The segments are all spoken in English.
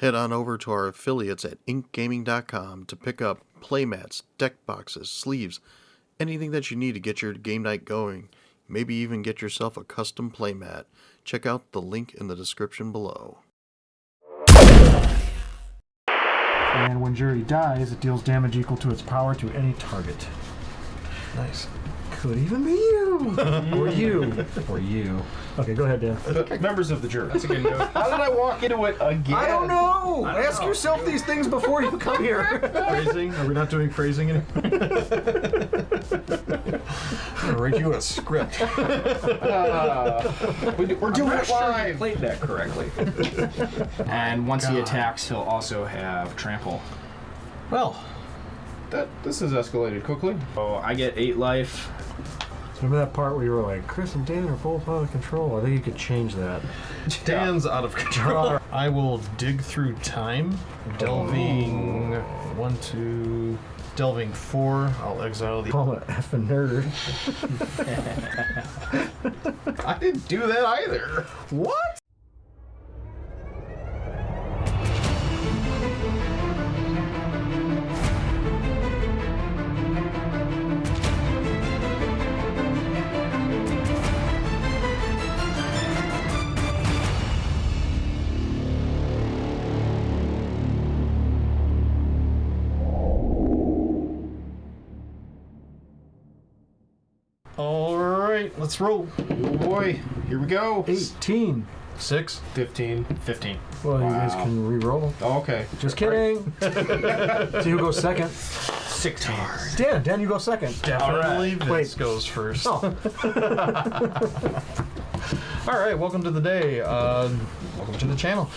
Head on over to our affiliates at inkgaming.com to pick up playmats, deck boxes, sleeves, anything that you need to get your game night going. Maybe even get yourself a custom playmat. Check out the link in the description below. And when Jury dies, it deals damage equal to its power to any target. Nice. Could even be you! Or you. Or you. Okay, go ahead, Dan. Members of the jury. That's a good note. How did I walk into it again? I don't know! Ask yourself these things before you come here. Phrasing? Are we not doing phrasing anymore? I'm gonna write you a script. We're doing it live. You played that correctly. And once he attacks, he'll also have trample. Well, This is escalated quickly. So I get 8 life. Remember that part where you were like, Chris and Dan are both out of control? I think you could change that. Dan's out of control. I will dig through time, delving delving 4. I'll exile the. Call it effing nerd. I didn't do that either. What? All right, let's roll. Oh boy, here we go. 18. 6. 15. 15. Well, you guys Wow. can re-roll. Oh, okay. Just kidding. So who goes second? 16. Dan, you go second. Definitely Wait. Vince goes first. Oh. All right, welcome to the day. Welcome to the channel.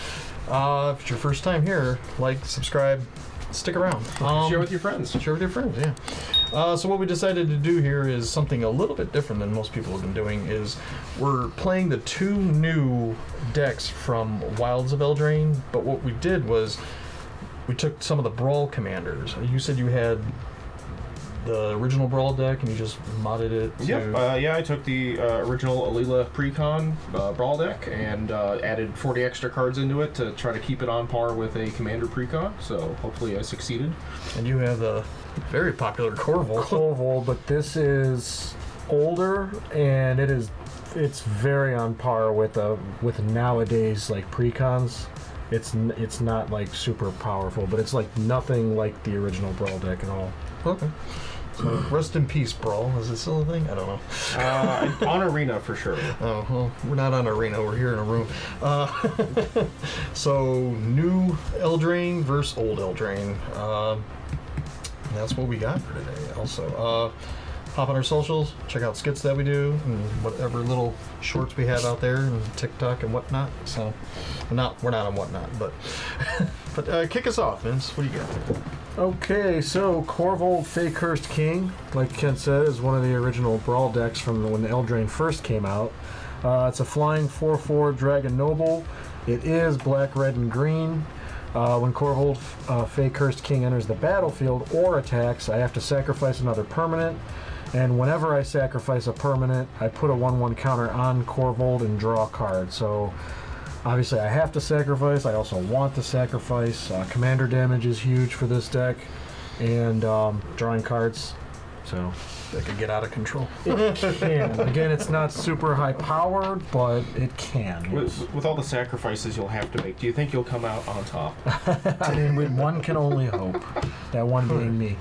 If it's your first time here, like, subscribe, stick around. Share with your friends. Share with your friends, yeah. So what we decided to do here is something a little bit different than most people have been doing. Is we're playing the 2 new decks from Wilds of Eldraine, but what we did was we took some of the Brawl commanders. You said you had the original Brawl deck and you just modded it to... Yeah, I took the original Alela Precon Brawl deck and added 40 extra cards into it to try to keep it on par with a Commander Precon, so hopefully I succeeded. And you have the very popular Korvold, but this is older and it's very on par with nowadays like precons. It's not like super powerful, but it's like nothing like the original Brawl deck at all. Okay. So rest in peace, Brawl. Is it still a thing? I don't know. On Arena for sure. Oh, well, we're not on Arena. We're here in a room. So, new Eldraine versus old Eldraine. That's what we got for today. Also, hop on our socials, check out skits that we do, and whatever little shorts we have out there, and TikTok and whatnot. So, we're not on whatnot, but kick us off, Vince. What do you got there? Okay, so Korvold Fakehurst King, like Ken said, is one of the original Brawl decks from when the Eldraine first came out. It's a flying 4/4 Dragon Noble. It is black, red, and green. When Korvold Fakehurst King enters the battlefield or attacks, I have to sacrifice another permanent. And whenever I sacrifice a permanent, I put a 1/1 counter on Korvold and draw a card. So obviously I have to sacrifice. I also want to sacrifice. Commander damage is huge for this deck. And drawing cards. So That could get out of control. it can. Again, it's not super high powered, but it can. With all the sacrifices you'll have to make, do you think you'll come out on top? I mean, one can only hope. That one being me.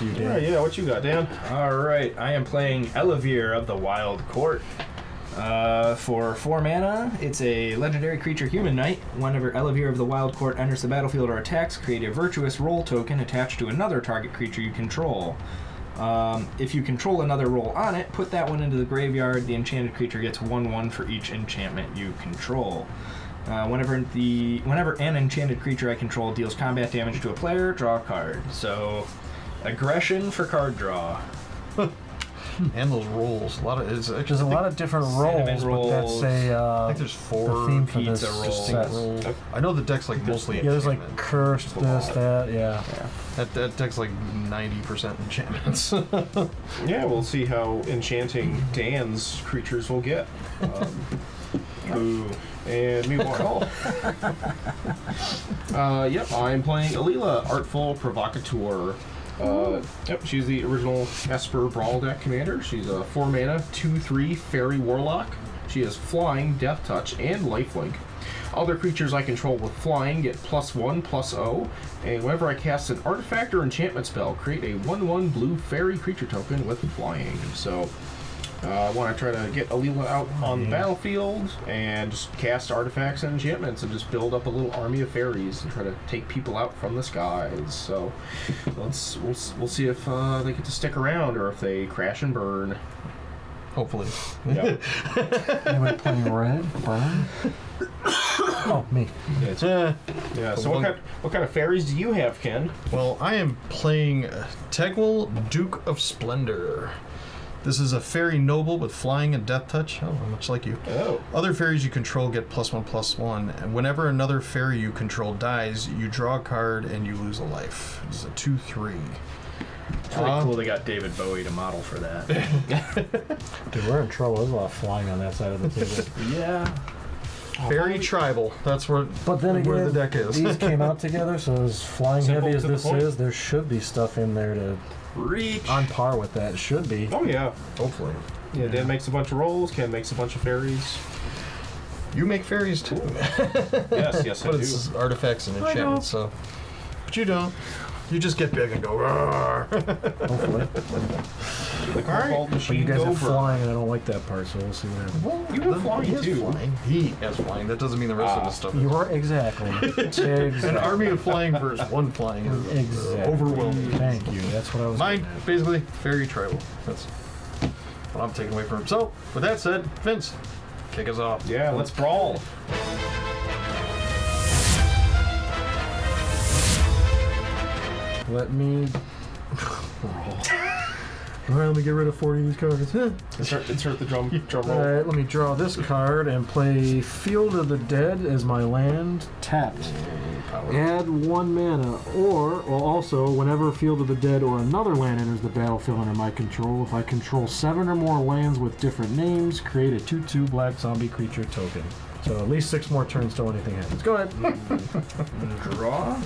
You did. Yeah, what you got, Dan? Alright, I am playing Ellivere of the Wild Court. For 4 mana, it's a legendary creature human knight. Whenever Ellivere of the Wild Court enters the battlefield or attacks, create a virtuous roll token attached to another target creature you control. If you control another roll on it, put that one into the graveyard. The enchanted creature gets 1/1 for each enchantment you control. Whenever an enchanted creature I control deals combat damage to a player, draw a card. So, aggression for card draw. And those rolls. There's a lot of different rolls, but that's I think there's 4 the theme for pizza this rolls. set. rolls. I know the deck's like mostly Yeah, there's like enchantment. cursed, this, that, yeah. That deck's like 90% enchantments. Yeah, we'll see how enchanting Dan's creatures will get. Ooh. And meanwhile, yep, I'm playing Alela, Artful Provocateur. Yep, she's the original Esper Brawl deck commander. She's a 4 mana, 2/3 Fairy Warlock. She has Flying, Death Touch, and Lifelink. Other creatures I control with Flying get +1/+0, and whenever I cast an artifact or enchantment spell, create a 1/1 blue fairy creature token with Flying. So, I want to try to get Alela out on the battlefield and just cast artifacts and enchantments and just build up a little army of fairies and try to take people out from the skies. So we'll see if they get to stick around or if they crash and burn. Hopefully. Yeah. Anybody playing red? Burn? Oh, me. Yeah. So what kind of fairies do you have, Ken? Well, I am playing Tegwyll, Duke of Splendor. This is a fairy noble with flying and death touch. Oh, much like you. Oh. Other fairies you control get +1/+1, and whenever another fairy you control dies, you draw a card and you lose a life. This is a 2/3. It's really cool they got David Bowie to model for that. Dude, we're in trouble. There's a lot of flying on that side of the table. Yeah. Fairy tribal. That's where, But then again, where the deck is. these came out together, so as flying Simple heavy as to the this point. is, there should be stuff in there to Reach. on par with that. It should be. Oh yeah. Hopefully. Yeah. Dan makes a bunch of rolls. Ken makes a bunch of fairies. You make fairies too. Yes, I But do. it's artifacts and I enchantments, so. But you don't. You just get big and go, "Roar." Hopefully. The Korvold But you machine guys go have for. flying, and I don't like that part, so we'll see what happens. Well, You have flying he has too. Flying. He has flying. That doesn't mean the rest of the stuff is. You are exactly. An army of flying versus one flying is Exactly. overwhelming. Thank you. That's what I was. Mine, getting at. basically, fairy tribal. That's what I'm taking away from him. So, with that said, Vince, kick us off. Yeah, let's brawl. Let me. All right, let me get rid of 40 of these cards. Insert the drum All roll. right, let me draw this card and play Field of the Dead as my land tapped. Add 1 mana, or also whenever Field of the Dead or another land enters the battlefield under my control, if I control 7 or more lands with different names, create a 2/2 black zombie creature token. So at least 6 more turns till anything happens. Go ahead. Draw.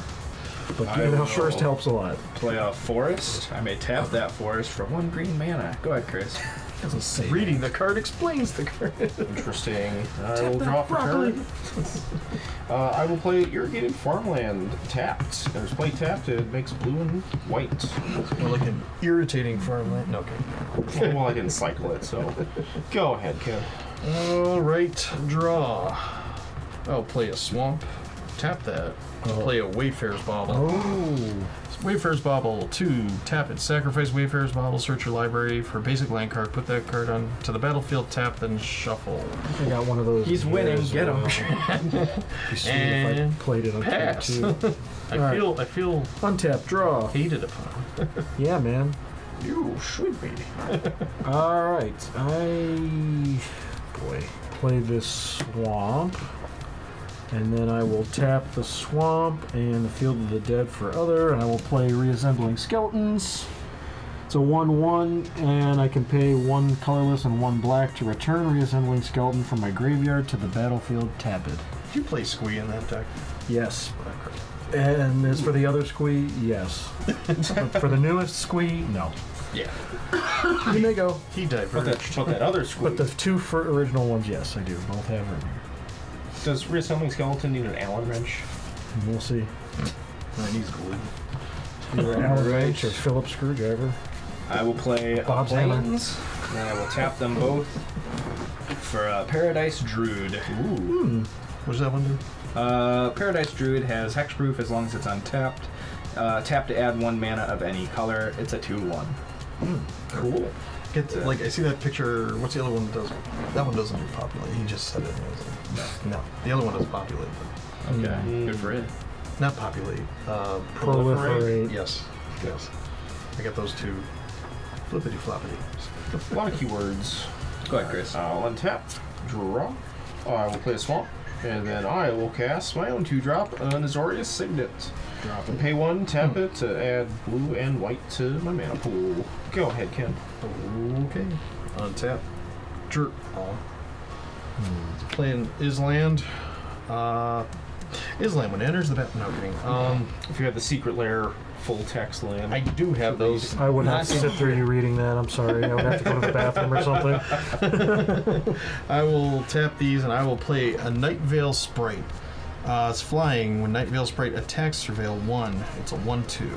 But I getting out will- first helps a lot. Play a forest. I may tap that forest for 1 green mana. Go ahead, Chris. Doesn't say reading the card explains the card. Interesting. I will draw for turn. I will play Irrigated Farmland tapped. There's play tapped. It makes blue and white. More like an irritating farmland. No, okay. Well, I didn't cycle it, so go ahead, Ken. All right, draw. I'll play a swamp. Tap that. Play a Wayfarer's Bauble. Oh. Wayfarer's Bauble, 2. Tap it. Sacrifice Wayfarer's Bauble. Search your library for a basic land card. Put that card on to the battlefield. Tap, then shuffle. I got one of those. He's winning. years Get ago. him. Be sweet if And I played it on pass. too. I feel Untap, draw. hated upon. Yeah, man. You should be. All right, boy, play this swamp, and then I will tap the swamp and the Field of the Dead for other, and I will play Reassembling Skeletons. It's a 1/1, and I can pay 1 colorless and 1 black to return Reassembling Skeleton from my graveyard to the battlefield. Tap it. Did you play Squee in that deck? Yes. And as for the other Squee, yes. But for the newest Squee, no. Yeah. You may go. He But diverged. that other squeak. But the 2 for original ones, yes, I do. Both have room. Does Reassembling Skeleton need an Allen wrench? We'll see. And he's glued. Either Allen wrench or Phillips screwdriver. I will play Bob's hammer. Plains. And I will tap them both for a Paradise Druid. Ooh. What does that one do? Paradise Druid has hexproof as long as it's untapped. Tap to add 1 mana of any color. It's a 2/1. Cool. Like, I see that picture. What's the other one that does? That one doesn't do populate. He just said it. No. The other one does populate, but Okay, good for it. not populate. Proliferate. Yes. I got those 2. Flippity floppity. A lot of keywords. Go ahead, Chris. I'll untap, draw. I will play a swamp, and then I will cast my own 2-drop, Azorius Signet. Drop and pay 1, tap it to add blue and white to my mana pool. Go ahead, Ken. Okay. Untap. Playing Island. Island, when it enters the bat. No kidding. If you have the secret lair full text land. I do have those. I would not sit through you reading that. I'm sorry. I would have to go to the bathroom or something. I will tap these and I will play a Night Veil Sprite. It's flying. When Night Veil Sprite attacks Surveil 1, it's a 1/2.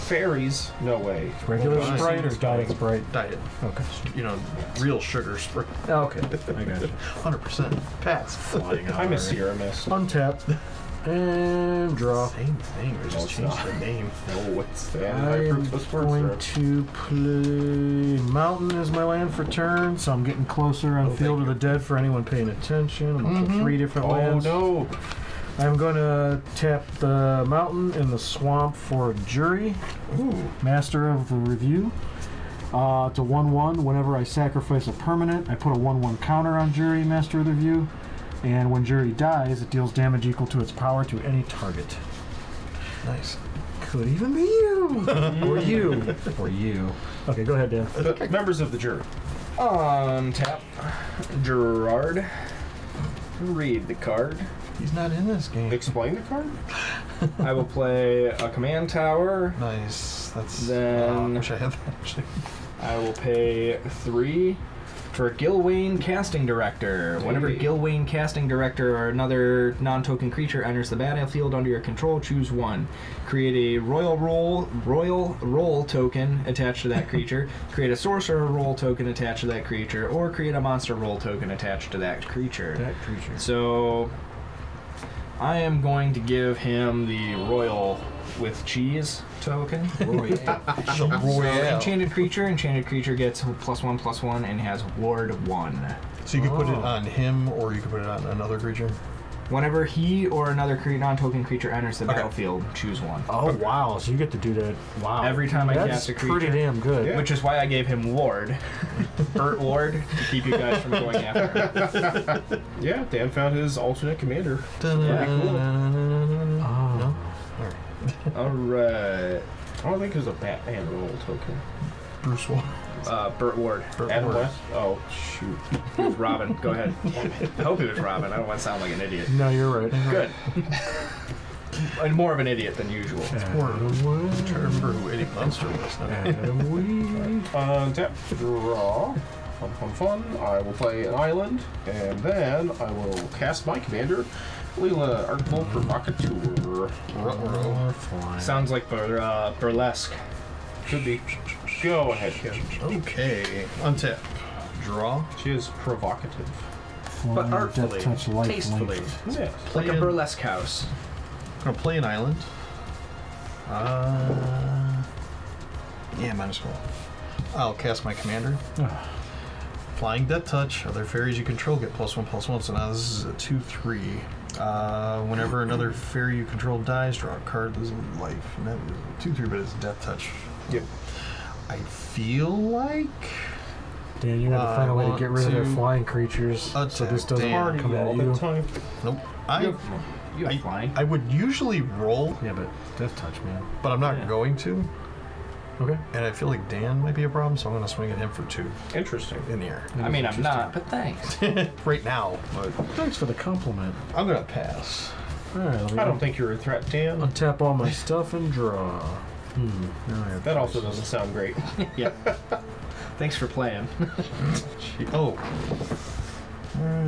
Fairies, no way. Regular Okay. Sprite or Diet Sprite? Diet. Okay. You know, real sugar Sprite. Okay. I got you. 100%. Pass. Flying I'm a Sierra Mist. Untap. And draw. Same thing. We just changed the name. No, what's that? I am going to play Mountain as my land for turn, so I'm getting closer on Field of the Dead for anyone paying attention. I'm going to play 3 different lands. Oh no. I'm going to tap the Mountain in the Swamp for Jury, Master of the Review. It's a 1/1. Whenever I sacrifice a permanent, I put a 1/1 counter on Jury, Master of the Review. And when Jury dies, it deals damage equal to its power to any target. Nice. Could even be you! Or you. Or you. Okay, go ahead, Dan. The members of the jury. Tap. Gerard. Read the card. He's not in this game. Explain the card? I will play a command tower. Nice. That's. Then- I wish I had that actually. I will pay 3 for Gilwain Casting Director. Whenever Hey. Gilwain Casting Director or another non-token creature enters the battlefield under your control, choose 1. Create a Royal Roll token attached to that creature. Create a Sorcerer Roll token attached to that creature, or create a Monster Roll token attached to that creature. So I am going to give him the Royal with Cheese token. So enchanted creature gets +1/+1 and has ward 1. So you could put it on him, or you could put it on another creature. Whenever he or another non-token creature enters the battlefield, choose 1. Oh, wow. So you get to do that. Wow. Every time I That's cast a pretty creature. damn good. Yeah. Which is why I gave him ward, Burt Ward, to keep you guys from going after him. Yeah, Dan found his alternate commander. Oh. All right, I don't think there's a Batman roll token. Bruce Wayne. Burt Ward. Adam Ward. West? Oh, shoot. It was Robin. Go ahead. I hope it was Robin. I don't want to sound like an idiot. No, you're right. Good. I'm more of an idiot than usual. Adam I'm trying to remember who Eddie Munster was. now. Tap, draw. Fun. I will play an island, and then I will cast my commander, Leela, Artful Provocateur. Sounds like burlesque. Could be. Go ahead, Kim. Okay. Untap. Draw. She is provocative. But artfully, Death touch life tastefully, length. Yes. like a burlesque house. I'm gonna play an island. Yeah, might as well. I'll cast my commander. Flying Death Touch. Other fairies you control get +1/+1. So now this is a 2/3. Whenever another fairy you control dies, draw a card. This is life. And that is a 2/3, but it's Death Touch. Yep. I feel like Dan, you have to find a way to get rid of their to flying creatures, so attack this doesn't Dan. come all at the you. time. nope. You have flying. I would usually roll, Yeah, but Death Touch, man. but I'm not Yeah. going to. Okay. And I feel like Dan might be a problem, so I'm gonna swing at him for 2 Interesting. in the air. I mean, I'm not, but thanks. Right now, but Thanks for the compliment. I'm gonna pass. All right, let me I don't think you're a threat, Dan. untap all my stuff and draw. Now I have That also choices. doesn't sound great. Yeah. Thanks for playing. Oh.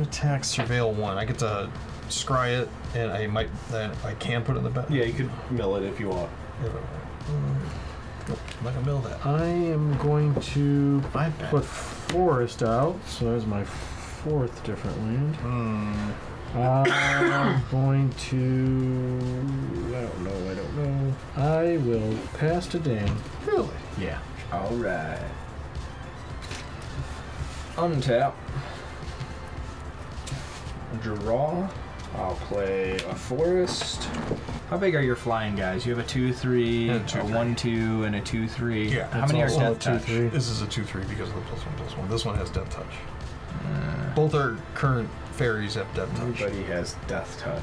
Attack Surveil 1. I get to scry it, and I can put it in the back. Yeah, you could mill it if you want. Nope, I'm not gonna build that. I am going to My bad. put Forest out, so there's my 4th different land. I'm going to... I don't know. I will pass to Dan. Really? Yeah. All right. Untap. Draw. I'll play a forest. How big are your flying guys? You have a 2/3, And a a 2/3. 1/2, and a 2/3. Yeah, How that's many are also death a touch? 2/3. This is a 2/3 because of the +1/+1. This one has Death Touch. Both our current fairies have Death Touch. Everybody has death touch.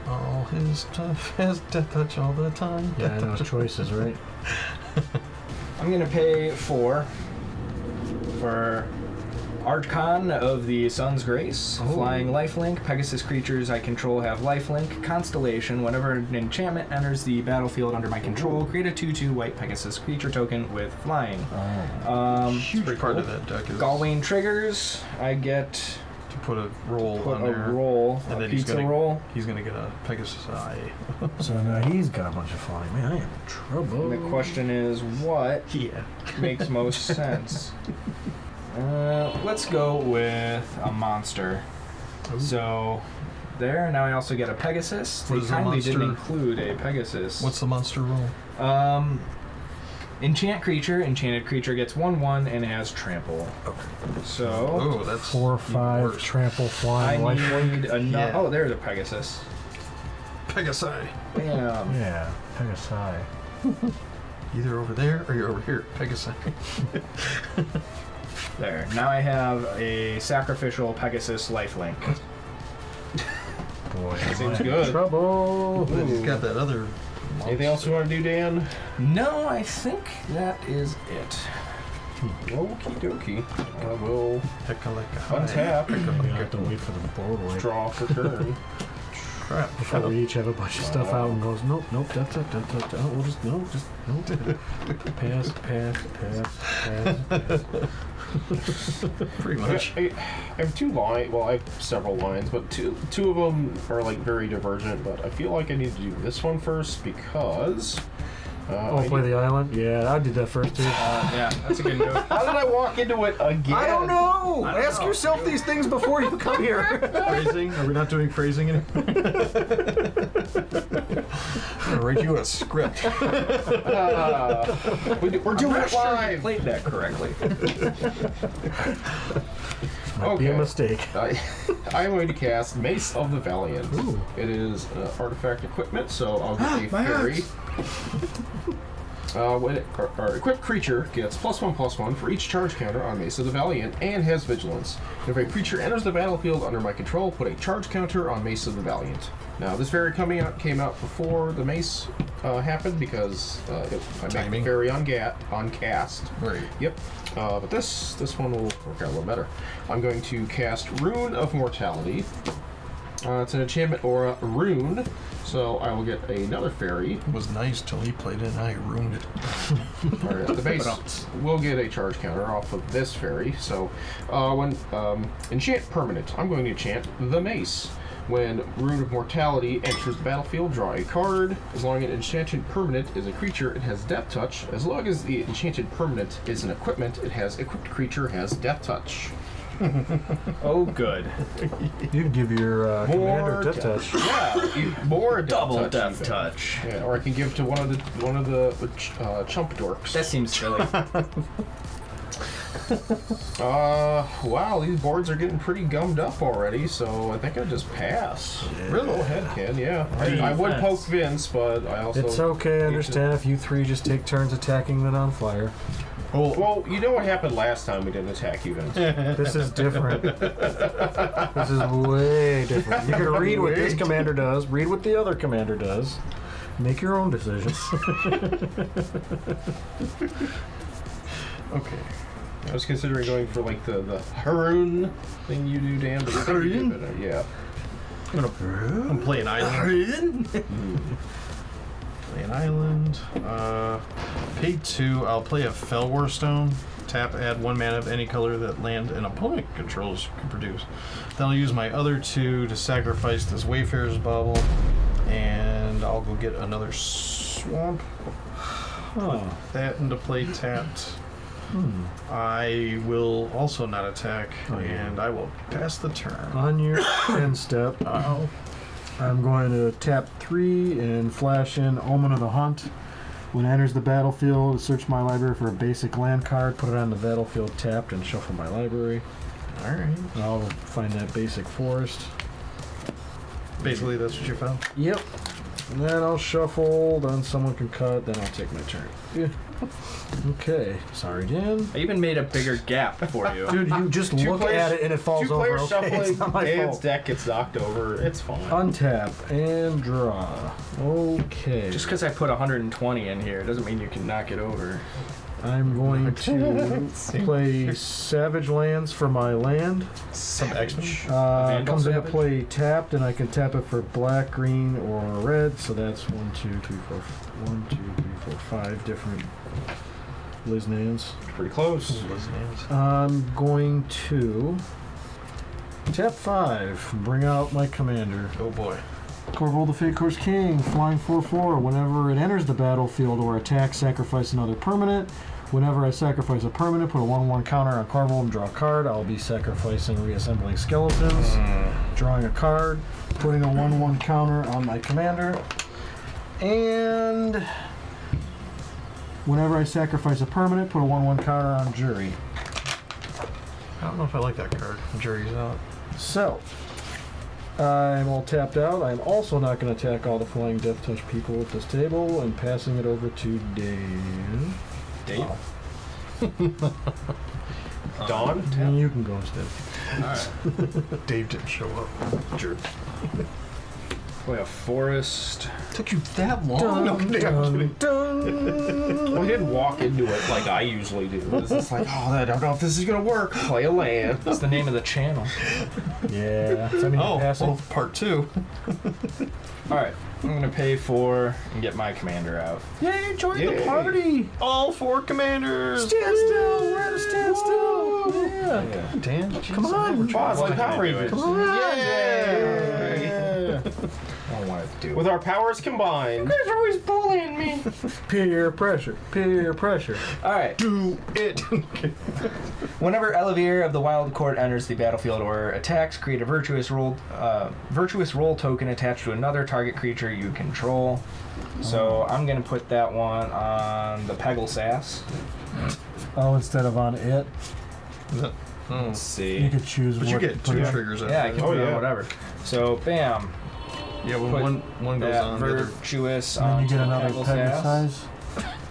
All his stuff has Death Touch all the time. Yeah, I know. Choices, right? I'm gonna pay 4 for Archon of the Sun's Grace, flying lifelink. Pegasus creatures I control have lifelink. Constellation, whenever an enchantment enters the battlefield under my control, create a 2/2 white Pegasus creature token with flying. Huge part of that deck is Galwain triggers, I get to put a roll put on a there. roll, And a then pizza roll. He's gonna get a Pegasus eye. So now he's got a bunch of flying. Man, I am in trouble. The question is, what Yeah. makes most sense? Let's go with a monster. So, there. Now I also get a Pegasus. What They is a kindly didn't monster? include a Pegasus. What's the monster roll? Enchant creature. Enchanted creature gets 1/1 and has trample. Okay. So, Oh, that's 4/5 even worse. trample I flying lifelink. need another. Yeah. Oh, there's a Pegasus. Pegasi. Damn. Yeah, Pegasi. Either over there or you're over here. Pegasi. There. Now I have a sacrificial Pegasus lifelink. Boy, Seems am I in good. trouble. Then he's got that other. Anything else you want to do, Dan? No, I think that is it. Okie dokie. I will Heckaleka. untap, We have to wait for the board wipe. draw for turn. Crap. Before we each have a bunch of stuff out and goes, nope, that's it. Oh, we'll just, no, just, nope. Pass. Pretty much. I have two lines. Well, I have several lines, but two of them are like very divergent. But I feel like I need to do this one first because. Oh, play the island? Yeah, I did that first too. Yeah, that's a good move. How did I walk into it again? I don't know. Ask yourself these things before you come here. Phrasing? Are we not doing phrasing anymore? I'm gonna write you a script. We're doing it You live. played that correctly. Might be a Okay. mistake. I am going to cast Mace of the Valiant. Ooh. It is artifact equipment, so I'll get a fairy. When our equipped creature gets +1/+1 for each charge counter on Mace of the Valiant and has vigilance. If a creature enters the battlefield under my control, put a charge counter on Mace of the Valiant. Now, this fairy came out before the Mace happened because I make the Timing. fairy on cast. Right. Yep. But this one will work out a little better. I'm going to cast Rune of Mortality. It's an enchantment aura rune, so I will get another fairy. It was nice till he played it and I ruined it. Or the base will get a charge counter off of this fairy. So when enchant permanent, I'm going to enchant the Mace. When Rune of Mortality enters the battlefield, draw a card. As long as an enchanted permanent is a creature, it has Death Touch. As long as the enchanted permanent is an equipment, it has equipped creature has Death Touch. Oh, good. You can give your commander More death touch. Yeah, more Double Death death even. touch. Yeah, or I can give to one of the chump dorks. That seems silly. Wow, these boards are getting pretty gummed up already, so I think I'll just pass. Really? Go ahead, Ken, yeah. I would Defense. poke Vince, but I also... It's okay, I understand if you three just take turns attacking the non-flyer. Well, you know what happened last time we didn't attack you, Vince. This is different. This is way different. You can read what this commander does, read what the other commander does, make your own decisions. Okay. I was considering going for like the Haroon thing you do, Dan. But I think you did better, yeah. I'm playing an island. Play an island. Pay 2. I'll play a Felwar Stone. Tap, add 1 mana of any color that land an opponent controls can produce. Then I'll use my other 2 to sacrifice this Wayfarer's Bauble. And I'll go get another Swamp. That into play tapped. I will also not attack, and I will pass the turn. On your end step, I'm going to tap 3 and flash in Omen of the Hunt. When it enters the battlefield, search my library for a basic land card, put it on the battlefield tapped, and shuffle my library. Alright. I'll find that basic forest. Basically, that's what you found? Yep. And then I'll shuffle, then someone can cut, then I'll take my turn. Yeah. Okay. Sorry, Dan. I even made a bigger gap for you. Dude, you just look at it and it falls Two over. players Okay, it's shuffling, not my Dan's fault. deck gets knocked over. It's fine. Untap and draw. Okay. Just because I put 120 in here doesn't mean you can knock it over. I'm going to play Savage Lands for my land. Some X-Men. Vandal Comes into Savage? play tapped, and I can tap it for black, green, or red. So that's 1, 2, 3, 4, 1, 2, 3, 4, 5 different Liznans. Pretty close. I'm going to tap 5, bring out my commander. Oh boy. Korvold the Fake King, flying 4/4. Whenever it enters the battlefield or attacks, sacrifice another permanent. Whenever I sacrifice a permanent, put a 1/1 counter on Korvold and draw a card. I'll be sacrificing reassembling skeletons, drawing a card, putting a 1/1 counter on my commander, and whenever I sacrifice a permanent, put a 1/1 counter on Jury. I don't know if I like that card. Jury's out. So, I'm all tapped out. I'm also not going to attack all the Flying Death Touch people at this table, and passing it over to Dave. Dave? Dawn? And you can go instead. Alright. Dave didn't show up. Jerk. Play a forest. Took you that long? No, I'm kidding. Well, he didn't walk into it like I usually do. It's just like, oh, I don't know if this is gonna work. Play a land. That's the name of the channel. Yeah. Does that mean you're passing? well, part 2. Alright, I'm gonna pay 4 and get my commander out. Yay, join Yay. the party! All 4 commanders. Stand still! We're at a standstill! Yeah. Dan, Come on. Boss, like Power Come Rangers. Come on! Yeah. I don't want to do With our powers combined. You're always bullying me. Peer pressure. Peer pressure. Alright. Do it. Whenever Ellivere of the Wild Court enters the battlefield or attacks, create a virtuous roll token attached to another target creature you control. So I'm gonna put that one on the Peggle Sass. Oh, instead of on it, Let's see. you could choose But what you to get put 2 it on. triggers. Yeah, I can Oh, put it on yeah. whatever. So bam, Yeah, when put one goes that on, the other. virtuous And then on you get another Peggle Peggle Sass. size.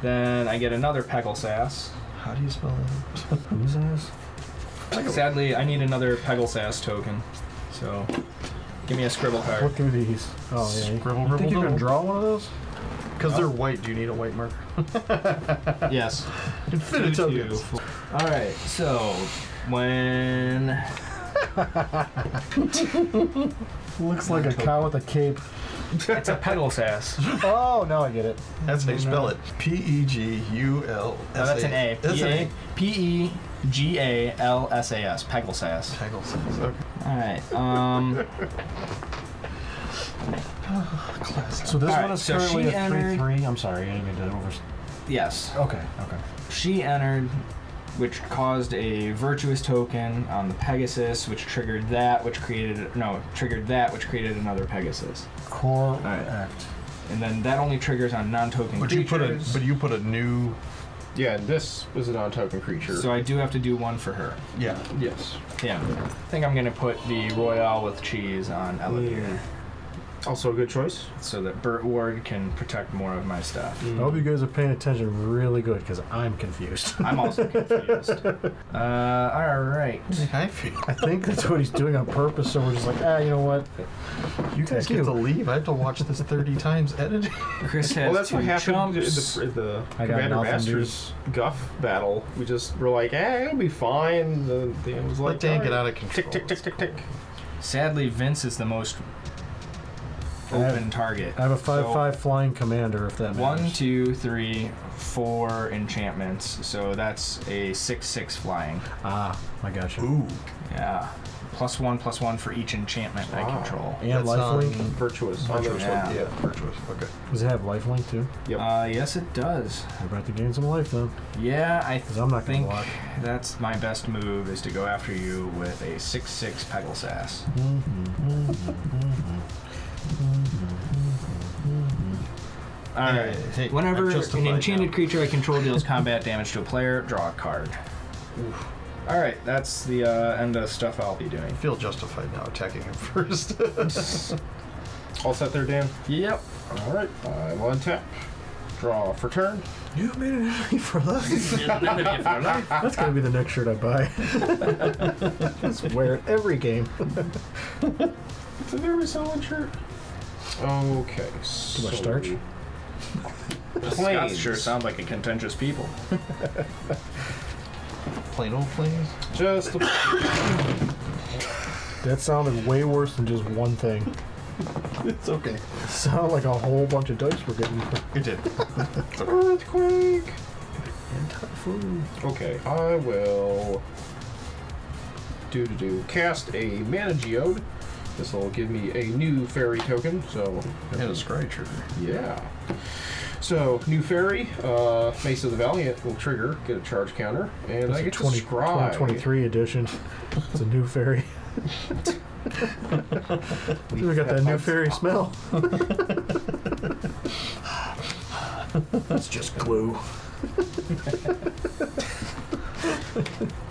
Then I get another Peggle Sass. How do you spell that? Who's ass? Sadly, I need another Peggle Sass token. So give me a scribble Look card. through these. Oh, yeah. Scribble, You think you ribble, can double. draw one of those? Because they're white, do you need a white marker? Yes. Infinite tokens. Alright, so when Looks like a cow with a cape. it's a Peggle Sass. Oh, now I get it. That's how you spell it. P-E-G-U-L-S-A. No, that's an A. That's an A. P-E-G-A-L-S-A-S. Peggle Sass. Peggle says, okay. Alright, So this Alright, one is so currently she a entered- 3/3. I'm sorry, I didn't mean to over. yes. Okay. She entered, which caused a virtuous token on the Pegasus, which triggered that, which created another Pegasus. Correct. And then that only triggers on non-token But creatures. you put a new. Yeah, this is a non-token creature. So I do have to do one for her. Yeah. yes. Yeah. I think I'm gonna put the Royale with cheese on Ellivere, Also a good choice. so that Burt Ward can protect more of my stuff. I hope you guys are paying attention really good because I'm confused. I'm also confused. Alright. I feel. I think that's what he's doing on purpose. So we're just like, you know what? You guys Thank get to you. leave. I have to watch this 30 times edited. Chris has Well, that's two what happened in chumps. the I got Commander nothing, Masters Guff battle. We just were like, it'll be fine. The end was like, Let Dan get "Alright." out of control. Tick, tick, tick, tick, tick. Sadly, Vince is the most open target. I have a 5/5 So, flying commander. If that matters. 1, 2, 3, 4 enchantments. So that's a 6/6 flying. Ah, I got you. Ooh. Yeah. +1/+1 for each enchantment I Wow. control. And That's lifelink. Virtuous. Virtuous. Yeah. Yeah, virtuous. Okay. Does it have lifelink too? Yep. Yes, it does. We're about to gain some life then. Yeah, I 'Cause I'm not gonna think block. that's my best move is to go after you with a 6/6 Peggle Sass. Alright. Hey, Whenever I'm an justified enchanted now. creature I control deals combat damage to a player, draw a card. Alright, that's the end of stuff I'll be doing. I feel justified now attacking him first. All set there, Dan? Yep. All right. I will untap. Draw for turn. You made it easy for life. That's gonna be the next shirt I buy. Just wear it every game. It's a very solid shirt. Okay. Too much starch? The Scots Plains. sure sound like a contentious people. Plain old plains. Just a That sounded way worse than just one thing. It's okay. It sounded like a whole bunch of dice were getting It did. earthquake. and typhoon. Okay, I will cast a mana geode. This will give me a new fairy token. So And a scry trigger. yeah. So new fairy, Mace of the Valiant will trigger, get a charge counter, and That's I a get 20, to scry. 2023 edition. It's a new fairy. We got that new fairy smell. That's just glue.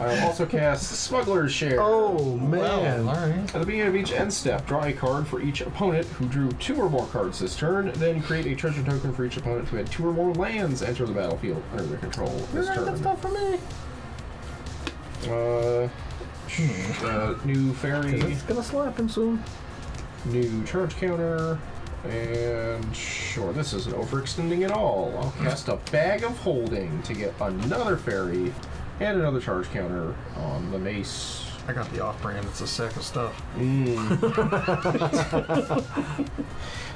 I'll also cast Smuggler's Share. Oh man! Wow, alright. At the beginning of each end step, draw a card for each opponent who drew 2 or more cards this turn. Then create a treasure token for each opponent who had 2 or more lands enter the battlefield under their control this turn. That's not for me. New 'Cause fairy, it's gonna slap him soon. new charge counter, and sure, this isn't overextending at all. I'll cast a Bag of Holding to get another fairy and another charge counter on the mace. I got the off-brand. It's a sack of stuff.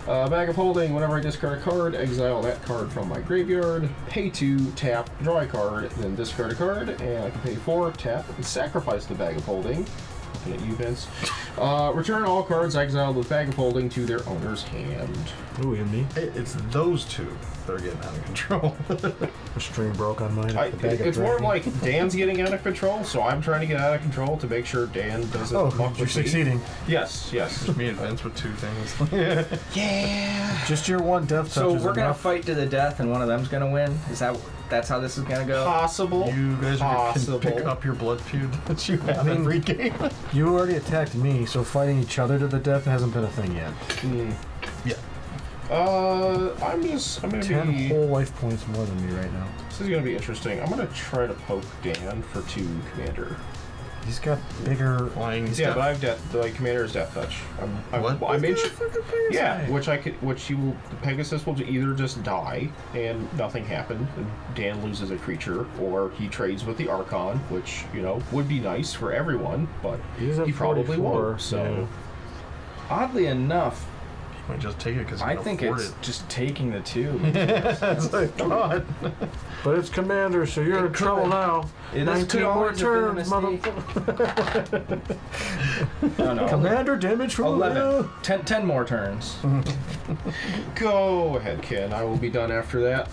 Bag of Holding, whenever I discard a card, exile that card from my graveyard, pay 2, tap, draw a card, then discard a card, and I can pay 4, tap, and sacrifice the Bag of Holding. Looking at you, Vince. Return all cards exiled with Bag of Holding to their owner's hand. Ooh, and me. It's those two that are getting out of control. The string broke on mine. At the bag of It's more dressing. like Dan's getting out of control, so I'm trying to get out of control to make sure Dan doesn't Oh, fuck you're with me. succeeding. Yes. Me and Vince with 2 things. Yeah. Just your one death touch So is we're gonna enough. fight to the death, and one of them's gonna win. That's how this is gonna go? Possible. You guys can Possible. pick up your blood feud that you have I mean, every game. You already attacked me, so fighting each other to the death hasn't been a thing yet. Yeah. I'm gonna 10 be. whole life points more than me right now. This is gonna be interesting. I'm gonna try to poke Dan for 2 commander. He's got bigger. Flying Yeah, but I have death. The commander's death touch. I made sure. Yeah, which the Pegasus will either just die and nothing happened, and Dan loses a creature, or he trades with the Archon, which would be nice for everyone, but He's at he probably 44, won't. So Oddly enough, You might just take it because you I can think afford it's it. just taking the 2. It's like, God. But it's commander, so you're in trouble now. This 19 could more always have been a turns, mistake. motherfucker. No. Commander damage from 11. 10 more turns. go ahead, Ken. I will be done after that.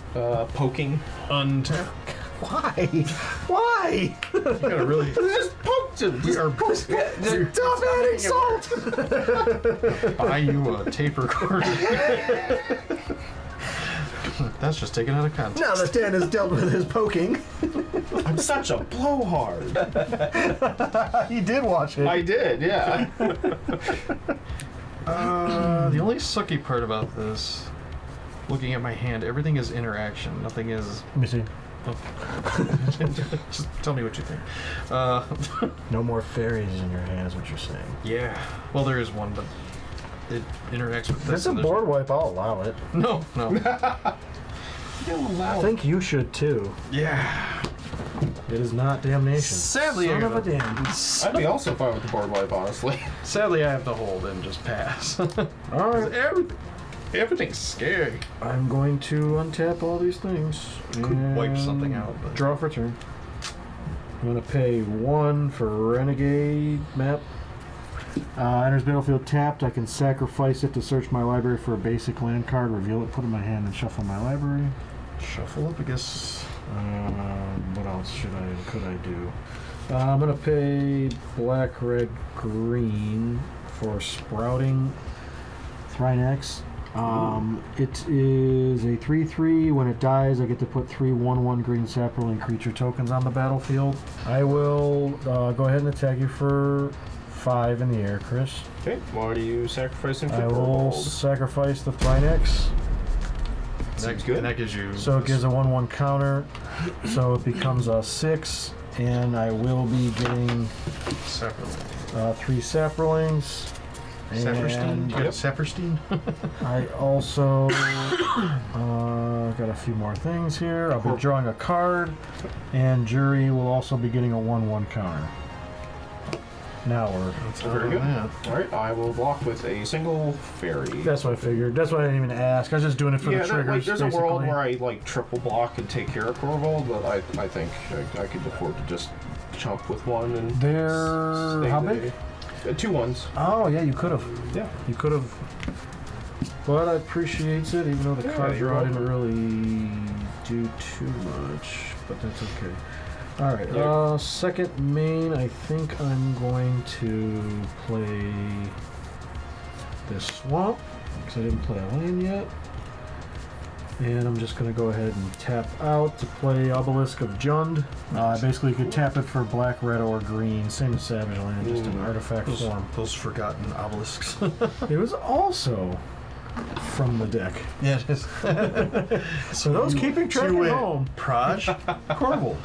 Poking. Untap. Why? Why? You gotta really. Just poked him. We are Stop adding salt! buy you a taper cord. That's just taken out of context. Now that Dan has dealt with his poking, I'm such a blowhard. he did watch it. I did, yeah. The only sucky part about this, looking at my hand, everything is interaction. Nothing is. Let me see. Just tell me what you think. No more fairies in your hands, what you're saying. Yeah. Well, there is one, but it interacts with If this. it's a and there's- board wipe, I'll allow it. No. I think you should too. Yeah. It is not damnation. Sadly, Son I of a damn. I'd be also fine with the board wipe, honestly. Sadly, I have to hold and just pass. Alright. Everything's scary. I'm going to untap all these things. Could wipe and something out, but- Draw for turn. I'm going to pay 1 for Renegade map. Enters battlefield tapped. I can sacrifice it to search my library for a basic land card, reveal it, put it in my hand, and shuffle my library. Shuffle up, I guess. What else could I do? I'm going to pay black, red, green for Sprouting Thrynax. It is a 3/3. When it dies, I get to put 3 1/1 green sapling creature tokens on the battlefield. I will go ahead and attack you for 5 in the air, Chris. Okay, why are you sacrificing for I will Korvold? sacrifice the Thrynax. Seems good. And that gives you. So it gives a 1/1 counter. So it becomes a 6, and I will be getting separately. 3 saplings. And You got a Saperstein? I also got a few more things here. I'll be drawing a card, and Jury will also be getting a 1/1 counter. Now we're... Very good. All right, I will block with a single fairy. That's what I figured. That's why I didn't even ask. I was just doing it for the triggers, like, there's basically. a world where I like triple block and take care of Korvold, but I think I could afford to just chump with one and. They're... stay how the- big? 2 1s. Oh, yeah, you could have. Yeah. You could have. But I appreciate it, even though the card you're draw welcome. didn't really do too much. But that's okay. Alright, Yeah. second main, I think I'm going to play this swamp, because I didn't play a land yet. And I'm just going to go ahead and tap out to play Obelisk of Jund. Basically, you could tap it for black, red, or green, same as Savage Land, just in artifact form. Those forgotten obelisks. It was also from the deck. Yeah, it is. So those keeping track at home. Praj? Korvold.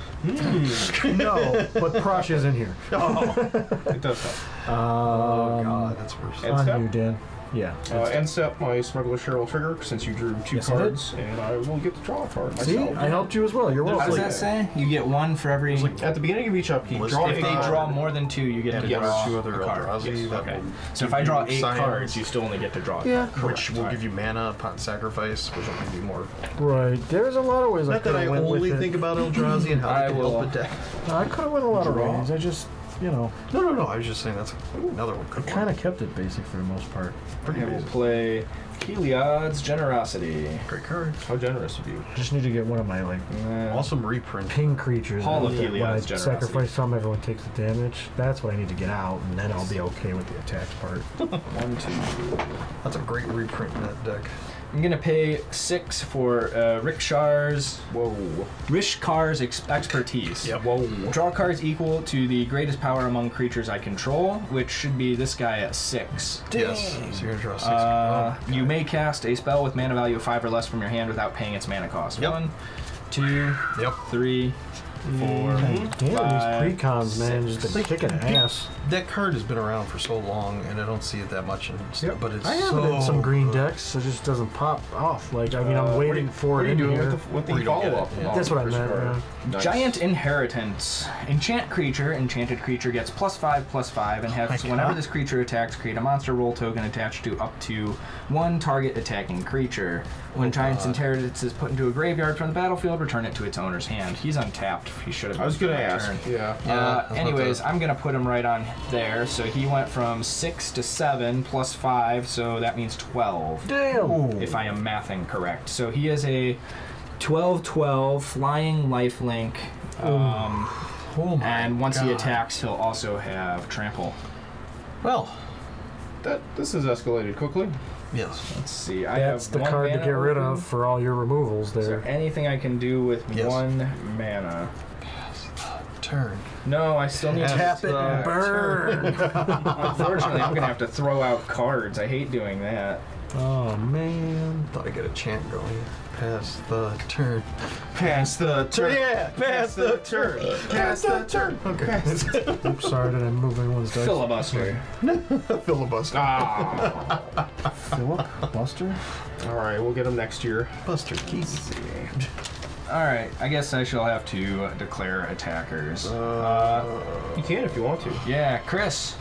No, but Prosh is in here. It does help. Oh, God, that's worse. And On step. you, Dan. Yeah. End step, my Smuggler Share will trigger since you drew 2 Yes, I did. cards, and I will get to draw a card See, myself. I helped you as well. You're How welcome. does that say? You get one for every. At the beginning of each upkeep, If draw If a they card. draw more than 2, you get And to there draw are 2 other a card. Eldrazi Yes, that Okay. will So if give I draw you 8 science, cards, you still only get to draw. Yeah. which will Correct. give you mana upon sacrifice, which will give you more. Right. There's a lot of ways I Not could that I have went only with think it. about Eldrazi and how I they can will- help a deck. I could have went a lot of Draw. ways. I just, No. I was just saying that's another one. Good kind of kept it basic for the most part. Pretty I will basic. play Heliod's Generosity. Great card. How generous of you. Just need to get one of my like Awesome reprint. ping creatures. Hall of that when I Heliod's Generosity. sacrifice some, everyone takes the damage. That's what I need to get out, and then I'll be okay with the attacks part. 1, 2. That's a great reprint in that deck. I'm gonna pay 6 for Rikshar's expertise. Yep. Whoa. Draw cards equal to the greatest power among creatures I control, which should be this guy at 6. Yes. So you're gonna draw 6. You may cast a spell with mana value of 5 or less from your hand without paying its mana cost. Yep. 1, 2, Yep. 3, 4. Damn, these 5, precons, man, just been kicking ass. That card has been around for so long, and I don't see it that much. But it's I have so it in some green decks. It just doesn't pop off. Like, I mean, I'm waiting for What it are in you doing here. with the Or you don't get follow-up? it, yeah. That's what I First meant, card. Nice. Giant Inheritance. Enchant creature. Enchanted creature gets +5/+5 and has whenever this creature attacks, create a monster roll token attached to up to 1 target attacking creature. When Giant's Inheritance is put into a graveyard from the battlefield, return it to its owner's hand. He's untapped. He should have. I was going to been ask. returned. Yeah. Anyways, I'm gonna put him right on there. So he went from 6 to 7 +5, so that means 12. Damn! If I am mathing correct. So he is a 12/12 flying lifelink. Oh my And once he God. attacks, he'll also have trample. Well, This is escalated quickly. yes. Let's see. I That's have the one card to mana get rid open. of for all your removals Is there there. anything I can do with Yes. 1 mana? Turn. No, I still need to Tap it and burn! Unfortunately, I'm gonna have to throw out cards. I hate doing that. Oh, man. Thought I'd get a chant going. Pass the turn. Pass the turn. Yeah, Pass the turn. Pass the turn. Okay. Oops, sorry, did I move anyone's dice? Filibuster. Filibuster. Ah. Philip? Buster? All right, we'll get him next year. Buster Keith. Alright, I guess I shall have to declare attackers. You can if you want to. Yeah, Chris.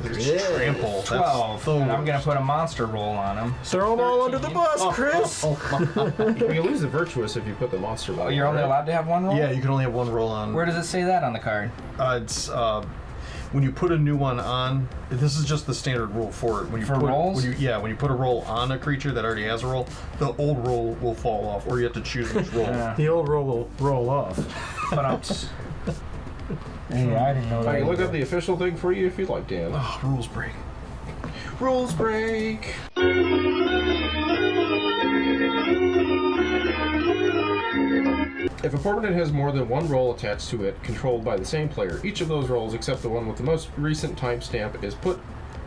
Trample. 12. And I'm gonna put a monster roll on him. Throw them all under the bus, Chris! You lose the virtuous if you put the monster. Oh, you're only allowed to have 1 roll? Yeah, you can only have 1 roll on. Where does it say that on the card? It's when you put a new one on. This is just the standard rule for it. When you For put, rolls? when you put a roll on a creature that already has a roll, the old roll will fall off, or you have to choose which roll. Yeah. The old roll will roll off. But Hey, I didn't know I that. can look up the official thing for you if you'd like, Dan. Oh, rules break. Rules break. If a permanent has more than 1 roll attached to it, controlled by the same player, each of those rolls, except the one with the most recent timestamp, is put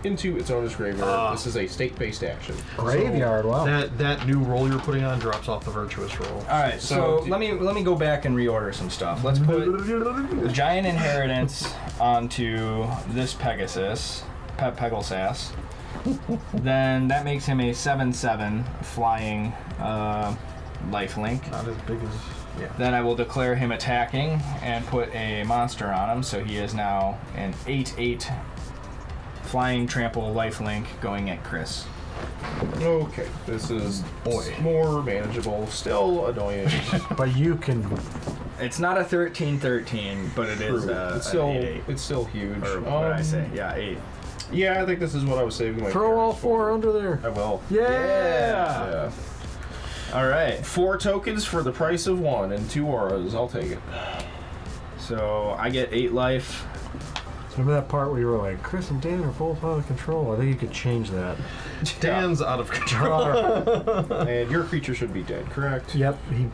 into its owner's graveyard. This is a state-based action. Graveyard, wow. That new roll you're putting on drops off the virtuous roll. Alright, so let me go back and reorder some stuff. Let's put Giant Inheritance onto this Pegasus. Pegasus. Then that makes him a 7/7 flying lifelink. Not as big as. Yeah. Then I will declare him attacking and put a monster on him, so he is now an 8/8 flying trample lifelink going at Chris. Okay, this is more manageable. Still annoying. But you can. It's not a 13/13, but it is it's still an 8/8. it's still huge. Or what did I say? Yeah, 8. Yeah, I think this is what I was saving my. Throw all cards 4 for. under there. I will. Yeah. All right. 4 tokens for the price of 1 and 2 auras. I'll take it. So I get 8 life. Remember that part where you were like, Chris and Dan are both out of control? I think you could change that. Dan's out of control. And your creature should be dead, correct? Yep, he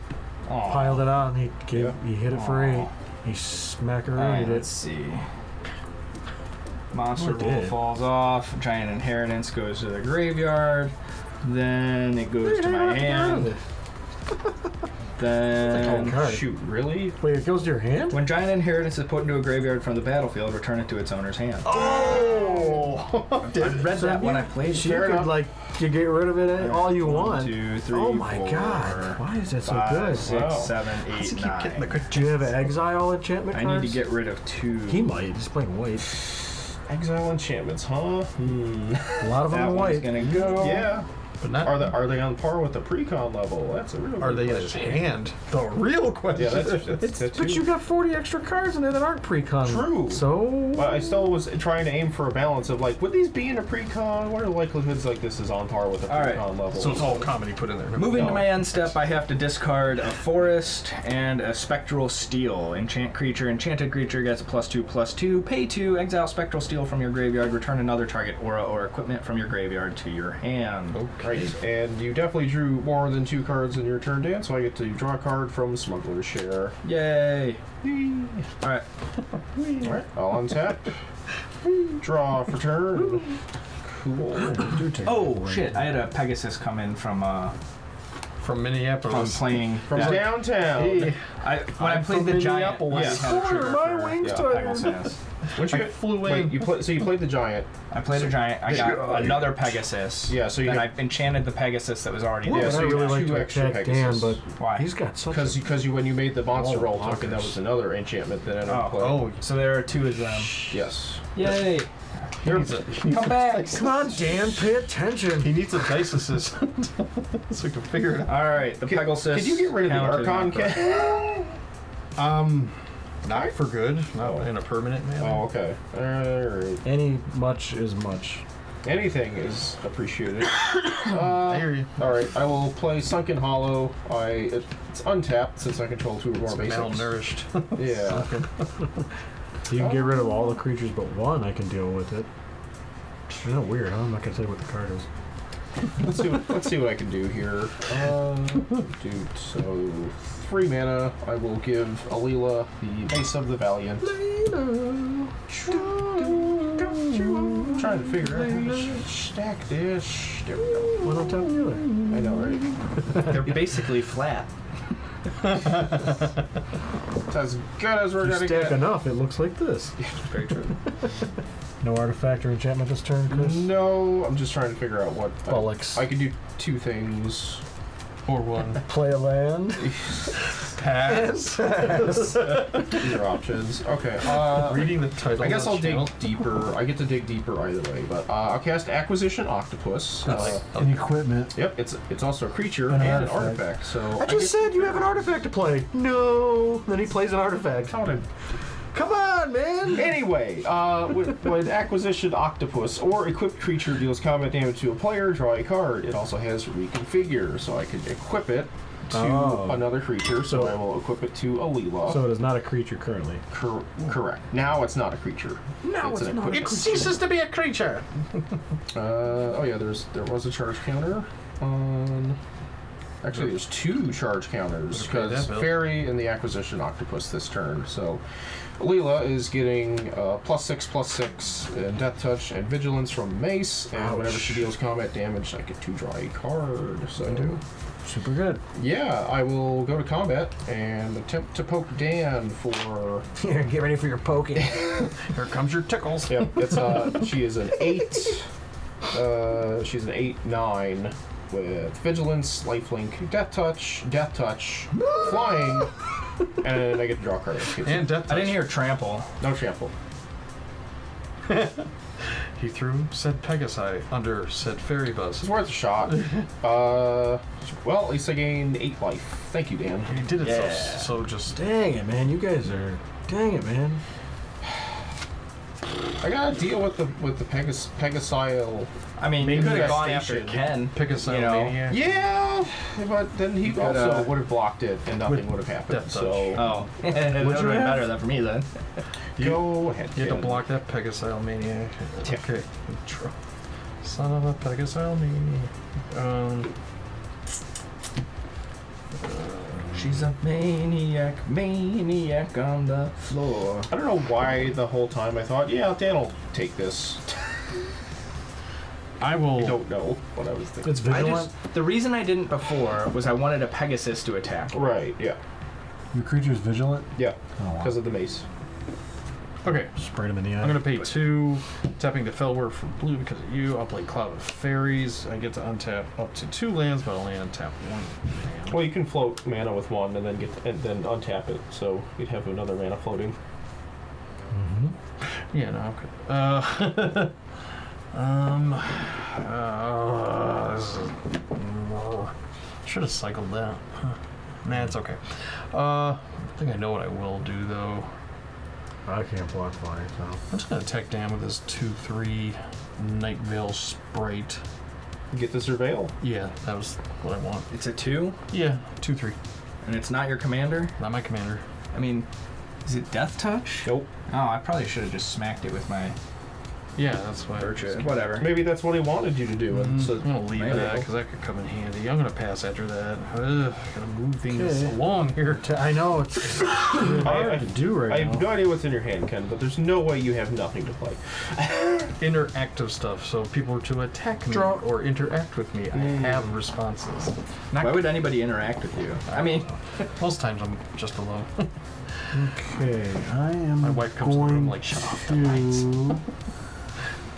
Aw. piled it on. He Yeah. hit it for Aw. 8. He smackaroonied Alright, let's it. see. Monster Oh, it Rule did. falls off. Giant Inheritance goes to the graveyard. Then it goes to my hand. Then card. Shoot, really? Wait, it goes to your hand? when Giant Inheritance is put into a graveyard from the battlefield, return it to its owner's hand. Oh! I read that when I played. So you could, like, you get rid of it all you 1, want. 2, 3, Oh my 4, god, why is that so 5, good? 6, Wow. 7, Does he 8, keep getting the 9. good Do you have an exile enchantment I cards? need to get rid of 2. He might. He's playing white. Exile enchantments, huh? A lot of them That are one's white. gonna go. Yeah. But not. Are they on par with the pre-con level? That's a real Are good they in his question. hand? The real question. Yeah, that's that But too. you got 40 extra cards in there that aren't pre-con. True. So I still was trying to aim for a balance of like, would these be in a pre-con? What are the likelihoods like this is on par with a All right. pre-con level? So it's all comedy put in there. Moving to No. my end step, I have to discard a forest and a spectral steel. Enchanted creature gets a +2/+2. Pay 2, exile spectral steel from your graveyard, return another target aura or equipment from your graveyard to your hand. Right, and you definitely drew more than 2 cards in your turn, Dan, so I get to draw a card from Smuggler's Share. Yay! Alright. Alright, I'll untap. Draw for turn. Cool. Oh, shit, I had a Pegasus come in from From Minneapolis. playing... From that. downtown. Hey, When I played the giant, Minneapolis. I had a trigger My for wings yeah, tired. Pegasus. Once you I flew wait, in. you played the giant. I played a giant. I got another Pegasus. Yeah, so you then got- I enchanted the Pegasus that was already Yeah, there. so I you really got like 2 to extra attack Dan, Pegasus. but Why? he's got such a... Because when you made the monster Oh, roll token, that blockers. was another enchantment that ended up Oh. playing. Oh, So there are 2 of them. Yes. Yay! he needs a, Come back! Come on, Dan, pay attention. he needs a dice assistant so we can figure it out. Alright, the Pegasus. Could you get rid of the counted Archon macro. Cat? Not for good. Not in a permanent manner. Oh, okay. Alright. Any much is much. Anything is appreciated. I hear you. Alright, I will play Sunken Hollow. It's untapped since I control 2 or more It's basics. malnourished. Yeah. You can get rid of all the creatures but one, I can deal with it. Isn't that weird, huh? I'm not gonna tell you what the card is. Let's see what I can do here. Dude, so 3 mana. I will give Alela the Ace of the Valiant. I'm trying to figure out how to stack this. There we go. One on top of the other. I know, right? They're basically flat. It's as good as we're If you gonna stack get. enough, it looks like this. Very true. No artifact or enchantment this turn, Chris? No, I'm just trying to figure out what. Bollocks. I can do 2 things. Or one. Play a land. Pass. These are options. Okay. Reading the title. I guess of I'll the dig channel. deeper. I get to dig deeper either way, but I'll cast Acquisition Octopus. And equipment. Yep, it's also a creature And and an an artifact. So I just said you have an artifact to play. No. Then he plays an artifact. Come on, man. Anyway, when Acquisition Octopus or equipped creature deals combat damage to a player, draw a card. It also has Reconfigure, so I can equip it to another creature. So I will equip it to Alela. So it is not a creature currently. Correct. Now it's not a creature. No, it's an not. equipped It ceases to be a creature. oh yeah, there was a charge counter on Actually, there's 2 charge counters Better pay that because bill. Fairy and the Acquisition Octopus this turn. So Alela is getting +6/+6 Death Touch and Vigilance from Mace, and whenever she deals combat damage, I get to draw a card. So Super good. yeah, I will go to combat and attempt to poke Dan for. Here, get ready for your poking. Here comes your tickles. Yep, it's she is an 8. She's an 8/9 with Vigilance, Lifelink, Death Touch, Flying, and I get to draw a card. And death touch. I didn't hear trample. No trample. He threw said Pegasi under said fairy buzz. It's worth a shot. Well, at least I gained 8 life. Thank you, Dan. He did it Yeah. so just. Dang it, man. You guys are... Dang it, man. I gotta deal with the Pegasil. I mean, you could have gone after Infestation. Ken. Pegasi You know. maniac. Yeah, but then he could, also would have blocked it and nothing would have happened. Death So Oh, that would have been better than for me then. go ahead. You had to Ken. block that Pegasi maniac. Yeah. Okay. Son of a Pegasi maniac. She's a maniac on the floor. I don't know why the whole time I thought, yeah, Dan will take this. I will. I don't know what I was thinking. It's Vigilant. The reason I didn't before was I wanted a Pegasus to attack. Right, yeah. Your creature's Vigilant? Yeah, Oh, wow. because of the mace. Okay. Sprayed him in the eye. I'm gonna pay 2, tapping the Fellwar for blue because of you. I'll play Cloud of Fairies. I get to untap up to 2 lands, but only untap 1 land. Well, you can float mana with 1 and then untap it, so you'd have another mana floating. Yeah, no, okay. Should have cycled that. Huh. Nah, it's okay. I think I know what I will do though. I can't block flying, so... I'm just gonna attack Dan with this 2/3 Night Veil Sprite. Get the Surveil. Yeah, that was what I want. It's a 2, Yeah, 2/3. and it's not your commander. Not my commander. I mean, is it Death Touch? Nope. Oh, I probably should have just smacked it with my Yeah, that's why. whatever. Maybe that's what he wanted you to do. And so I'm gonna leave maybe. that because that could come in handy. I'm gonna pass after that. Gotta move things Okay. along here. I know, it's hard to do right I have now. no idea what's in your hand, Ken, but there's no way you have nothing to play. Interactive stuff. So if people were to attack me Draw. or interact with me, I have responses. Why would anybody interact with you? I mean, Most times I'm just alone. Okay, I am My wife comes in the going room like, shut off the lights. to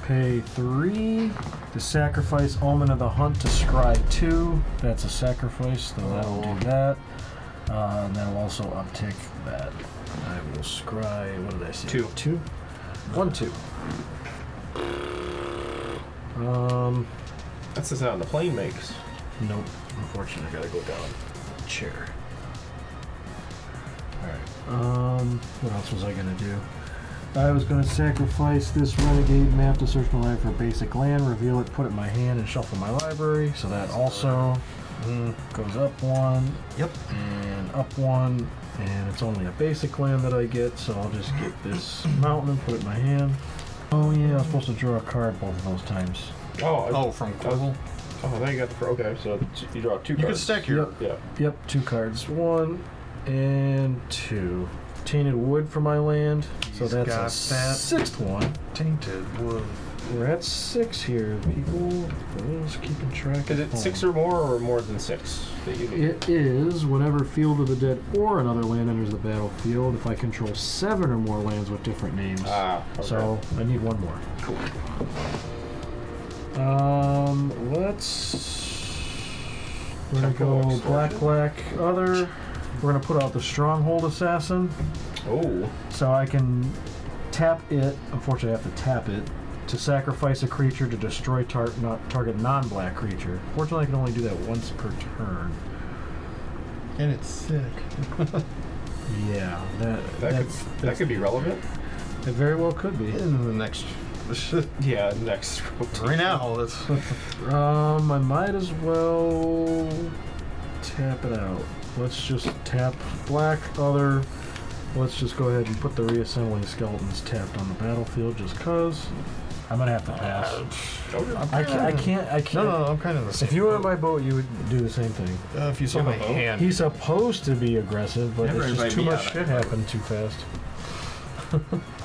pay 3 to sacrifice Omen of the Hunt to scry 2. That's a sacrifice, so that will do that. And that will also uptick that. I will scry, what did I say? 2. 2? 1, 2. That's the sound the plane makes. Nope. Unfortunately, I gotta go down a chair. Alright. What else was I gonna do? I was gonna sacrifice this Renegade map to search my library for basic land, reveal it, put it in my hand, and shuffle my library. So that also goes up 1. Yep. And up 1. And it's only a basic land that I get, so I'll just get this mountain and put it in my hand. Oh yeah, I was supposed to draw a card both of those times. Oh, from Korvold? Oh, now you got the. Okay, so you draw 2 cards. You can stack your. Yep. Yeah. Yep, 2 cards. 1 and 2. Tainted Wood for my land. So He's that's got a that. 6th one. Tainted Wood. We're at 6 here, people. Who's keeping track? Is at it 6 home? or more than 6 that you need? It is whenever Field of the Dead or another land enters the battlefield if I control 7 or more lands with different names. Ah, okay. So I need 1 more. cool. We're gonna Temple go Extortion. black, other. We're gonna put out the Stronghold Assassin. Oh, So I can tap it. Unfortunately, I have to tap it to sacrifice a creature to destroy target non-black creature. Fortunately, I can only do that once per turn. And it's sick. Yeah, that that could be relevant. it very well could be. In the next. Yeah, next. Right now, that's. I might as well tap it out. Let's just tap black, other. Let's just go ahead and put the reassembling skeletons tapped on the battlefield just cuz. I'm gonna have to pass. I can't. No, I'm kind of the same. If you were on my boat, you would do the same thing. If you saw my hand. He's supposed to be aggressive, but Never it's just invite too me much out. shit happened too fast.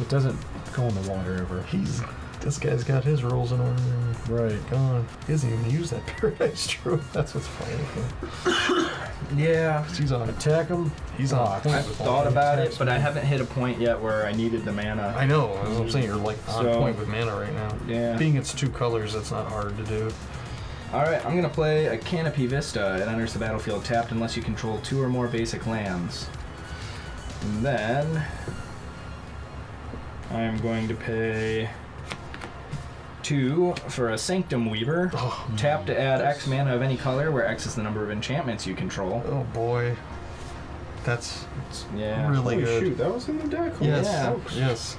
It doesn't go in the water ever. This guy's got his rules in order. Right. Go on. He doesn't even use that Paradise True. That's what's funny. Yeah. He's on. Attack him. He's on Block. point I've with thought mana. about it, but I haven't hit a point yet where I needed the mana. I know. As I'm saying, you're like on So- point with mana right now. Yeah. Being it's 2 colors, that's not hard to do. Alright, I'm gonna play a Canopy Vista. It enters the battlefield tapped unless you control 2 or more basic lands. And then I'm going to pay 2 for a Sanctum Weaver. Tap to add X mana of any color, where X is the number of enchantments you control. Oh boy. That's Yeah. really Holy good. shoot, that was in the deck. Holy Yes. smokes. Yes.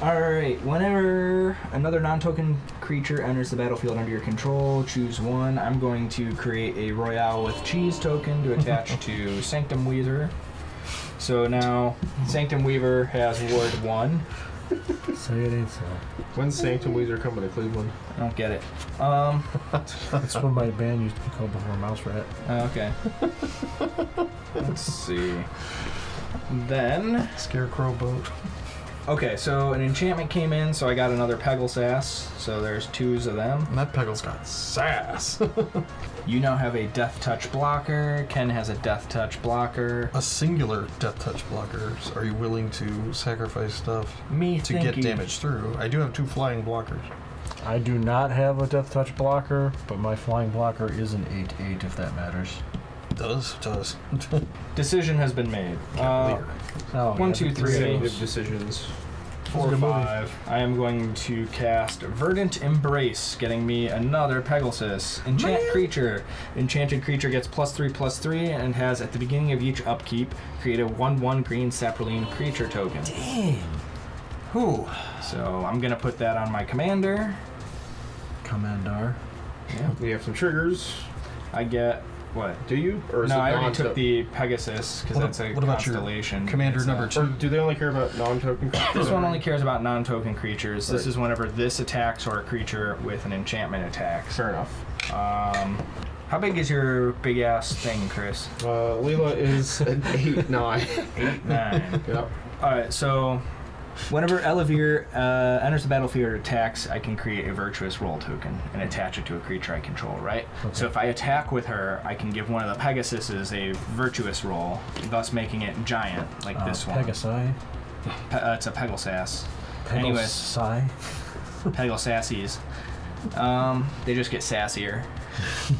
Alright, whenever another non-token creature enters the battlefield under your control, choose one. I'm going to create a Royale with Cheese token to attach to Sanctum Weaver. So now, Sanctum Weaver has Ward 1. Say it ain't so. When's Sanctum Weezer coming to Cleveland? I don't get it. That's what my band used to be called before Mouse Rat. Okay. Let's see. Then, Scarecrow boat. okay, so an enchantment came in, so I got another Peggle Sass. So there's 2s of them. And that Peggle's got sass. You now have a Death Touch blocker. Ken has a Death Touch blocker. A singular Death Touch blockers. Are you willing to sacrifice stuff Me to get damage through? I do have 2 flying blockers. I do not have a Death Touch blocker, but my flying blocker is an 8/8 if that matters. Does. Decision has been made. Can't believe Oh, 1, yeah, 2, the 3. Executive decisions. 4, That's a good movie. 5. I am going to cast Verdant Embrace, getting me another Pegasus. Enchant creature. Enchanted creature gets +3/+3 and has at the beginning of each upkeep create a 1/1 green Saproline creature token. Dang. Whew. So I'm gonna put that on my commander. Commander. Yeah. We have some triggers. I get what? Do you? Or is No, it I already non-to- took the Pegasus because What that's a what about your constellation. commander It's number not- 2? Or do they only care about non-token creatures? This one only cares about non-token creatures. This Right. is whenever this attacks or a creature with an enchantment attacks. Fair enough. How big is your big ass thing, Chris? Leela is an 8/9. 8, 9. Yep. Alright, so whenever Ellivere enters the battlefield or attacks, I can create a virtuous roll token and attach it to a creature I control, right? Okay. So if I attack with her, I can give one of the Pegasuses a virtuous roll, thus making it giant, like this one. Pegasi. It's a Pegalsass. Anyways. Pegasi. Pegalsassies. They just get sassier.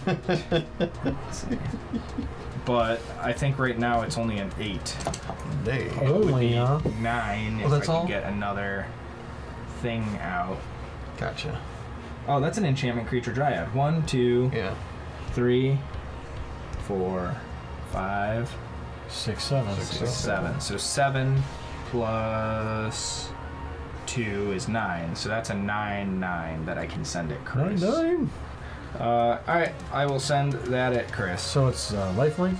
Let's see. But I think right now it's only an 8. Nay. It would Only, be huh? 9 Oh, if I that's could all? get another thing out. Gotcha. Oh, that's an enchantment creature dryad. 1, 2, Yeah. 3, 4, 5, 6, 7. 6, 7. So 7 plus 2 is 9. So that's a 9/9 that I can send at Chris. 9/9. Alright, I will send that at Chris. So it's lifelink.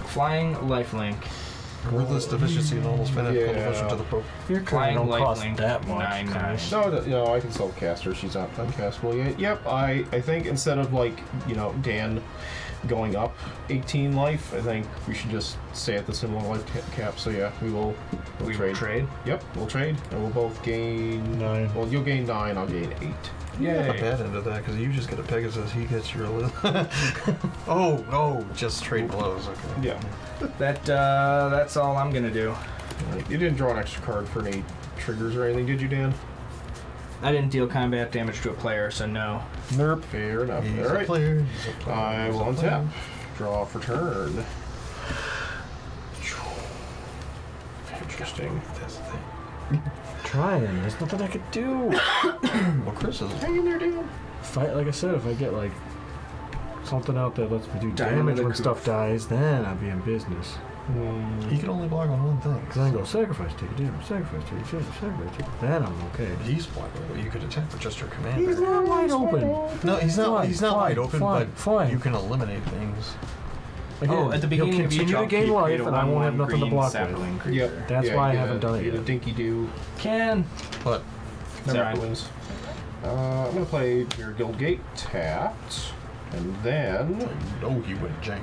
Flying lifelink. Ruthless deficiency and almost fanatical Yeah. devotion to the Pope. Your card Flying don't cost lifelink, that much. 9/9. Chris. No, I can self-cast her. She's not uncastable yet. Yep, I think instead of Dan going up 18 life, I think we should just stay at the similar life cap. So yeah, we'll We trade. will trade. Yep, we'll trade, and we'll both gain 9. Well, you'll gain 9. I'll gain 8. Not a Yay. bad end of that, because you just get a Pegasus, he gets your Oh, no, just straight blows. Okay. Yeah. That's all I'm gonna do. You didn't draw an extra card for any triggers or anything, did you, Dan? I didn't deal combat damage to a player, so no. Nerp. Fair enough. He's All a right. player. He's a player. I He's will a player. untap. Draw for turn. Interesting. That's the thing. Trying. There's nothing I could do. Well, Chris is. Hang in there, Dan. Fight, like I said, if I get like something out that lets me do Diamond damage of the when Coop. stuff dies, then I'll be in business. He can only block on one thing. Because I can go sacrifice, take a damage, sacrifice, take a damage, sacrifice, take a then I'm okay. He's blocking, but you could attack with just your commander. He's not wide open. No, he's not. Fine, He's not fine, wide open, fine, but fine. you can eliminate things. Again, Oh, at the beginning he'll of each continue to upkeep, gain life, create a and I won't have 1/1 nothing to green block sapling with. creature. That's why I you haven't get done it you get yet. a dinky do. Can. But Never mind. Saplings. I'm going to play your Guildgate tapped. And then... No, he went jank.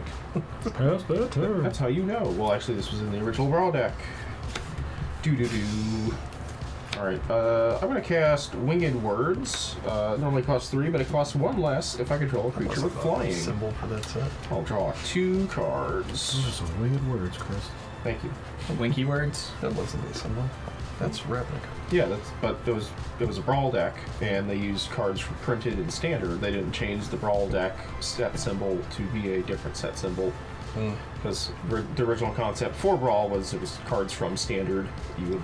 Pass that turn. That's how you know. Well, actually, this was in the original Brawl deck. Doo-doo-doo. Alright, I'm going to cast Winged Words. It normally costs 3, but it costs 1 less if I control a creature with flying. Symbol for that set. I'll draw 2 cards. Those are some winged words, Chris. Thank you. Winky words. That wasn't the symbol. That's Ravnica. Yeah, but it was a Brawl deck, and they used cards printed in Standard. They didn't change the Brawl deck set symbol to be a different set symbol. Because the original concept for Brawl was it was cards from Standard. You would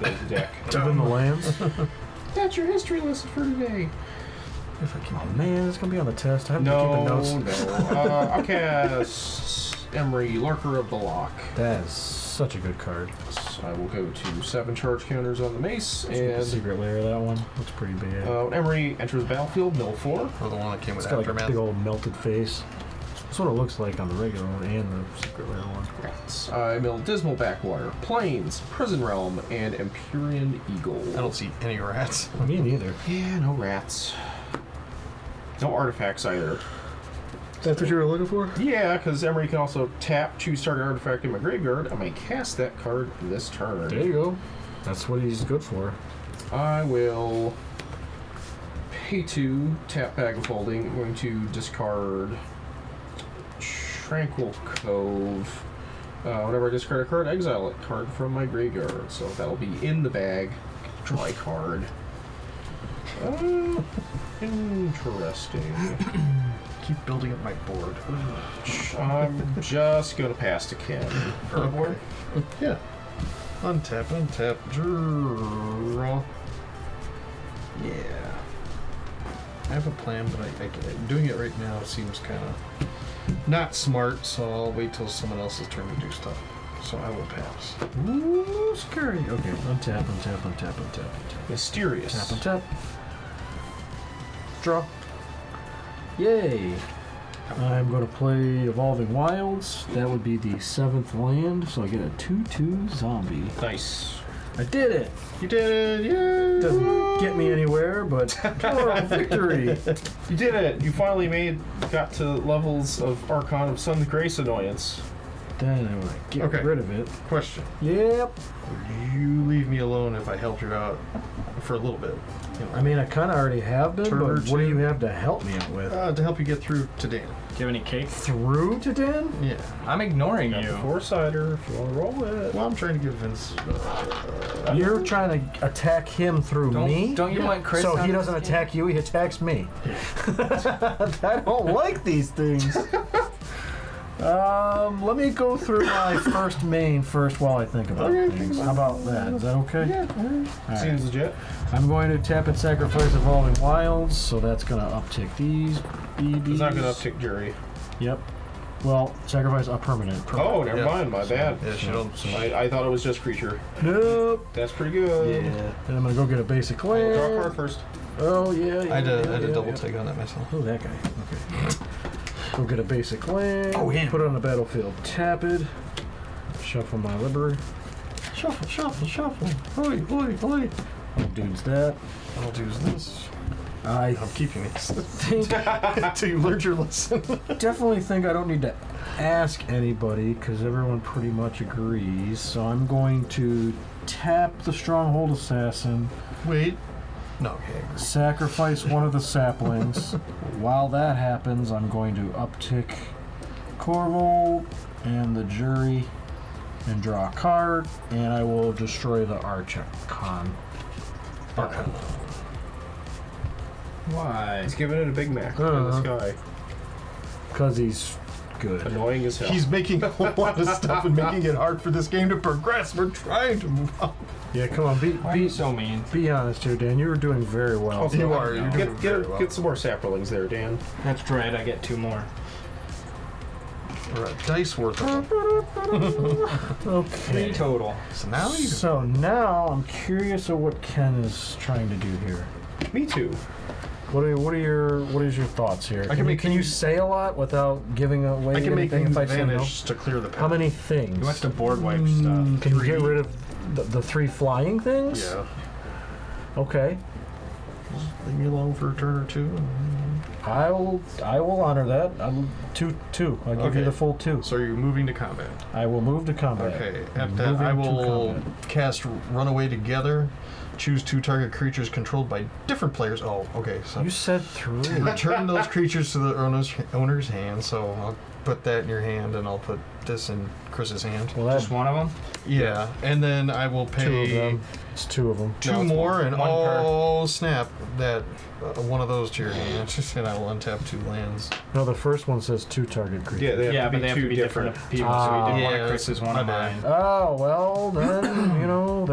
build the deck. Within the lands. That's your history lesson for today. If I can. Oh man, it's gonna be on the test. I have to No, keep the notes. no. I'll cast Emery, Lurker of the Lock. That is such a good card. I will go to 7 charge counters on the mace, The and secret layer of that one looks pretty bad. when Emery enters the battlefield, mill 4. Or the one that came with It's got like a Aftermath. big old melted face. That's what it looks like on the regular one and the secret layer one. Rats. I mill Dismal Backwater, Plains, Prison Realm, and Empyrean Eagle. I don't see any rats. Me neither. Yeah, no rats. No artifacts either. That's what you were looking for? Yeah, because Emery can also tap, choose target artifact in my graveyard. I may cast that card this turn. There you go. That's what he's good for. I will pay 2, tap Bag of Holding. I'm going to discard Tranquil Cove. Whenever I discard a card, exile a card from my graveyard. So that'll be in the bag. Draw a card. Interesting. Keep building up my board. I'm just going to pass to Ken. For the board? Yeah. Untap, draw. Yeah. I have a plan, but doing it right now seems kind of not smart, so I'll wait till someone else's turn to do stuff. So I will pass. Ooh, scary. Okay, untap. Mysterious. Tap. Draw. Yay. I'm going to play Evolving Wilds. That would be the 7th land, so I get a 2/2 zombie. Nice. I did it! You did it! Yay! Doesn't get me anywhere, but victory! You did it! You finally got to levels of Archon of Sun's Grace annoyance. Then I want to get Okay. rid of it. Question. Yep. Would you leave me alone if I helped you out for a little bit? You know, I mean, I kind of already have been, Turn or but what do two. you have to help me out with? to help you get through to Dan. Do you have any cake? Through to Dan? Yeah. I'm ignoring you. Four-sider, if you want to roll it. Well, I'm trying to give Vince. You're trying to attack him through me? Don't you want Chris? So on he this doesn't game? attack you, he attacks me. I don't like these things. Let me go through my first main first while I think about things. How about that? Is that okay? Yeah, Alright. seems legit. I'm going to tap and sacrifice Evolving Wilds, so that's going to uptick these BBs. It's not going to uptick Jury. Yep. Well, sacrifice a permanent. Oh, never Yeah. mind, my bad. Yeah, she don't. I thought it was just creature. Nope. That's pretty good. Yeah. Then I'm going to go get a basic Draw a card land. first. Oh, yeah. I had a yeah, double yeah. take on that myself. Oh, that guy. Okay. Go get a basic land. Oh, him. Put it on the battlefield. Tap it. Shuffle my library. Shuffle. Hoi. Oh, dude's that. I'll do this. I I'm keeping these think, until you learned your lesson. definitely think I don't need to ask anybody because everyone pretty much agrees. So I'm going to tap the Stronghold Assassin, Wait. No, okay. sacrifice one of the saplings. While that happens, I'm going to uptick Korvold and the Jury and draw a card, and I will destroy the Archon. Why? He's giving it a Big Mac in the sky. Because he's good. Annoying as hell. He's making a lot of stuff and making it hard for this game to progress. We're trying to move on. Yeah, come on, Why are you so mean? be honest here, Dan. You were doing very well. Also, You are. You're doing very well. Get some more saplings there, Dan. That's right. I get 2 more. We're a dice worth of them. 3 Okay. total. So now you So now I'm curious of what Ken is trying to do here. Me too. What is your thoughts here? I can make can you things- say a lot without giving away I can make anything things if I say no? vanish to clear the path. How many things? He wants to board wipe stuff. Can you get 3. rid of the 3 flying things? Yeah. Okay. Leave me alone for a turn or two. I will honor that. I'll two. I'll give you Okay. the full 2. So you're moving to combat. I will move to combat. Okay. After that, I Moving to will combat. cast Runaway Together. Choose 2 target creatures controlled by different players. Oh, okay. So You said 3. return those creatures to the owner's hand. So I'll put that in your hand, and I'll put this in Chris's hand. Well, that's Just one of them? Yeah, and then I will 2 of pay them. It's 2 of them. two No, it's more, one- and one per. oh snap! That one of those to your hand, and I will untap 2 lands. No, the first one says 2 target creatures. Yeah, they have Yeah, to be but they have two to be different people, so we did one Yeah, of Chris's, one my of bad. mine. Oh, well, then,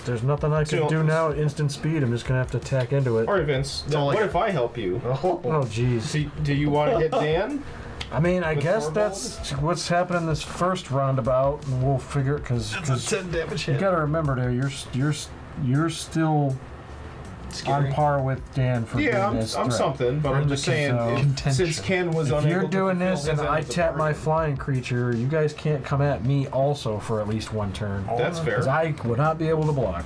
there's nothing I can So- do now at instant speed. I'm just going to have to attack into it. All right, Vince. all What I if I help you? Oh, Oh, jeez. Do you want to hit Dan? I mean, I With guess Korvold? that's what's happening this first roundabout, and we'll figure it, because that's a 10 damage hit. you got to remember there, you're still on par with Dan for Yeah, being I'm this threat. something, but I'm just saying, Contention. since Ken was If unable you're to doing fulfill this his and end I of the tap my bargain. flying creature, you guys can't come at me also for at least 1 turn. That's fair. Because I would not be able to block.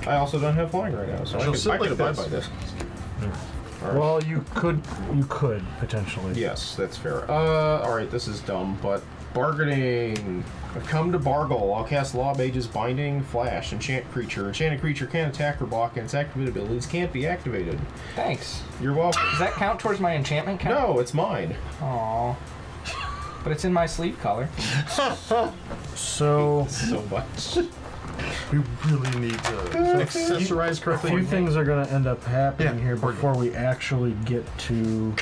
I also don't have flying right now, so She'll sit I like could abide this. by this. All right. Well, you could potentially. Yes, that's fair. All right, this is dumb, but bargaining. Come to Bargle. I'll cast Law Mage's Binding Flash. Enchant creature. Enchanted creature can't attack or block, and its activated abilities can't be activated. Thanks. You're welcome. Does that count towards my enchantment count? No, it's mine. Aww. But it's in my sleeve color. So, So much. We really need to accessorize a correctly. few things are going to end up happening Yeah, here we're before we actually get to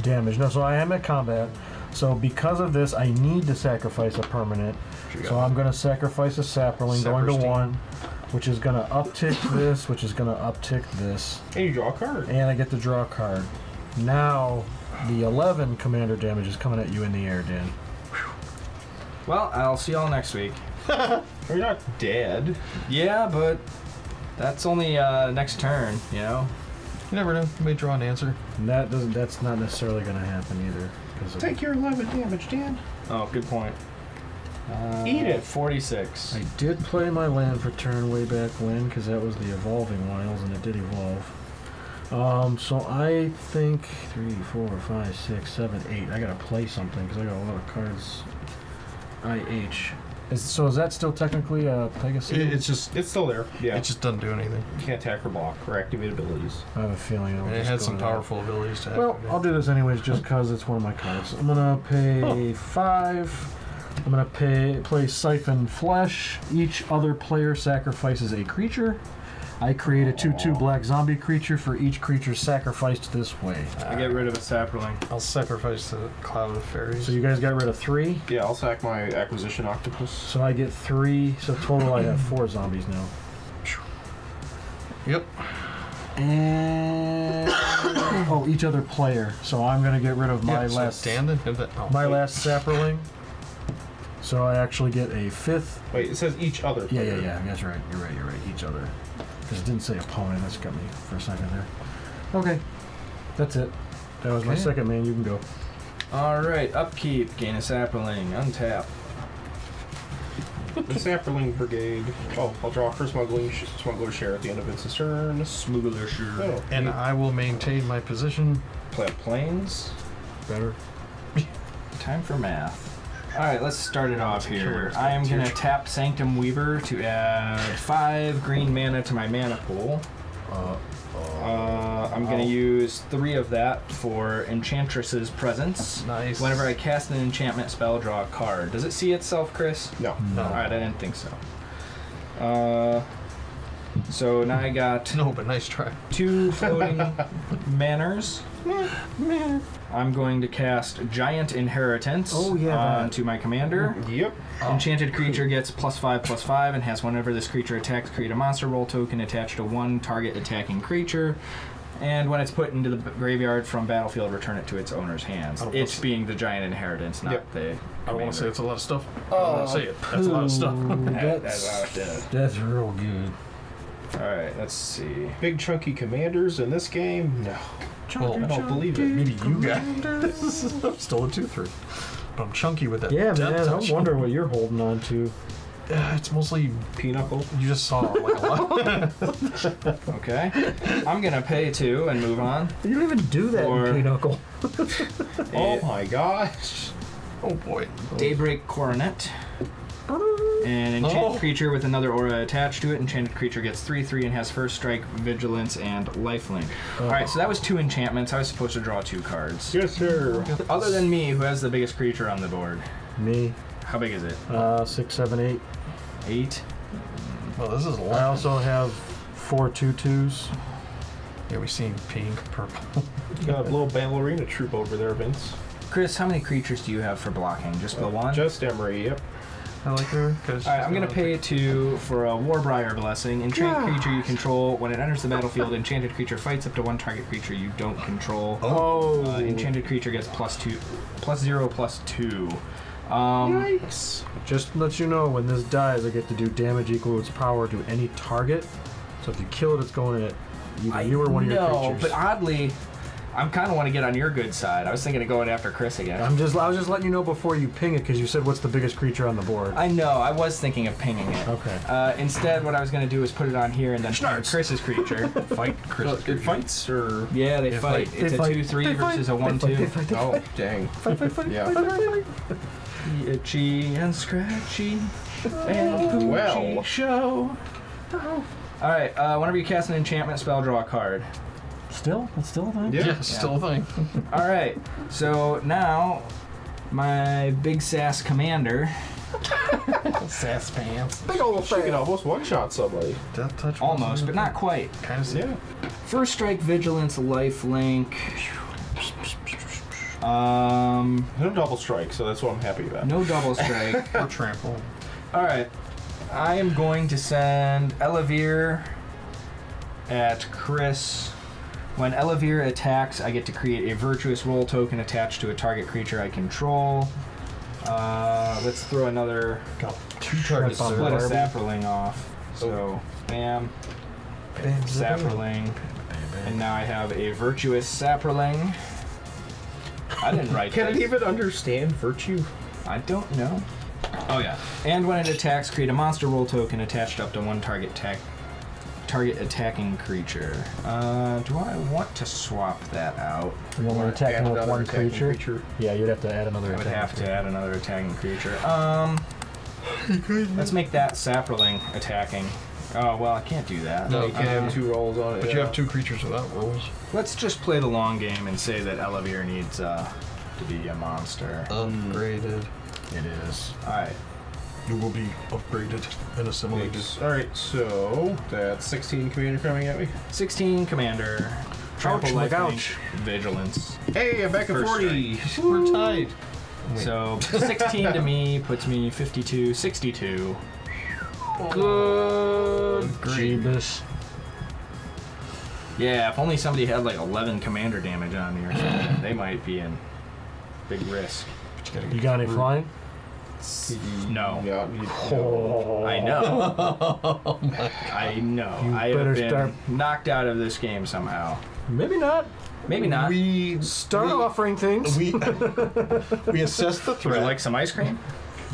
damage. No, so I am at combat. So because of this, I need to sacrifice a permanent. So I'm going to sacrifice a sapling going to Saperstein. 1, which is going to uptick this, which is going to uptick this. And you draw a card. And I get to draw a card. Now, the 11 commander damage is coming at you in the air, Dan. Well, I'll see y'all next week. You're not dead. Yeah, but that's only next turn, you know? You never know. You may draw an answer. And that's not necessarily going to happen either. 'cause of- Take your 11 damage, Dan. Oh, good point. Eat it. 46. I did play my land for turn way back when, because that was the evolving wilds, and it did evolve. So I think 3, 4, 5, 6, 7, 8. I gotta play something because I got a lot of cards. IH. So is that still technically a Pegasus? It's still there. Yeah. It just doesn't do anything. You can't attack or block or activate abilities. I have a feeling And it had some powerful abilities to Well, activate. I'll do this anyways, just because it's one of my cards. I'm gonna pay 5. I'm gonna play Siphon Flesh. Each other player sacrifices a creature. I create a 2/2 black zombie creature for each creature sacrificed this way. I get rid of a sapling. I'll sacrifice the Cloud of Fairies. So you guys got rid of 3. Yeah, I'll sack my Acquisition Octopus. So I get 3. So total I have 4 zombies now. Yep. And each other player. So I'm gonna get rid of my so last Dan didn't have that. Oh. my last sapling. So I actually get a 5th. Wait, it says each other. Yeah, player. that's right. You're right. Each other. Because it didn't say opponent. That's got me for a second there. Okay. That's it. That was my Okay. second man. You can go. Alright, upkeep, gain a sapling, untap. The Sapling Brigade. Oh, I'll draw for Smuggler's Share at the end of its turn. Smuggler sure. Oh, And I will maintain my position. Play planes. Better. Time for math. Alright, let's start it off here. I am going to tap Sanctum Weaver to add 5 green mana to my mana pool. I'm going to use 3 of that for Enchantress's Presence. Nice. Whenever I cast an enchantment spell, draw a card. Does it see itself, Chris? No. No. Alright, I didn't think so. So now I got No, but nice try. 2 floating manors. I'm going to cast Giant Inheritance onto my commander. Yep. Enchanted creature gets +5/+5 and has whenever this creature attacks, create a monster roll token attached to 1 target attacking creature. And when it's put into the graveyard from battlefield, return it to its owner's hands. It being the Giant Inheritance, not Yep. the I don't want to say commander. it's a lot of stuff. I don't want to say it. That's a lot of stuff. That's real good. Alright, let's see. Big chunky commanders in this game? No. Well, I don't believe it. maybe you guys. I'm still a 2/3. But I'm chunky with that. Yeah, death man. touch. I wonder what you're holding on to. It's mostly Pinochle. you just saw like a lot. Okay. I'm gonna pay 2 and move on. You don't even do that Or- in Pinochle. Oh my gosh. Oh boy. Daybreak Coronet. An enchanted creature with another aura attached to it. Enchanted creature gets 3/3 and has first strike, vigilance, and lifelink. Alright, so that was 2 enchantments. I was supposed to draw 2 cards. Yes, sir. Other than me, who has the biggest creature on the board? Me, How big is it? 6, 7, 8. 8? Well, this is a I lot. also have 4 2/2s. Yeah, we seen pink, purple. You got a little ballerina troop over there, Vince. Chris, how many creatures do you have for blocking? Just the one? Just Emery, yep. I like her because. Alright, I'm gonna pay 2 for a Warbriar Blessing. Enchanted creature you control. When it enters the battlefield, enchanted creature fights up to 1 target creature you don't control. Oh. Enchanted creature gets +0/+2. Yikes. Just to let you know, when this dies, I get to do damage equal to its power to any target. So if you kill it, it's going at either you or one of your creatures. But oddly, I'm kind of want to get on your good side. I was thinking of going after Chris again. I was just letting you know before you ping it, because you said what's the biggest creature on the board. I know. I was thinking of pinging it. Okay. Instead, what I was going to do is put it on here and then ping Chris's creature. Fight Chris. It fights, or... Yeah, they fight. fight. It's a 2/3 versus a 1/2. Oh, dang. Yeah. Itchy and scratchy and Poochie Well. show. Alright, whenever you cast an enchantment spell, draw a card. Still? That's still a thing? Yeah, still a thing. Alright, so now my big sass commander, Sass pants. Big old She can almost one-shot somebody. Death touch. almost, but not quite. Kind of. Yeah. First strike, vigilance, lifelink. No double strike, so that's what I'm happy about. No double strike. Or trample. Alright, I am going to send Ellivere at Chris. When Ellivere attacks, I get to create a virtuous roll token attached to a target creature I control. Let's throw another Got 2 targets. Shrimp on split a Barbie. sapperling off. So, bam, sapperling, and now I have a virtuous sapperling. I didn't write Can it this. even understand virtue? I don't know. Oh yeah. And when it attacks, create a monster roll token attached up to 1 target attacking creature. Do I want to swap that out? You want to attack Add him with another 1 attacking creature? Yeah, you'd have to add another I would attack. have to add another attacking creature. Let's make that sapperling attacking. Oh well, I can't do that. No, You can have 2 rolls on it. But yeah. you have 2 creatures without rolls. Let's just play the long game and say that Ellivere needs to be a monster. Upgraded. It is. Alright. You will be upgraded and assimilated. Alright, so that's 16 commander coming at me. 16 commander. Trample, my lifelink, couch. vigilance. Hey, I'm back at First 40. We're tied. So 16 to me puts me 52, 62. Good Jeebus. Yeah, if only somebody had like 11 commander damage on me or something, they might be in big risk. You got any flying? No. Yeah, I know. I know. You I better have been start- knocked out of this game somehow. Maybe not. Maybe not. We Start offering things. we assessed the Would threat. you like some ice cream?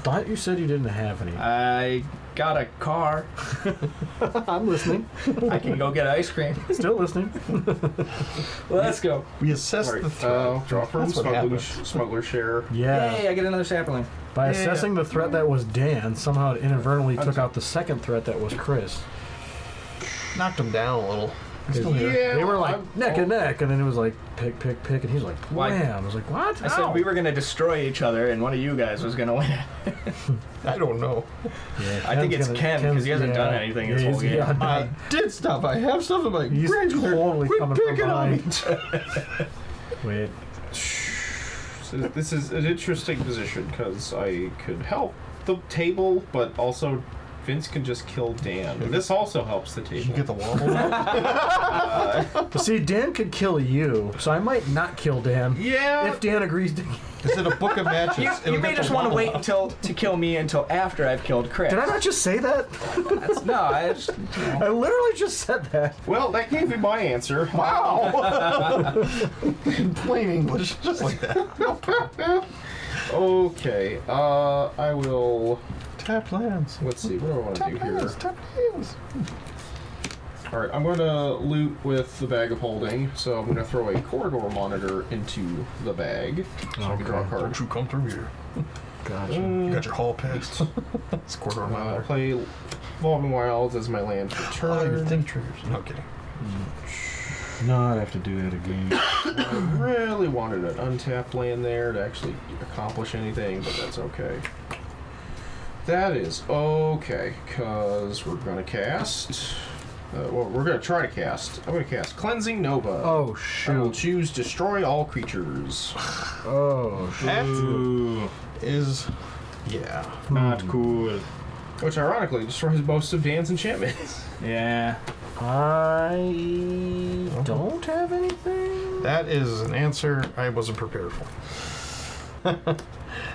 Thought you said you didn't have any. I got a car. I'm listening. I can go get ice cream. Still listening. Let's go. We assessed the threat. draw from That's what smuggler share. Yeah. Yay, I get another sapling. By assessing the threat that was Dan, somehow it inadvertently took out the second threat that was Chris. Knocked him down a little. Yeah, They were like I'm- neck and neck, and then it was like pick, pick, pick, and he's like Why- wham. I was like, what? I said we were going to destroy each other and one of you guys was going to win. I don't know. Yeah, I think it's Ken, 'cause he hasn't done anything this whole game. Yeah, I did stuff. I have stuff in my he's granddaughter. totally Quit coming from picking on me. behind. Wait. So this is an interesting position because I could help the table, but also Vince can just kill Dan. And this also helps the You table. get the wobble out? But see, Dan could kill you, so I might not kill Dan. Yeah. If Dan agrees to. Is it a book of matches? You may just want to wait to kill me until after I've killed Chris. Did I not just say that? No, I just, I literally just said that. Well, that gave me my answer. Wow. in plain English, just like that. Okay, I will. Tap lands. Let's see, what do I want to do here? Tap lands. Alright, I'm going to loot with the bag of holding, so I'm going to throw a corridor monitor into the bag. So I can draw a card. Don't you come through here. Gotcha. You got your hall passed. It's corridor I'll monitor. play Evolving Wilds as my land for Oh, your turn. thing triggers. No kidding. No, I'd have to do that again. I really wanted an untapped land there to actually accomplish anything, but that's okay. That is okay, because we're going to cast... well, we're going to try to cast... I'm going to cast Cleansing Nova. Oh, I will shoot. choose Destroy All Creatures. Oh, shoot. That Ooh, is... Yeah. not cool. Which, ironically, destroys most of Dan's enchantments. Yeah. I don't have anything. That is an answer I wasn't prepared for.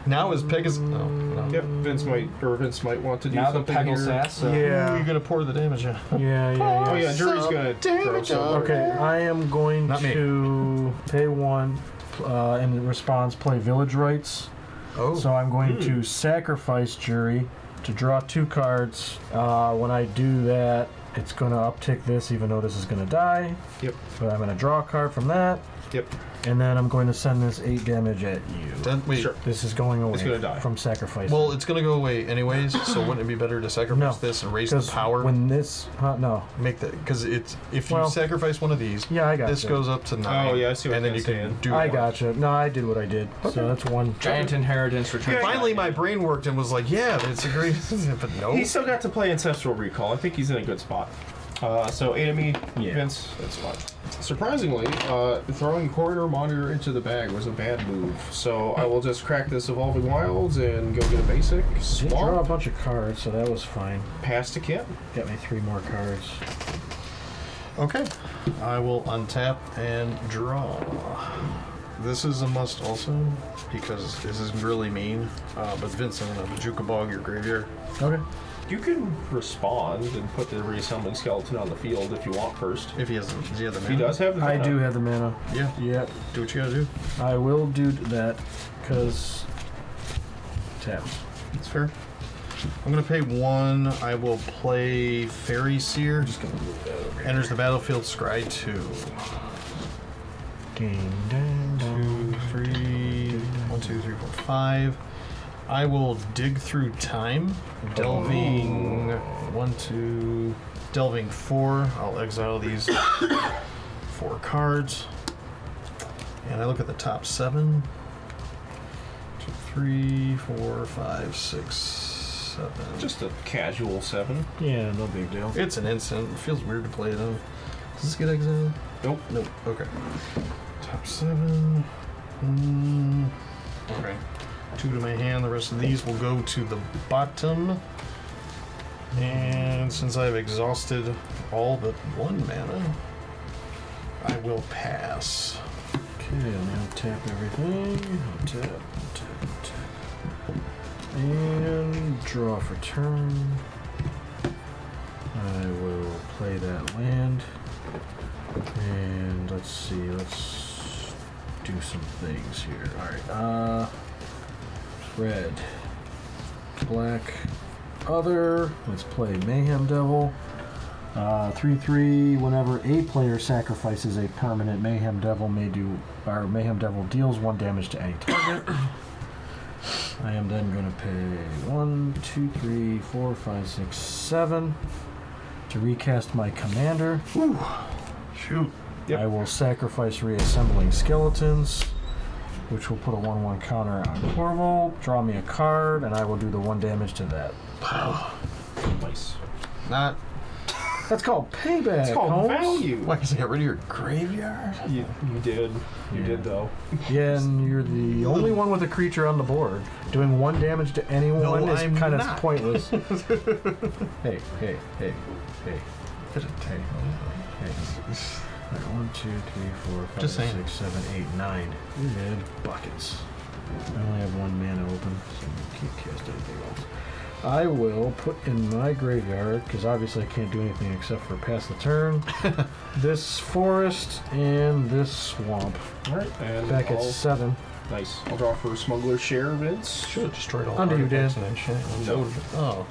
Now is Pegasus... No, no. Yep, Vince might want to do Now the something here. Pegasus. Ooh, Yeah. you're going to pour the damage in. Yeah. Oh yeah, Jury's gonna throw some. Okay, I am going Not me. to pay 1, and in response, play Village Rites. Oh. So I'm going to sacrifice Jury to draw 2 cards. When I do that, it's going to uptick this, even though this is going to die. Yep. But I'm going to draw a card from that, Yep. and then I'm going to send this 8 damage at you. Wait. Sure. This is going away It's gonna die. from sacrifice. Well, it's going to go away anyways, so wouldn't it be better to sacrifice No, this and raise the 'cause power? when this, no, Make that, because it's if you Well, sacrifice one of these, yeah, I got this you. goes up to 9. Oh, yeah, I see what and then you're you can saying. do I one. gotcha. No, I did what I did. So that's 1. Giant inheritance return. Finally, my brain worked and was like, "Yeah, it's a great." But no, He still got to play Ancestral Recall. I think he's in a good spot. So 8 of me, Yeah. Vince, that's fine. Surprisingly, throwing Corridor Monitor into the bag was a bad move. So I will just crack this Evolving Wilds and go get a basic. Did draw a Swamp, bunch of cards, so that was fine. pass to Kip. Got me 3 more cards. okay. I will untap and draw. This is a must also because this is really mean. But Vince, I'm gonna Juka Bog your graveyard. Okay. You can respond and put the reassembling skeleton on the field if you want first. If he has, does he have the He mana? does have the I mana. do have the mana. Yeah. Yep. Do what you gotta do. I will do that, because... Tap. It's fair. I'm gonna pay 1. I will play Fairy Seer. Just gonna move that over here. Enters the battlefield. Scry 2. Ding, dang, 2, 3, 1, 2, 3, 4, 5. I will dig through time, delving 1, 2, delving 4. I'll exile these 4 cards, and I look at the top 7. 2, 3, 4, 5, 6, 7. Just a casual 7. Yeah, no big deal. It's an instant. It feels weird to play it on. Does this get exiled? Nope. Nope. Okay. Top 7. Okay. 2 to my hand. The rest of these will go to the bottom. And since I've exhausted all but 1 mana, I will pass. Okay, now tap everything. Tap, tap, tap. And draw for turn. I will play that land. And let's see, let's do some things here. Alright, red, black, other. Let's play Mayhem Devil. 3/3. Whenever a player sacrifices a permanent, Mayhem Devil Mayhem Devil deals 1 damage to any target. I am then going to pay 1, 2, 3, 4, 5, 6, 7 to recast my commander. Shoot. Yep. I will sacrifice Reassembling Skeletons, which will put a 1/1 counter on Korvold. Draw me a card, and I will do the 1 damage to that. Nice. Not. That's called payback. It's called Holmes. value. Why? Because I got rid of your graveyard? You did. You Yeah. did, though. Yeah, and you're the only one with a creature on the board. Doing 1 damage to anyone No, is I'm kind of not. pointless. Hey. Hey. Hey. Alright, 1, 2, 3, 4, 5, Just saying. 6, 7, 8, 9. Mid buckets. I only have 1 mana open, so I can't cast anything else. I will put in my graveyard, because obviously I can't do anything except for pass the turn, this forest and this swamp. Alright, and Back at I'll 7. Nice. I'll draw for Smuggler's Share, Vince. Should have destroyed all Under you, Dan. artifacts and No. Oh.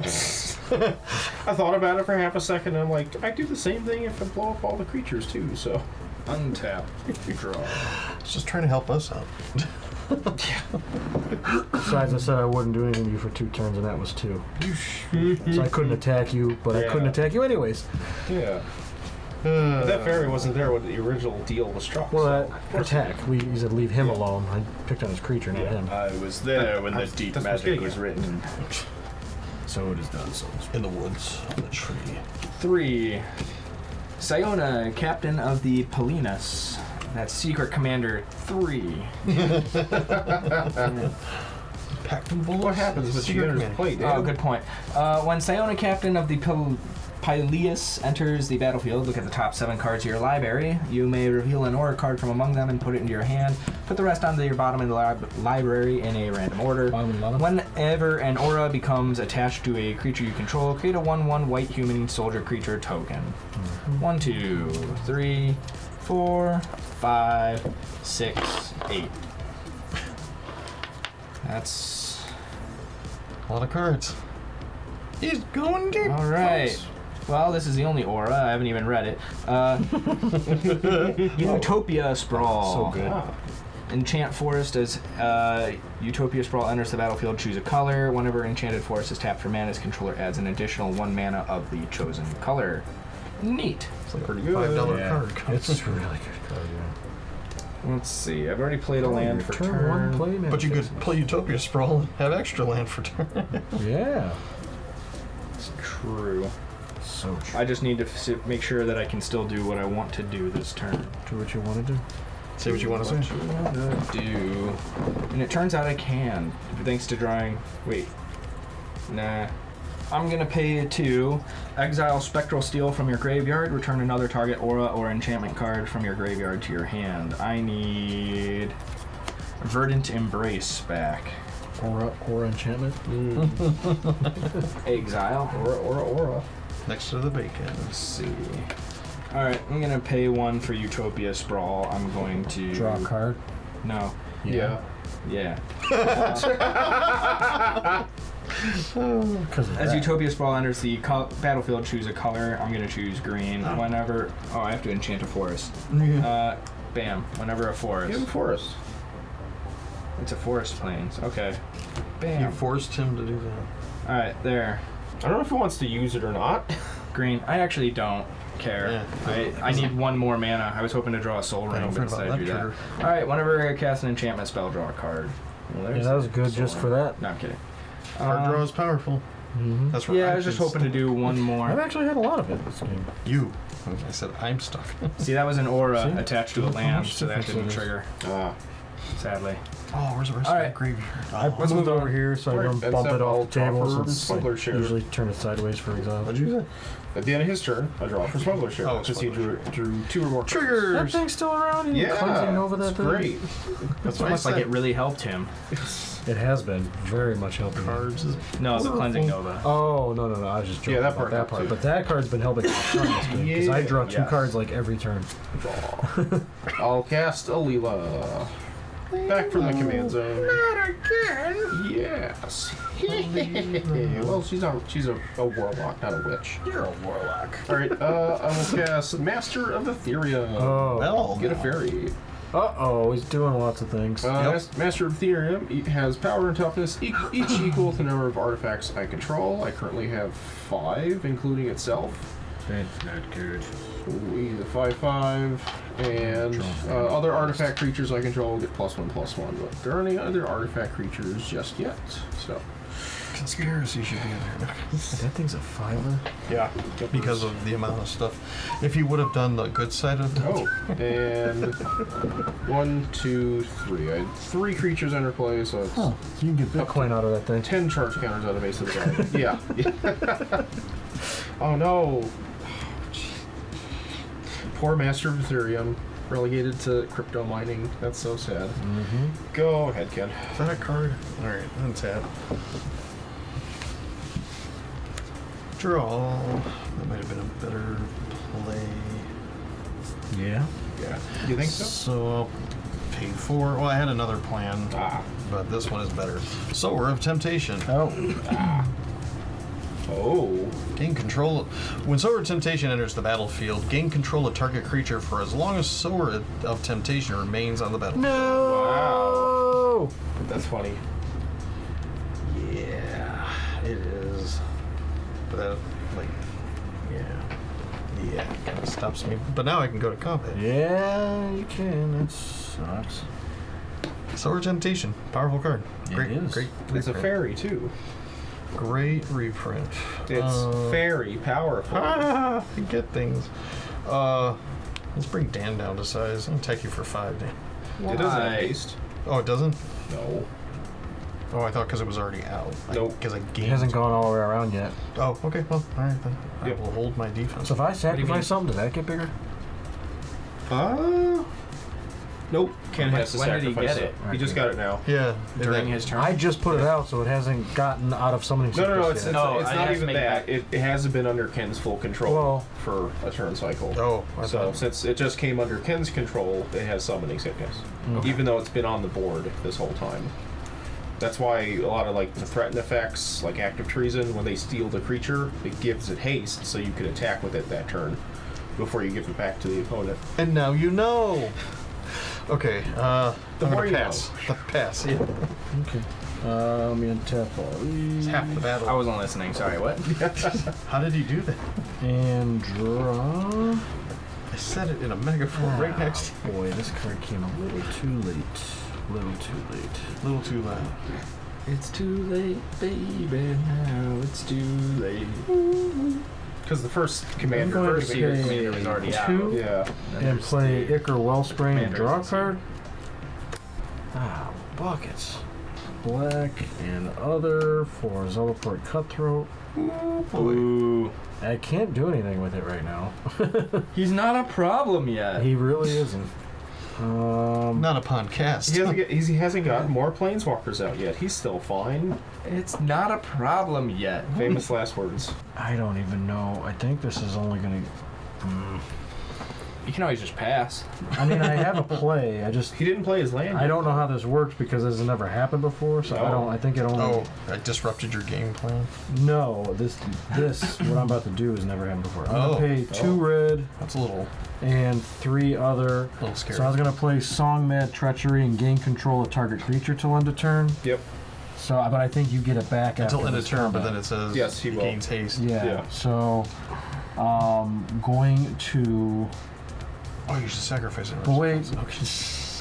I thought about it for half a second, and I'm like, I do the same thing if I blow up all the creatures too, so. Untap. Draw. It's just trying to help us out. Besides, I said I wouldn't do anything to you for 2 turns, and that was 2. So I couldn't attack you, but I couldn't Yeah. attack you anyways. Yeah. But that fairy wasn't there when the original deal was struck. Well, so. that attack, you said leave him alone. I picked on his creature, not him. I was there when the deep that's what's magic getting was at. written. So it is done. So it's In the woods, on the tree. 3. Siona, captain of the Palinas. That's secret commander 3. Packed in bullets. What happens with Secret Junior's command. plate? Oh, good point. When Siona, captain of the Pyleus, enters the battlefield, look at the top 7 cards of your library. You may reveal an aura card from among them and put it into your hand. Put the rest onto your bottom of the library in a random order. Whenever an aura becomes attached to a creature you control, create a 1/1 white human soldier creature token. 1, 2, 3, 4, 5, 6, 8. That's A lot of cards. He's going deep. all right. Well, this is the only aura. I haven't even read it. Utopia Sprawl. So good. Enchant Forest as Utopia Sprawl enters the battlefield, choose a color. Whenever Enchanted Forest is tapped for mana, its controller adds an additional 1 mana of the chosen color. Neat. It's like Pretty a good. $5 Yeah. card. It's a really good card, yeah. Let's see. I've already played a land for Turn turn. 1, play But you magic. could play Utopia Sprawl and have extra land for turn. Yeah. It's true. So true. I just need to make sure that I can still do what I want to do this turn. Do what you want to do. Say what you want to say. Do. And it turns out I can, thanks to drawing. Wait. Nah. I'm gonna pay 2. Exile Spectral Steel from your graveyard. Return another target aura or enchantment card from your graveyard to your hand. I need Verdant Embrace back. Aura enchantment. Exile. Aura. Next to the bacon. Let's see. Alright, I'm gonna pay 1 for Utopia Sprawl. I'm going to Draw a card. No. Yeah. Yeah. Because As Utopia Sprawl enters the battlefield, choose a color. I'm gonna choose green. Whenever I have to enchant a forest. Bam. Whenever a forest. You have a forest. It's a forest plains. Okay. You Bam. forced him to do that. All right, there. I don't know if he wants to use it or not. Green. I actually don't care. I need 1 more mana. I was hoping to draw a soul ring, don't but forget instead about I do that that. trigger. All right. Whenever I cast an enchantment spell, draw a card. Well, Yeah, that was good soul just ring. for that. No, I'm kidding. Card draw is powerful. Mm-hmm. That's right. Yeah, I was just hoping to do 1 I've more. actually had a lot of it this game. You. I said I'm stuck. See, that was an aura See? attached to a Look how land, much so that difference didn't it is. trigger. Sadly. Oh, where's the rest All of right. that graveyard? I Let's moved move on. over here so I Alright, don't that's bump that. it I'll off the table. draw So for it's Smuggler's Share. usually turn it sideways for exile. What'd you say? At the end of his turn, I draw for Smuggler's Share. Oh, Because he Smuggler's drew 2 or more cards. That Triggers! thing's still around? You Yeah, cleansing over that it's thing? great. It's almost like it really helped him. It has been very much helping. me. Cards is No, the cleansing nova. Oh, no. I was just joking Yeah, that about part that helped part. too. But that card's been helping me a ton this game. Because I draw 2 Yes. cards like every turn. I'll cast Alela. Back from the command zone. Not again. Yes. Well, she's a warlock, not a witch. You're a warlock. All right. I will cast Master of Ethereum. Oh. Well, Get a fairy. Uh-oh, he's doing lots of things. Master of Ethereum has power and toughness each equal to the number of artifacts I control. I currently have 5, including itself. That's not good. The 5/5 and other artifact creatures I control get +1/+1. But there aren't any other artifact creatures just yet. So conspiracy should be in there. That thing's a 5er? yeah, Because of the amount of stuff. If you would have done the good side of it. Oh, and 1, 2, 3. I had 3 creatures enter play, so it's Oh, you can get Bitcoin out of that thing. 10 charge counters out of base of the guy. Yeah. Oh no. Poor Master of Ethereum, relegated to crypto mining. That's so sad. Mm-hmm. Go ahead, Ken. Is that a card? Alright, untap. Draw. That might have been a better play. Yeah. Yeah. You think so? So I'll Okay, 4. Well, I had another plan, but this one is better. Sower of Temptation. Oh. Gain control. When Sower of Temptation enters the battlefield, gain control of target creature for as long as Sower of Temptation remains on the battlefield. No! Wow. That's funny. Yeah, it is. But that, yeah, kind of stops me. But now I can go to combat. Yeah, you can. That sucks. Sower of Temptation, powerful card. Great, is. great. It's a reprint. fairy too. Great reprint. It's very powerful. I get things. Let's bring Dan down to size. I'll take you for 5, Dan. It doesn't have haste. Oh, it doesn't? No. Oh, I thought because it was already out. Nope. Because I It gained. hasn't gone all the way around yet. Oh, okay. Well, all right then. Yep. I will hold my defense. So if I do you mean? sacrifice something, does that get bigger? Nope. Ken has to When did he sacrifice get it. it? He just got it now. Yeah. During his turn? I just put it out, so it hasn't gotten out of summoning No, sequence it's, yet. No, it's I not have to even make that. It hasn't been under Ken's full control Well- for a turn cycle. Oh, I So thought. since it just came under Ken's control, it has summoning sickness, even though it's been on the board this whole time. That's why a lot of like the threaten effects, like active treason, when they steal the creature, it gives it haste, so you can attack with it that turn before you give it back to the opponent. And now you know. Okay. I'm more gonna you pass. Pass. Yeah. Okay. Let me untap all It's these. half the battle. I wasn't listening. Sorry, what? How did he do that? And draw. I said it in a megaphone right next. Boy, this card came a little too late. Little too late. A little too loud. It's too late, baby. Now it's too late. Because the first I'm commander, going to first say commander, commander was already out. two yeah. and play Ichor Wellspring and Commander's draw a insane. card. Ah, buckets. Black and other for Zelaport Cutthroat. Ooh. I can't do anything with it right now. He's not a problem yet. He really isn't. Not upon cast. He hasn't gotten more planeswalkers out yet. He's still fine. It's not a problem yet. Famous last words. I don't even know. I think this is only gonna. You can always just pass. I mean, I have a play. I just. He didn't play his land. I don't know how this works because this has never happened before. So I No. don't. I think it only. Oh, I disrupted your game plan. No, this what I'm about to do has never happened before. I'm Oh. gonna pay 2 red That's a little and 3 other. scary. So I was gonna play Song Mad Treachery and gain control of target creature till end of turn. Yep. So, but I think you get it back Until after end of this turn, but combat. then it says Yes, he will. gains haste. Yeah. Yeah. So, going to. Oh, you should sacrifice it. But wait,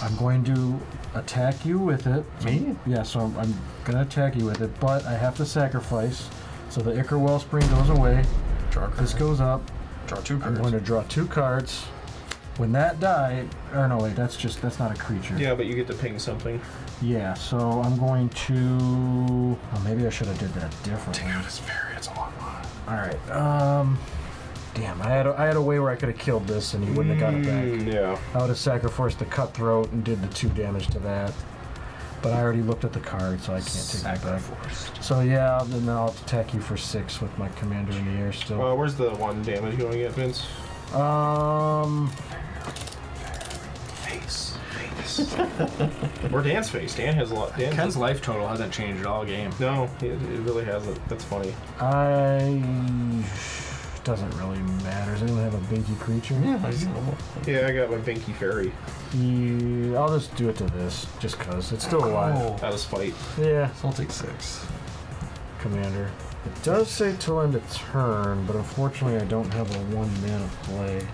I'm going to attack you with it. Me? Yeah, so I'm going to attack you with it, but I have to sacrifice. So the Ichor Wellspring goes away. Draw a card. This goes up. Draw 2 I'm cards. going to draw 2 cards. When that died, or no, wait, that's not a creature. Yeah, but you get to ping something. Yeah, so I'm going to. Oh, maybe I should have did that differently. Take out his fairy. It's a lot more. All right. Damn, I had a way where I could have killed this and he wouldn't have got it back. Yeah. I would have sacrificed the Cutthroat and did the 2 damage to that. But I already looked at the card, so I can't take it back. So yeah, then I'll attack you for 6 with my commander in the air still. Where's the 1 damage going to get, Vince? Face. Or Dan's face. Dan has a lot. Ken's life total hasn't changed all game. No, it really hasn't. That's funny. Doesn't really matter. Does anyone have a binky creature? Yeah, I got my Binky Fairy Yeah, I'll just do it to this, just cause it's still alive. out of spite. Yeah, So I'll take 6. commander. It does say till end of turn, but unfortunately I don't have a 1 mana play.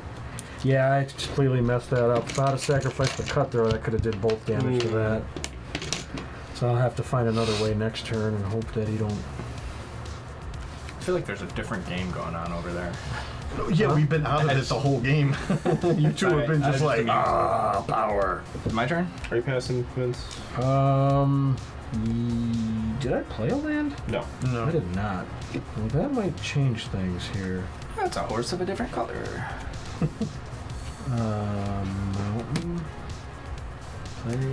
Yeah, I completely messed that up. If I had to sacrifice the Cutthroat, I could have did both damage to that. So I'll have to find another way next turn and hope that he don't. I feel like there's a different game going on over there. Yeah, we've been out of it the whole game. You two have been I just didn't like, think power. My turn? Are you passing, Vince? Did I play a land? No. I did not. Well, that might change things here. That's a horse of a different color. Mountain.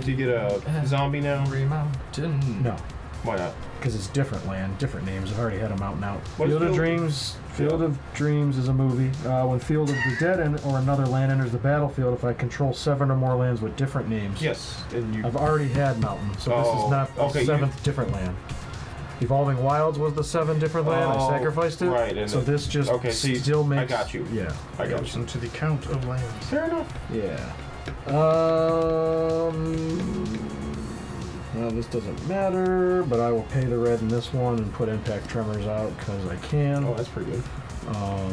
Do you get a zombie now? Mountain. No. Why not? Because it's different land, different names. I've already had them out and out. What is Field of Field- Dreams. Field of Dreams is a movie. When Field of the Dead or another land enters the battlefield, if I control 7 or more lands with different names. Yes, and you. I've already had Mountain, so this is not a okay, 7th different land. Evolving Wilds was the 7 different land. I sacrificed it. Right, and so this just so you, still makes. I got you. Yeah. I got Goes you. into the count of lands. Fair enough. Yeah. Well, this doesn't matter, but I will pay the red in this one and put Impact Tremors out because I can. Oh, that's pretty good.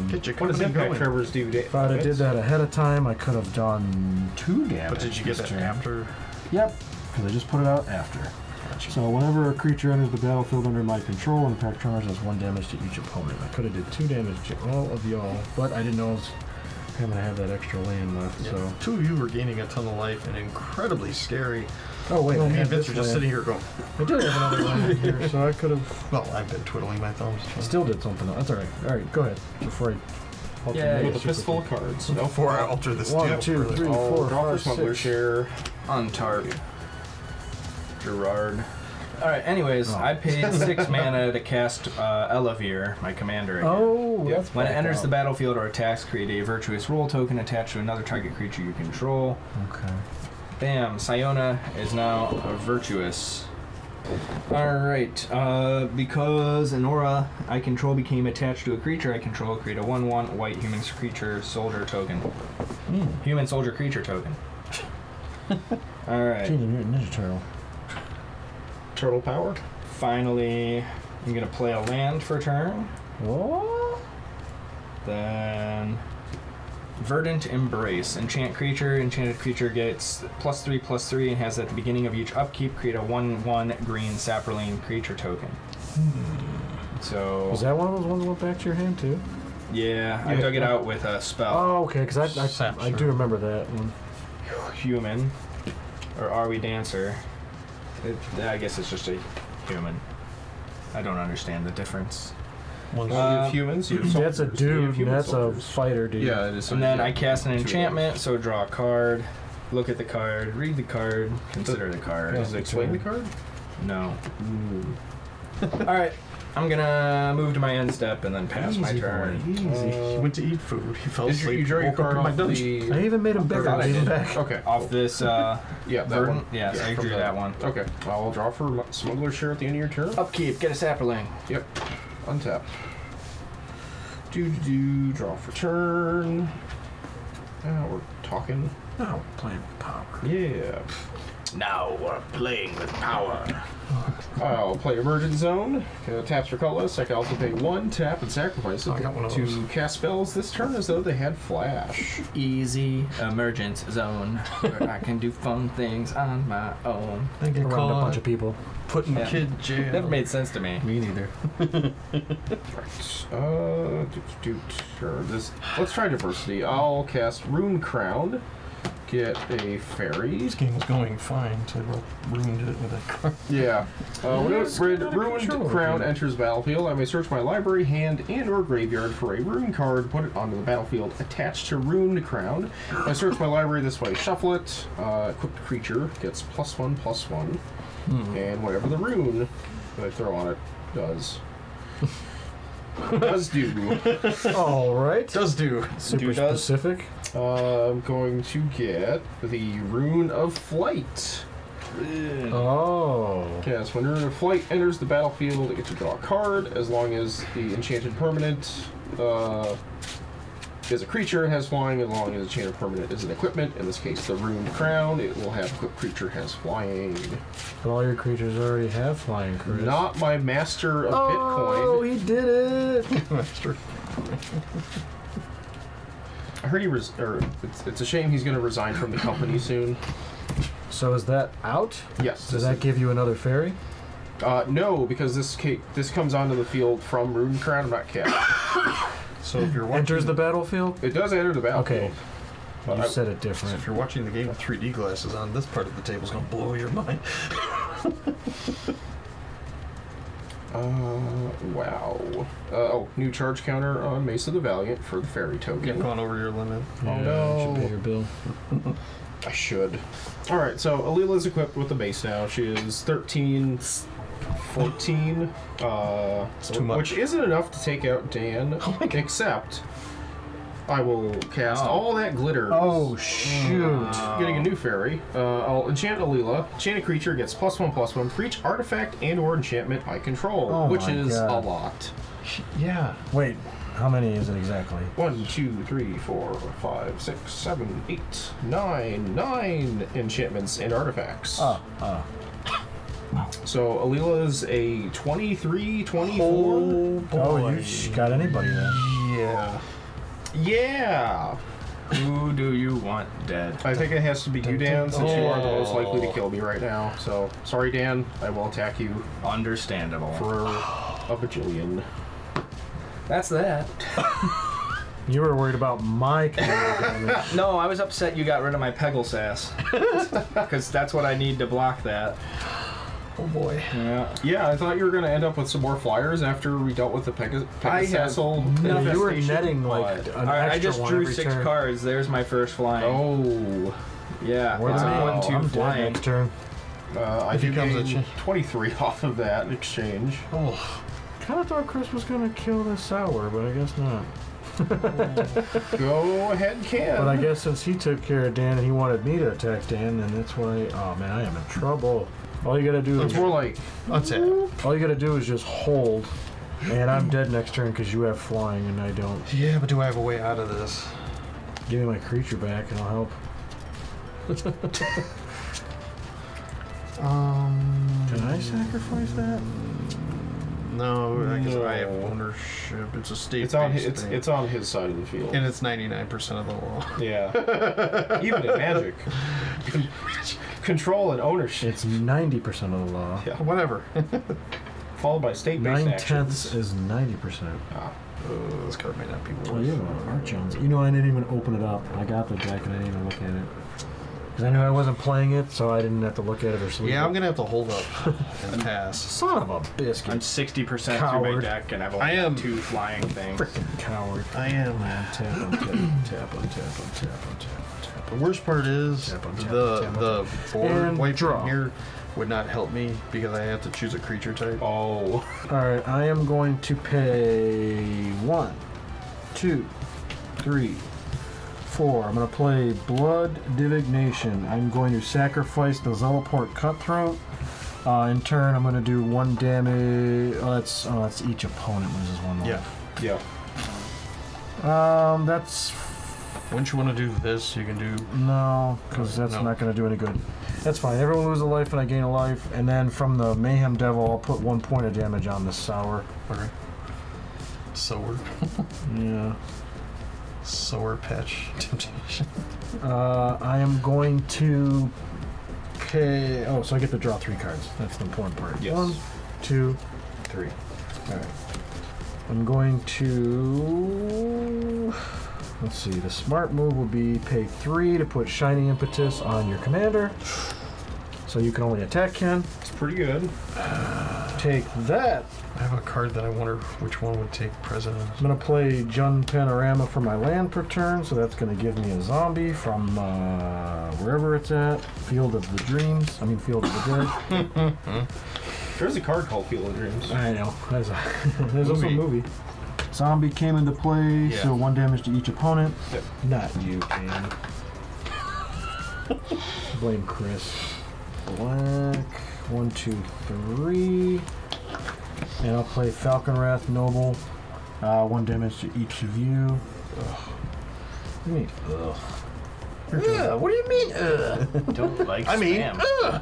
Get your What does company Impact going. Tremors do? If I'd have did that ahead of time, I could have done 2 damage. But did you get this that turn. after? Yep, because I just put it out after. Gotcha. So whenever a creature enters the battlefield under my control, Impact Tremors does 1 damage to each opponent. I could have did 2 damage to all of y'all, but I didn't know I was going to have that extra land left. Yeah. So. 2 of you were gaining a ton of life and incredibly scary. Oh wait, Well, I me had and Vince this are just land. sitting here going, I did have another land in here, so I could have. well, I've been twiddling my thumbs. Still did something else. That's all right. All right, go ahead. Before I. Yeah, With a fistful of cards. No. Before I alter this One, deal. two, three, I'll four, draw for five, Smuggler 6. Share. Untarp. Gerard. Alright, anyways, Oh. I paid 6 mana to cast Ellivere, my commander. Again. Oh, that's When it back enters out. the battlefield or attacks, create a virtuous roll token attached to another target creature you control. Okay. Bam, Siona is now a virtuous. Alright, because an aura I control became attached to a creature I control, create a 1/1 white human creature soldier token. Human soldier creature token. Alright. Teenage Mutant Ninja Turtle. Turtle power. Finally, I'm gonna play a land for turn. What? Then Verdant Embrace. Enchanted creature gets +3/+3 and has at the beginning of each upkeep create a 1/1 green sapperling creature token. So Was that one of those ones that went back to your hand too? yeah, I dug it out with a spell. Oh, okay. Because I Sapphire. do remember that one. Human. Or are we dancer? I guess it's just a human. I don't understand the difference. One's You have humans. You have That's a soldiers, you have dude. human That's soldiers. a fighter dude. Yeah, it is. And then yeah, I cast an 2 of enchantment, so draw a card, look at the card, read the card, consider the card. those. Does it explain the card? No. Alright, I'm gonna move to my end step and then pass my Easy turn. boy, easy. He went to eat food. He fell Did you, asleep. you draw your woke up card in my off dungeon. I the? even made him bigger. thought I Gave him did. back. Okay. Off this, Yeah, that Verdant? one. Yes, I from drew the- that one. Okay. I'll draw for Smuggler Share at the end of your turn. Upkeep, get a sapperling. Yep. Untap. Do draw for turn. We're talking. No, playing with power. Yeah. Now we're playing with power. I'll play Emergent Zone. Taps for colorless. I can also pay 1 tap and sacrifice it I got one of to those. cast spells this turn as though they had flash. Easy emergence zone where I can do fun things on my own. I get Around a caught bunch of people. putting Yeah. kid jail. Never made sense to me. Me neither. Sure. Let's try diversity. I'll cast Rune Crown. Get a fairy. This game was going fine until I ruined it with a card. Yeah. When a it's kinda Ruined control, Crown yeah. enters battlefield, I may search my library, hand, and/or graveyard for a rune card, put it onto the battlefield attached to Ruined Crown. I search my library this way, shuffle it. Equipped creature gets +1/+1, and whatever the rune that I throw on it does. Does do. All right. Does do. Super does. specific. I'm going to get the Rune of Flight. Oh. Yes, when Rune of Flight enters the battlefield, it gets to draw a card. As long as the enchanted permanent is a creature, it has flying. As long as the enchanted permanent is an equipment, in this case the Runed Crown, it will have equipped creature has flying. But all your creatures already have flying, Chris. Not my master of Oh, Bitcoin. he did it. Master. I heard it's a shame he's going to resign from the company soon. So is that out? Yes. Does that give you another fairy? No, because this comes onto the field from Rune Crown. I'm not capped. So if you're watching, Enters the battlefield? It does enter the battlefield. Okay. But You I- said it if different. you're watching the game with 3D glasses on, this part of the table's gonna blow your mind. Wow. New charge counter on Mace of the Valiant for the fairy You've token. gone over your limit. Yeah, no. Should pay your bill. I should. Alright, so Alela's equipped with the base now. She is 13 14. too much. Which isn't enough to take out Dan, except I will cast all that glitter. Oh, shoot. Getting a new fairy. I'll enchant Alela. Enchanted creature gets +1/+1 for each artifact and or enchantment I control, Oh which my is God. a lot. Yeah. Wait, how many is it exactly? 1, 2, 3, 4, 5, 6, 7, 8, 9 enchantments and artifacts. So Alela's a 23, 24. Oh, you got anybody then? Yeah. Yeah. Who do you want dead? I think it has to be you, Dan, since you are the most likely to kill me right now. So, sorry, Dan. I will attack you Understandable. for a bajillion. That's that. You were worried about my commander damage. No, I was upset you got rid of my Peggle Sass. Because that's what I need to block that. Oh boy. Yeah, I thought you were going to end up with some more flyers after we dealt with the Pegasassel. No, you were infestation, netting like but- an Alright, I extra just one drew every 6 turn. cards. There's my first flying. Oh. Yeah, Where's it's a me? 1/2 I'm dead flying. next turn. I If he do comes gain at you. 23 off of that in exchange. Oh. Kind of thought Chris was gonna kill this sour, but I guess not. Go ahead, Ken. But I guess since he took care of Dan and he wanted me to attack Dan, then that's why. Oh man, I am in trouble. All you gotta do It's is more like Untap. all you gotta do is just hold, and I'm dead next turn because you have flying and I don't. Yeah, but do I have a way out of this? Give me my creature back and I'll help. Can I sacrifice that? No, I guess I have ownership. It's a state. it's on his side of the field. And it's 99% of the law. Yeah. Even in Magic. Control and ownership. It's 90% of the law. Yeah. Whatever. Followed by state-based 9/10 actions. is 90%. This card may not be worth. Oh, you have Art Jones. You know, I didn't even open it up. I got the deck and I didn't even look at it. Because I knew I wasn't playing it, so I didn't have to look at it or sleep. Yeah, I'm gonna have to hold up and pass. Son of a biscuit. I'm 60% through my Coward. deck, and I've only I am. got 2 flying things. Freaking coward. I am. Tap on tap on tap on tap on tap on tap on tap. The worst part is Tap on tap the on tap on the board And wipe draw. from here would not help me because I have to choose a creature type. Oh. Alright, I am going to pay 1, 2, 3, 4. I'm going to play Blood Divination. I'm going to sacrifice the Zealoport Cutthroat. In turn, I'm going to do 1 damage. That's each opponent loses 1 life. Yeah. Yeah. That's Once you want to do this, you can do. no, because that's No. not going to do any good. That's fine. Everyone loses a life and I gain a life. And then from the Mayhem Devil, I'll put 1 point of damage on this sour. Okay. Sour. Yeah. Sour patch temptation. I am going to pay. Oh, so I get to draw 3 cards. That's the important part. Yes. 1, 2, 3. All right. I'm going to. Let's see. The smart move would be pay 3 to put Shining Impetus on your commander, so you can only attack Ken. It's pretty good. Take that. I have a card that I wonder which one would take precedence. I'm going to play Jun Panorama for my land per turn, so that's going to give me a zombie from wherever it's at. Field of the Dreams. I mean, Field of the Dead. There's a card called Field of Dreams. I know. There's also a movie. Zombie came into play, Yeah. so 1 damage to each opponent. Yep. Not you, Ken. Blame Chris. Black. 1, 2, 3. And I'll play Falcon Wrath Noble. 1 damage to each of you. Ugh. What do you mean? Ugh. What do you mean? Ugh. Don't like I mean, spam.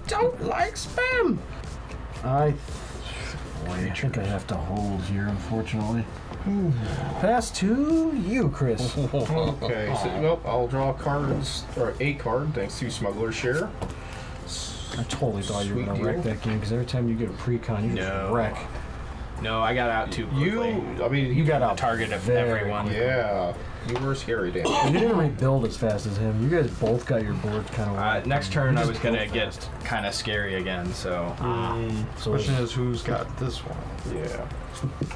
Don't like spam. I think I have to hold here, unfortunately. Pass to you, Chris. Okay, so well, I'll draw cards, or a card, thanks to Smuggler's Share. I totally thought you were Sweet going to wreck deal. that game, because every time you get a pre-con, you just No. wreck. No, I got out too quickly. You got out Target of very everyone. Yeah, you were scary, Dan. You didn't rebuild as fast as him. You guys both got your board kind of Next turn, I was gonna get kind of scary again. So So question is who's got this one? Yeah.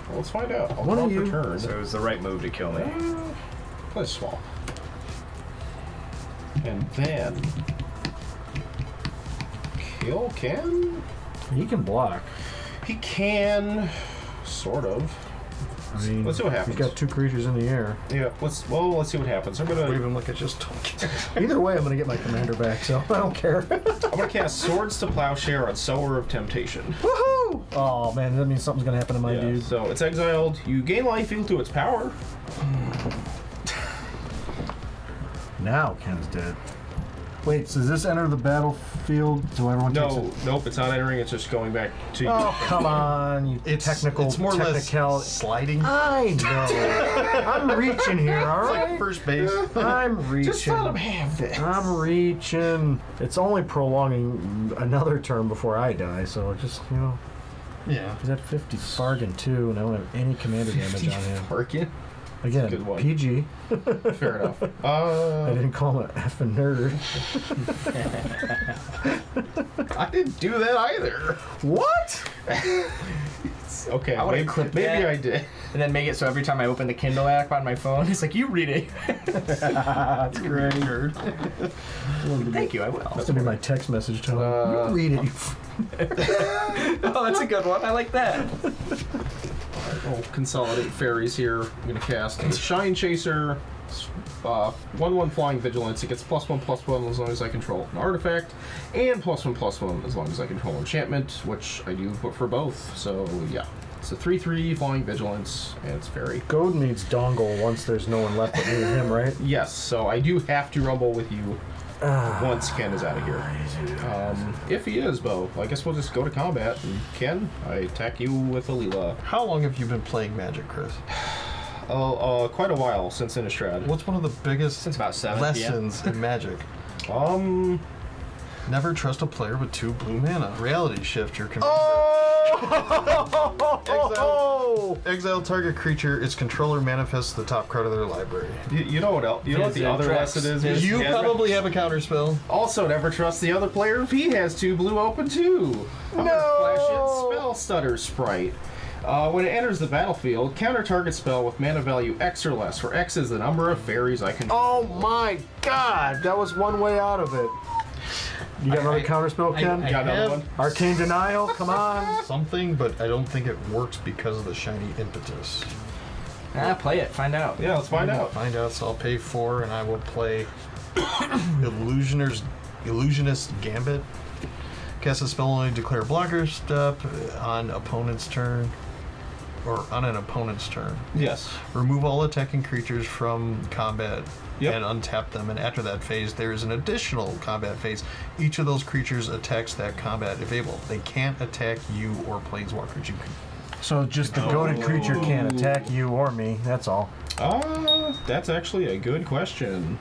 Well, let's find out. I'll One draw of for you- turn. it was the right move to kill me. Play small. And then kill Ken? he can block. He can, sort of. I mean, Let's see what happens. He's got 2 creatures in the air. Yeah. Let's see what happens. I'm Or gonna even like it just Either way, I'm going to get my commander back, so I don't care. cast Swords to Plowshare on Sower of Temptation. Woohoo! Oh, man, that means something's going to happen to my Yeah, dude. so it's exiled. You gain life equal to its power. Now Ken's dead. Wait, so does this enter the battlefield so everyone takes No, it? nope, it's not entering. It's just going back to you. Oh, come on, you technical It's more or less technical. sliding. I know. I'm reaching here, all right? First base. I'm reaching. Just let him have this. I'm reaching. It's only prolonging another turn before I die, so just, Yeah. he's at 50 bargain too, and I don't have any commander damage on him. Bargain. Again, Good one. PG. Fair enough. I didn't call him an effing nerd. I didn't do that either. What? Okay, I would've maybe, clipped maybe that. I did. And then make it so every time I open the Kindle app on my phone, it's like, you read it. That's great. Thank you, I will. That's gonna be my text message to him. You read it, you Oh, that's a good one. I like that. We'll consolidate fairies here. I'm going to cast Shine Chaser, 1/1 Flying Vigilance. It gets +1/+1 as long as I control an artifact, and +1/+1 as long as I control enchantment, which I do for both. So, yeah. It's a 3/3 Flying Vigilance, and it's fairy. Goad needs dongle once there's no one left but me and him, right? Yes, so I do have to rumble with you once Ken is out of here. If he is, Bo, I guess we'll just go to combat. And Ken, I attack you with Alela. How long have you been playing Magic, Chris? Quite a while since Innistrad. What's one of the biggest Since about 7 lessons in Magic? Never trust a player with 2 blue mana. Reality shift your commander. Exile target creature. Its controller manifests the top card of their library. You know what else? You know what the Visit other Drex. lesson is? Visit- You probably have a counter spell. Also, never trust the other player if he has 2 blue open too. I'm gonna flash in Spell Stutter Sprite. When it enters the battlefield, counter target spell with mana value X or less, where X is the number of fairies I control. Oh my god, that was one way out of it. You got another counterspell, Ken? You got another one? Arcane Denial, come on. Something, but I don't think it works because of the shiny impetus. Play it. Find out. Yeah, let's find out. Find out, so I'll pay 4 and I will play Illusionist Gambit. Cast a spell only declare blocker step on opponent's turn. Or on an opponent's turn. Yes. Remove all attacking creatures from combat Yep. and untap them, and after that phase there is an additional combat phase. Each of those creatures attacks that combat if able. They can't attack you or planeswalkers. You can. So just the goaded creature can't attack you or me, that's all. That's actually a good question.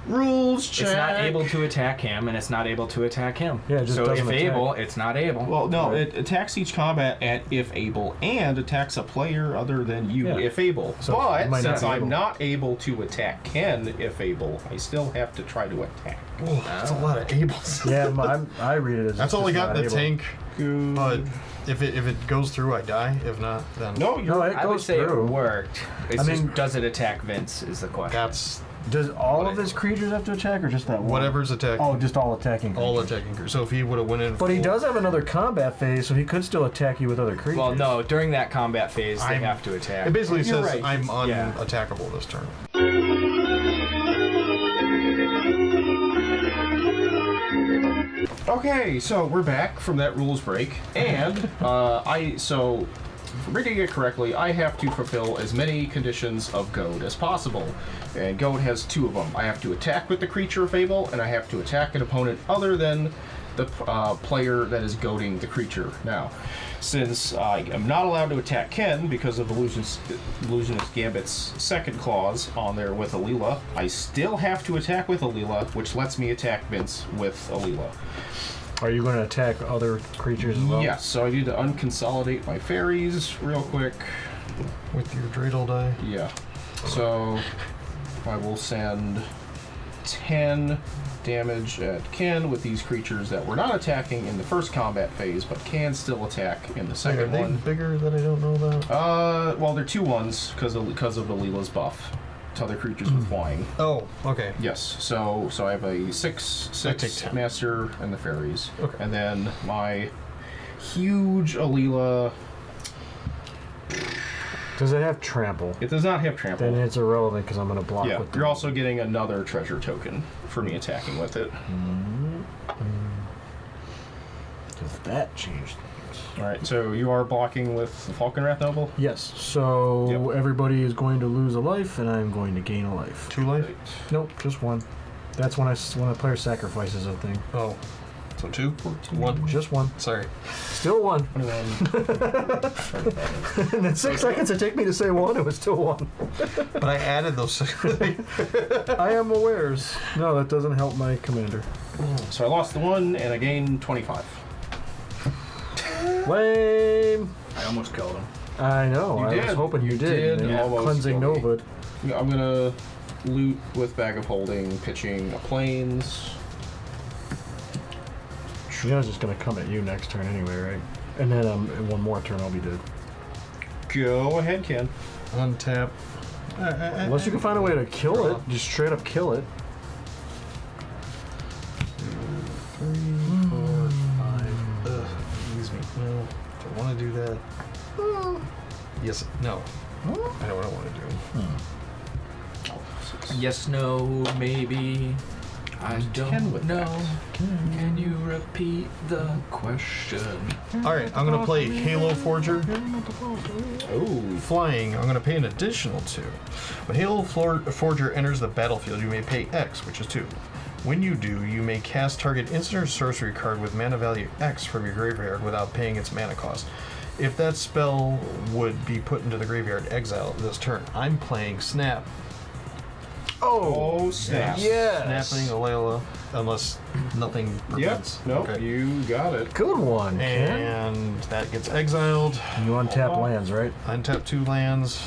Rules check. It's not able to attack him, and it's not able to attack him. Yeah, it just so doesn't if attack. able, it's not able. Well, no, it attacks each combat at if able, and attacks a player other than you Yeah. if able. So but it might not since be I'm able. not able to attack Ken if able, I still have to try to attack. Oh, that's a lot of ables. Yeah, I read it as That's it's all I just got in not the able. tank. But if it goes through, I die. If not, then No, No, it I would goes say through. it worked. It's I just, mean- does it attack Vince is the question. that's Does all of his creatures have to attack, or just that one? whatever's attacking. Oh, just all attacking creatures. all attacking creatures. So if he would have went in, But he full- does have another combat phase, so he could still attack you with other creatures. Well, no, during that combat phase, they I'm- have to attack. It basically You're says right. I'm Yeah. unattackable this turn. Okay, so we're back from that rules break, and so for reading it correctly, I have to fulfill as many conditions of goad as possible, and goad has 2 of them. I have to attack with the creature if able, and I have to attack an opponent other than the player that is goading the creature. Now, since I am not allowed to attack Ken because of Illusionist Gambit's second clause on there with Alela, I still have to attack with Alela, which lets me attack Vince with Alela. Are you going to attack other creatures as well? Yes, so I need to unconsolidate my fairies real quick. With your dreidel die. Yeah. So I will send 10 damage at Ken with these creatures that were not attacking in the first combat phase, but can still attack in the Are second they one. bigger that I don't know about? Well, they're 2/1s because of Alela's buff to other creatures with flying. Oh, okay. Yes, so I have a I take 6/6 10. master and the fairies, Okay. and then my huge Alela. Does it have trample? It does not have trample. Then it's irrelevant because I'm going to block Yeah, with you're also getting another treasure token for me attacking with it. Does that change things? Alright, so you are blocking with the Falconwrath Noble? Yes, so Yep. everybody is going to lose a life, and I'm going to gain a life. 2 life? Nope, just one. That's when a player sacrifices a thing. Oh. So 2? 1. Just one. Sorry. Still one. 21. In the 6 seconds it took me to say one, it was still one. But I added those. I am awares. No, that doesn't help my commander. So I lost the 1 and I gained 25. Lame. I almost killed him. I know. You I was did. hoping you You did. did. And You almost cleansing killed me. Nova. Yeah, I'm gonna loot with Bag of Holding, pitching a Plains. You know, I was just gonna come at you next turn anyway, right? And then in one more turn I'll be dead. Go ahead, Ken. Untap. Unless you can find a way to kill it, just straight up kill it. 3, 4, 5. Ugh, excuse me. No. Do I want to do that? Yes. No. I know what I want to do. Yes, no, maybe. I don't with know. that. Can you repeat the question? Alright, I'm going to play Halo Forger. Oh, Flying, I'm going to pay an additional 2. When Halo Forger enters the battlefield, you may pay X, which is 2. When you do, you may cast target instant or sorcery card with mana value X from your graveyard without paying its mana cost. If that spell would be put into the graveyard, exile this turn. I'm playing Snap. oh snap. Yes. Snapping Alela, unless nothing Yep. prevents. Nope. Okay. You got it. Good one, Ken. And that gets exiled. You untap lands, right? Untap 2 lands.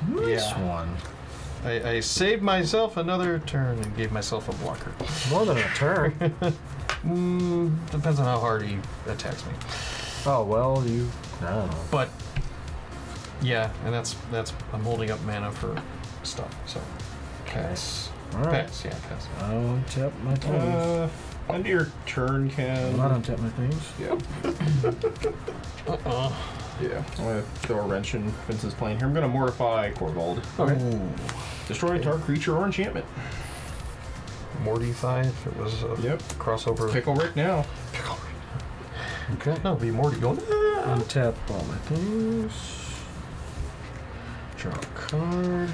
Nice Yeah. one. I saved myself another turn and gave myself a blocker. More than a turn. Depends on how hard he attacks me. Oh well, I don't know. But yeah, and that's I'm holding up mana for stuff. So pass. All right. Pass. Yeah, pass. I'll untap my things. End of your turn, I'll Ken. not untap my things. Yep. Yeah. I'm gonna throw a wrench in Vince's plane here. I'm gonna mortify Korvold. Okay. Destroy target creature or enchantment. Mortify if it was a Yep. crossover. Pickle Rick now. Okay. No, be Morty going. Untap all my things. Draw a card.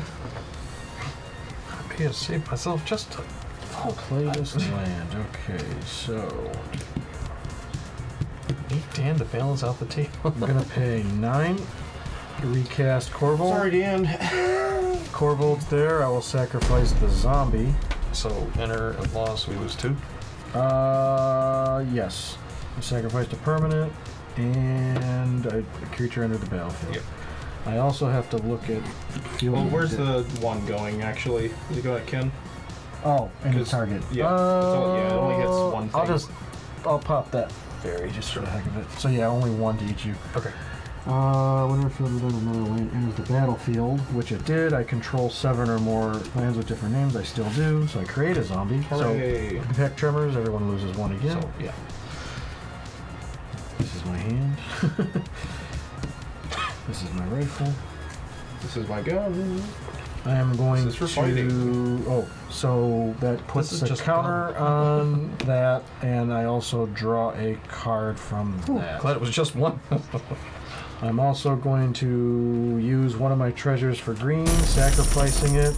I may have saved myself just to. I'll play this land. Okay, so 8 Dan to balance out the table. I'm gonna pay 9 to recast Korvold. Sorry, Dan. Korvold's there. I will sacrifice the zombie. So enter and loss, we lose 2. Yes. I sacrificed a permanent and a creature entered the battlefield. Yep. I also have to look at field. Well, where's the one going, actually? Is it going at Ken? Oh, and the 'Cause- target. yeah, it only hits one thing. I'll pop that fairy just for the heck of it. So yeah, only one to each you. Okay. Whenever field within another land enters the battlefield, which it did, I control 7 or more lands with different names. I still do, so I create a zombie. Hooray. So impact tremors, everyone loses 1 again. So yeah. This is my hand. This is my rifle. This is my gun. I am going This is for to. fighting. Oh, so that puts This is a just counter on that, and I also draw a card from that. Glad it was just one. I'm also going to use one of my treasures for green, sacrificing it,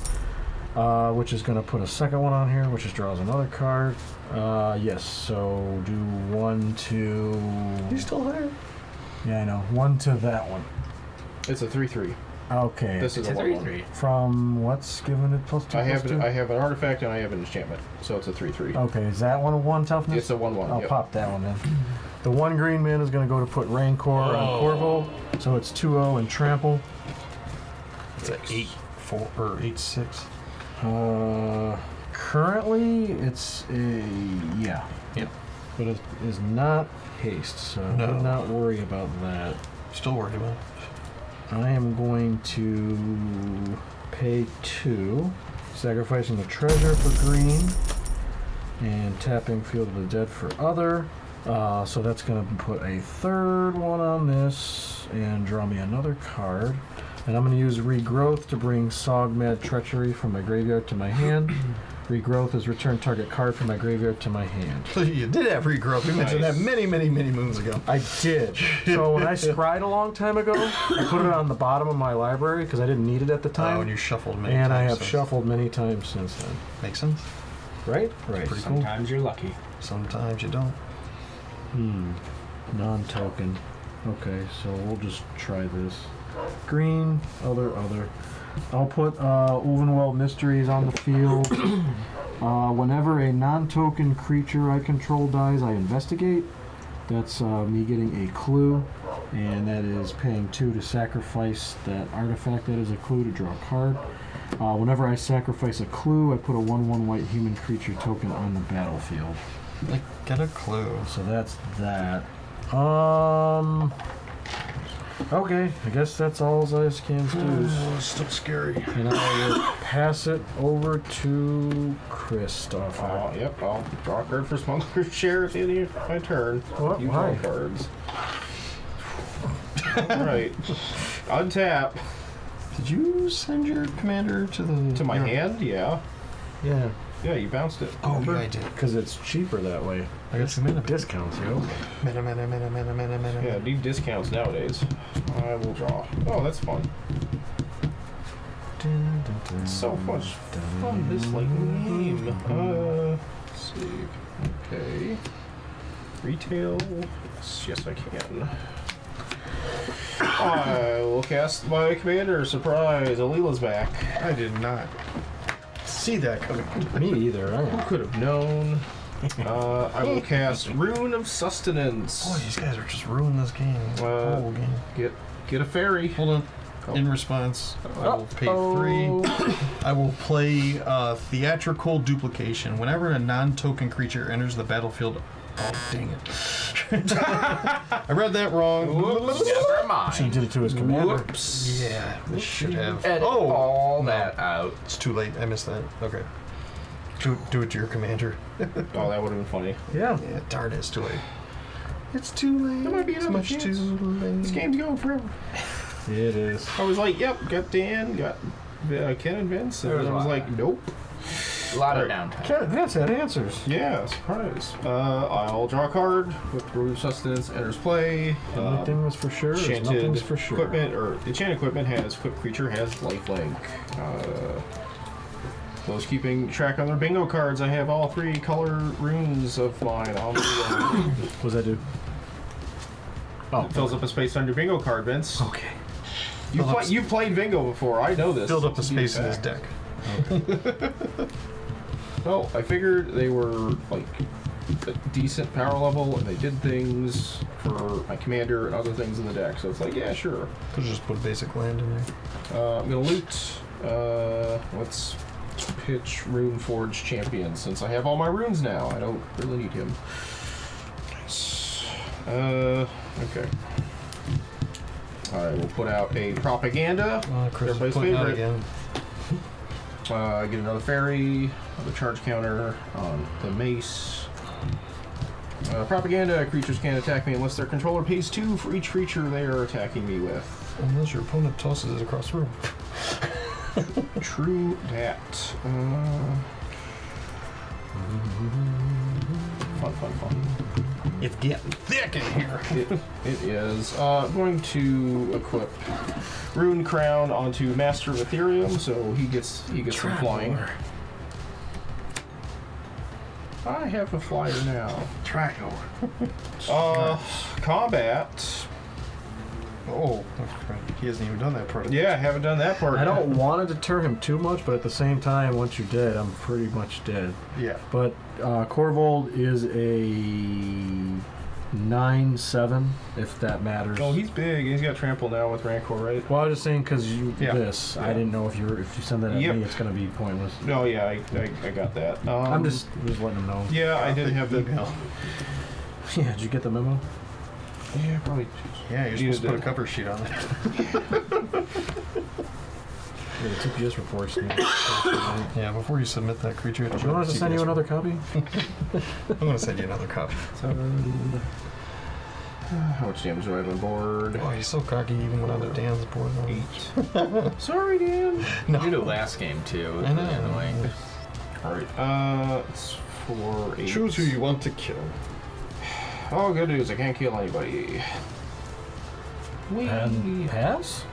which is going to put a second one on here, which just draws another card. Yes, so do 1 to. He's still there. Yeah, I know. 1 to that one. It's a 3/3. Okay. This is It's a a 1/1. 3/3. From what's given it +2? I have +2? I have an artifact and I have an enchantment, so it's a 3/3. Okay, is that one a 1 toughness? It's a 1/1. I'll Yep. pop that one then. The 1 green man is going to go to put Rancor on Korvold, so it's 2-0 and trample. It's an 8-4 or 8-6. Currently, it's a yeah. Yep. But it is not haste, so I No. would not worry about that. Still worried about it. I am going to pay 2, sacrificing the treasure for green, and tapping Field of the Dead for other. So that's going to put a third one on this and draw me another card. And I'm going to use Regrowth to bring Sogmad Treachery from my graveyard to my hand. Regrowth is return target card from my graveyard to my hand. So you did have regrowth. We mentioned that many moons ago. I did. So when I scried a long time ago, I put it on the bottom of my library because I didn't need it at the time. Oh, and you shuffled many times. And I have since. shuffled many times since then. Makes sense. Right? Right. Pretty cool. Sometimes you're lucky. Sometimes you don't. Non-token. Okay, so we'll just try this. Green, other. I'll put Ulvenweld Mysteries on the field. Whenever a non-token creature I control dies, I investigate. That's me getting a clue, and that is paying 2 to sacrifice that artifact that is a clue to draw a card. Whenever I sacrifice a clue, I put a 1/1 white human creature token on the battlefield. Like, get a clue. So that's that. Okay, I guess that's all Zyscan's do. Still scary. And I will pass it over to Christopher. Oh, yep, I'll draw a card for Smuggler's Share at the end of my turn. What? You Why? draw cards. Alright. Untap. Did you send your commander to the... To my hand? Yeah. Yeah, Yeah, you bounced it. Oh, yeah, I did. because it's cheaper that way. I got some mana. Discounts, yo. Mana. Yeah, need discounts nowadays. I will draw. Oh, that's fun. It's so much fun, this like game. Let's see. Okay. Retail. Yes, I can. I will cast my commander. Surprise! Alela's back. I did not see that coming. Me either. Who could have known? I will cast Rune of Sustenance. Boy, these guys are just ruining this game. Uh, Whole game. Get a fairy. Hold on. Oh. In response, I will pay 3. I will play Theatrical Duplication. Whenever a non-token creature enters the battlefield... Oh, dang it. I read that wrong. Never mind. She did it to his commander. Whoops. Yeah, this should have... Edit all that out. It's too late. I missed that. Okay. Do it to your commander. Oh, that would have been funny. Yeah. Yeah, darn it, it's too late. It's too late. There might be It's another much chance. too late. This game's going forever. It is. I was like, yep, got Dan, got Ken and Vince, and There was I a was lot. like, nope. A lot of Alright. downtime. Ken Vince had answers. Yeah, surprise. I'll draw a card with Rune of Sustenance, enters play. Anything was for sure. Is Enchanted nothing's for sure. equipment, or enchanted equipment has equipped creature has lifelink. Those keeping track on their bingo cards, I have all 3 color runes of mine on the What does that do? It fills up a space on your bingo card, Vince. Okay. You played bingo before. I know this. Filled up the It's a space in his fact. deck. Well, I figured they were like a decent power level, and they did things for my commander and other things in the deck. So it's like, yeah, sure. Could just put a basic land in there. I'm gonna loot. Let's pitch Rune Forge Champion since I have all my runes now. I don't really need him. Nice. Okay. I will put out a propaganda. Chris is Everybody's putting out favorite. again. I get another fairy, another charge counter on the mace. Propaganda, creatures can't attack me unless their controller pays 2 for each creature they are attacking me with. Unless your opponent tosses it across the room. True that. Fun. It's getting thick in here. It is. I'm going to equip Rune Crown onto Master of Ethereum, so he gets some flying. I have a flyer now. Tracker. Combat. Oh, okay. He hasn't even done that part. Yeah, I haven't done that part. I don't want to deter him too much, but at the same time, once you're dead, I'm pretty much dead. Yeah. But Korvold is a 9/7, if that matters. Oh, he's big. He's got trample now with Rancor, right? Well, I was just saying because you Yeah. this. I Yeah. didn't know if you send that at Yep. me, it's gonna be pointless. No, yeah, I got that. I'm just letting him know. Yeah, I didn't have the. email. Yeah, did you get the memo? Yeah, probably. Yeah, you're You supposed to put a did. cover sheet on there. Yeah, the TPS reports. Yeah, before you submit that creature, Do you want us to send you another copy? I'm going to send you another copy. How much damage do I have on board? Oh, he's so cocky even went onto Dan's board. 8. Sorry, Dan. No. You did last game too. I know. Annoying. Alright, it's 4, 8. Choose who you want to kill. Oh, good news, I can't kill anybody. And pass?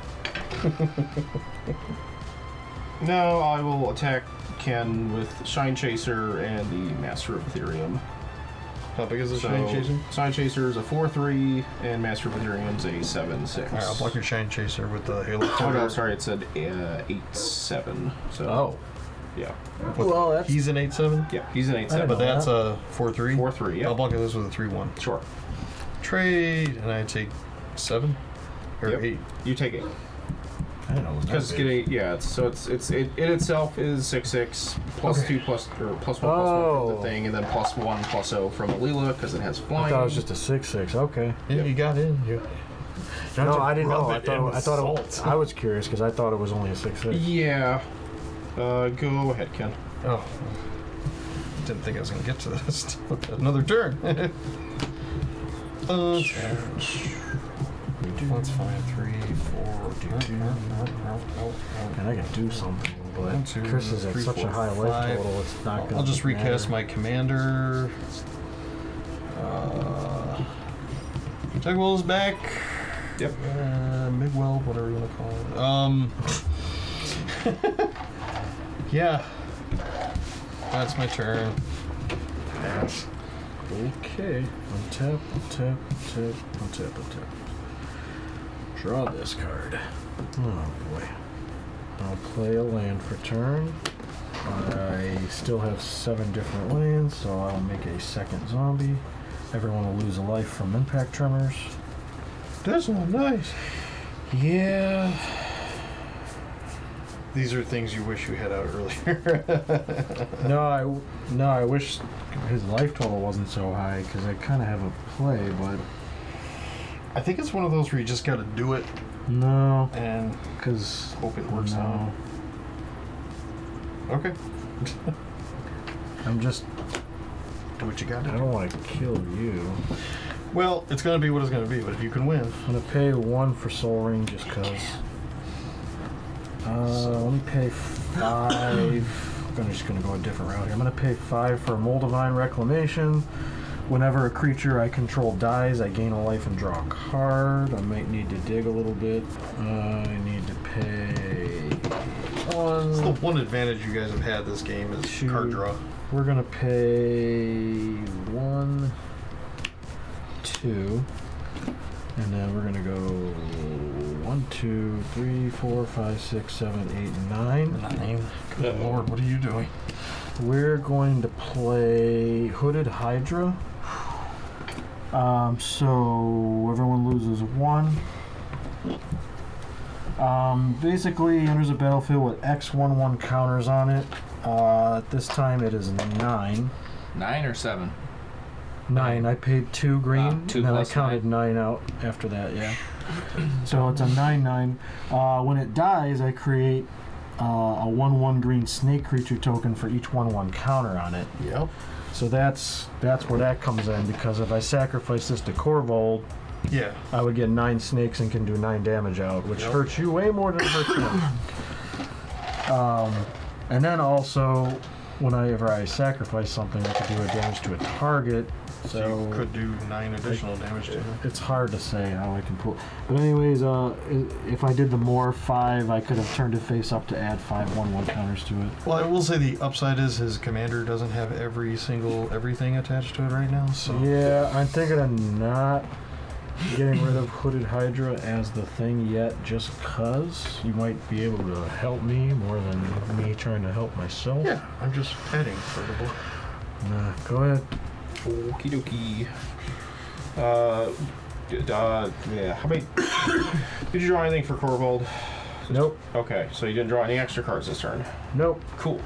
No, I will attack Ken with Shine Chaser and the Master of Ethereum. How big is the So, Shine Chaser? Shine Chaser is a 4/3, and Master of Ethereum's a 7/6. Alright, I'll block your Shine Chaser with the Halo. Oh no, sorry, it said 8/7. So Oh. yeah, Well, that's... He's an 8/7, yeah, he's an I 8/7. didn't but know that's that. a 4/3. 4/3. Yeah, I'll block this with a 3/1. sure. Trade, and I take 7 or Yep. 8. You take it I didn't know it was because that it's big. getting it itself is 6/6 plus Okay. 2 plus or plus 1 plus 1 Oh. from the thing, and then plus 1 plus 0 from Alela because it has I flying. thought it was just a 6/6. Okay. Yeah, Yep. you got in. You don't No, have to I didn't know. rub I it in with thought it, salt. I was curious because I thought it was only a 6/6. Yeah. Go ahead, Ken. Oh. Didn't think I was going to get to this. Another turn. That's fine. 3, 4, 2. And I can do something, but 1, 2, Chris is at 3, such a 4, high life 5. total, it's not going to I'll just recast my commander. Tegwyll is back. Yep. Migwell, whatever you want to call it. Yeah. That's my turn. Pass. Okay. Untap, untap, untap, untap, untap. Draw this card. Oh boy. I'll play a land for turn. I still have 7 different lands, so I'll make a second zombie. Everyone will lose a life from impact tremors. This one, nice. Yeah. These are things you wish you had out earlier. No, I wish his life total wasn't so high because I kind of have a play, but I think it's one of those where you just got to do it no, and because hope it works out. Okay. I'm just. Do what you got I to do. don't want to kill you. Well, it's going to be what it's going to be, but if you can win. I'm gonna pay 1 for Soul Ring just cause. Let me pay 5. I'm just gonna go a different route here. I'm gonna pay 5 for Moldavine Reclamation. Whenever a creature I control dies, I gain a life and draw a card. I might need to dig a little bit. I need to pay That's the 1. one advantage you guys have had this game is Two. card draw. We're gonna pay 1, 2, and then we're gonna go 1, 2, 3, 4, 5, 6, 7, 8, 9. 9. Good lord, what are you doing? We're going to play Hooded Hydra. So everyone loses 1. Basically, enters a battlefield with X/1/1 counters on it. This time it is 9. 9 or 7? 9. I paid 2 green, 2 and then I plus counted 9 out after that, yeah. So it's a 9/9. When it dies, I create a 1/1 green snake creature token for each 1/1 counter on it. Yep. So that's where that comes in, because if I sacrifice this to Korvold, Yeah. I would get 9 snakes and can do 9 damage out, which Yep. hurts you way more than it hurts me. And then also, whenever I sacrifice something, I could do a damage to a target. So So you could do 9 additional damage to it. it's hard to say how I can pull. But anyways, if I did the more 5, I could have turned it face up to add 5 1/1 counters to it. Well, I will say the upside is his commander doesn't have everything attached to it right now, so. Yeah, I'm thinking of not getting rid of Hooded Hydra as the thing yet, just cause you might be able to help me more than me trying to help myself. Yeah, I'm just adding for the book. Nah, go ahead. Okie dokie. Yeah. How many? Did you draw anything for Korvold? Nope. Okay, so you didn't draw any extra cards this turn. Nope. Cool.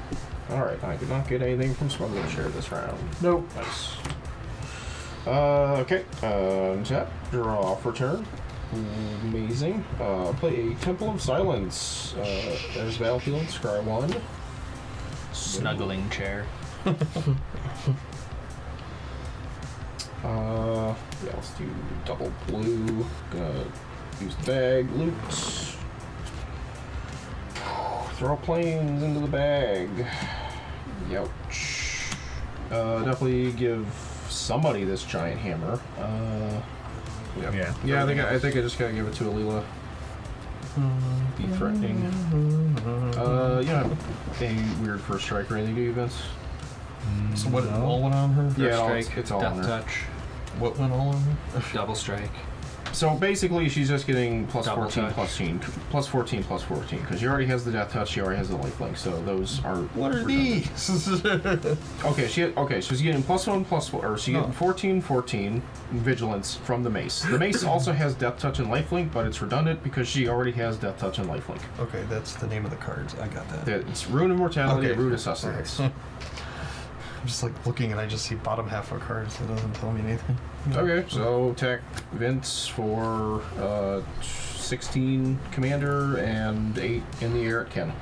All right, I did not get anything from Smuggling Share this round. Nope. Nice. Okay. Tap. Draw for turn. Amazing. Play a Temple of Silence. There's battlefield, scry 1. Snuggling chair. Yeah, let's do double blue. Gonna use the bag, loot. Throw planes into the bag. Youch. Definitely give somebody this giant hammer. Yeah, I think I just gotta give it to Alela. Be threatening. Yeah, any weird first strike or anything, do you, Vince? So what, all went on her? Yeah, Strike, it's all death on her. touch, What went all on her? double strike. So basically, she's just getting plus Double 14, touch. plus 14, plus 14, because she already has the death touch, she already has the lifelink, so those are. What are these? Okay, she's getting plus 1, plus 4, or she's getting 14, 14 vigilance from the mace. The mace also has death touch and lifelink, but it's redundant because she already has death touch and lifelink. Okay, that's the name of the cards. I got that. It's Rune of Mortality, Okay. Rune of Sustenance. I'm just like looking and I just see bottom half of cards. It doesn't tell me anything. Okay, so attack Vince for 16 commander and 8 in the air at Ken.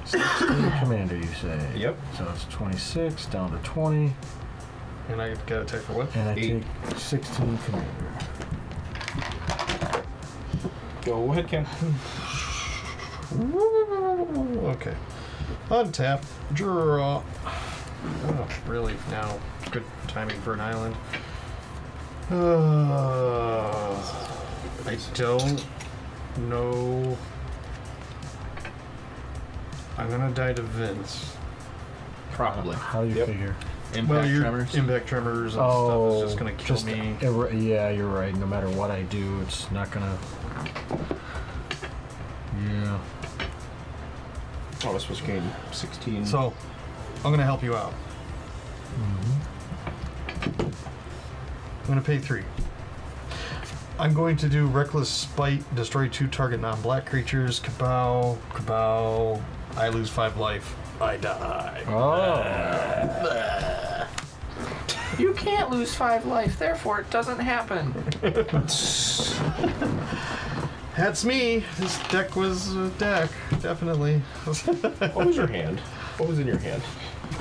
16 commander, you say? Yep. So it's 26 down to 20, And I got attack for what? and I 8. take 16 commander. Go ahead, Ken. Okay. Untap. Draw. Oh, really? Now, good timing for an island. I don't know. I'm gonna die to Vince. Probably. How do you Yep. figure? Impact your tremors. impact tremors and stuff is just gonna kill me. Yeah, you're right. No matter what I do, it's not gonna. Yeah. Oh, this was game 16. So, I'm gonna help you out. I'm gonna pay 3. I'm going to do Reckless Spite, destroy 2 target non-black creatures. Kabow, kabow. I lose 5 life. I die. Oh. You can't lose 5 life, therefore it doesn't happen. That's me. This deck was a deck, definitely. What was your hand? What was in your hand?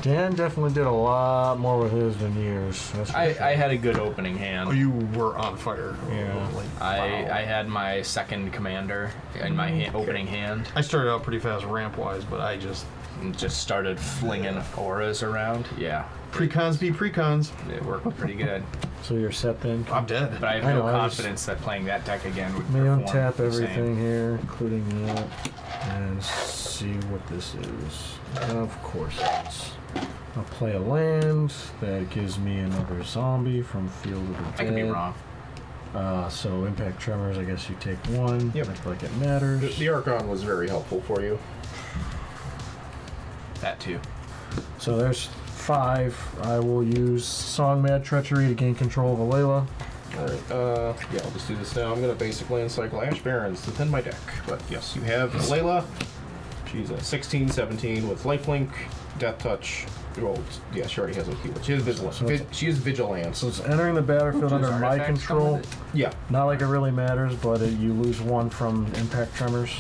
Dan definitely did a lot more with his than yours. That's for sure. I had a good opening hand. Oh, you were on fire. Yeah. Like, I had my second commander in my opening hand. I started out pretty fast ramp-wise, but I just... And just started flinging auras around. Yeah, Precons be precons. it worked pretty good. So you're set then? I'm dead. But I have I no know, I just- confidence that playing that deck again would May perform untap the everything same. here, including that, and see what this is. Of course it's. I'll play a land that gives me another zombie from Field of the Dead. I could be wrong. So impact tremors, I guess you take 1. Yep. Act like it matters. The Archon was very helpful for you. That too. So there's 5. I will use Song Mad Treachery to gain control of Alela. Alright, yeah, I'll just do this now. I'm going to basic land cycle Ash Barrens to thin my deck. But yes, you have Alela. She's a 16, 17 with lifelink, death touch. Well, yeah, she already has a heal. She is vigilant. So it's- She is vigilance. So it's entering the battlefield under Does my artifacts come control. with it? Yeah. Not like it really matters, but you lose 1 from impact tremors.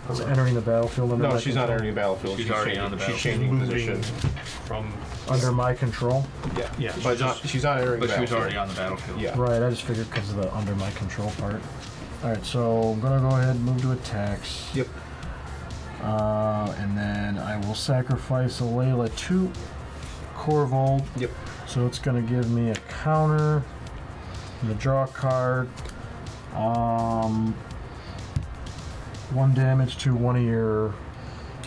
It's entering the battlefield under No, my she's control. not entering the battlefield. She's already on the She's battlefield. changing Moving position. from... Under my control. Yeah. Yeah, But she's she's not entering But the she was battlefield. already on the battlefield. Yeah. Right, I just figured because of the under my control part. Alright, so I'm gonna go ahead and move to attacks. Yep. And then I will sacrifice Alela to Korvold. Yep. So it's gonna give me a counter. I'm gonna draw a card. 1 damage to one of your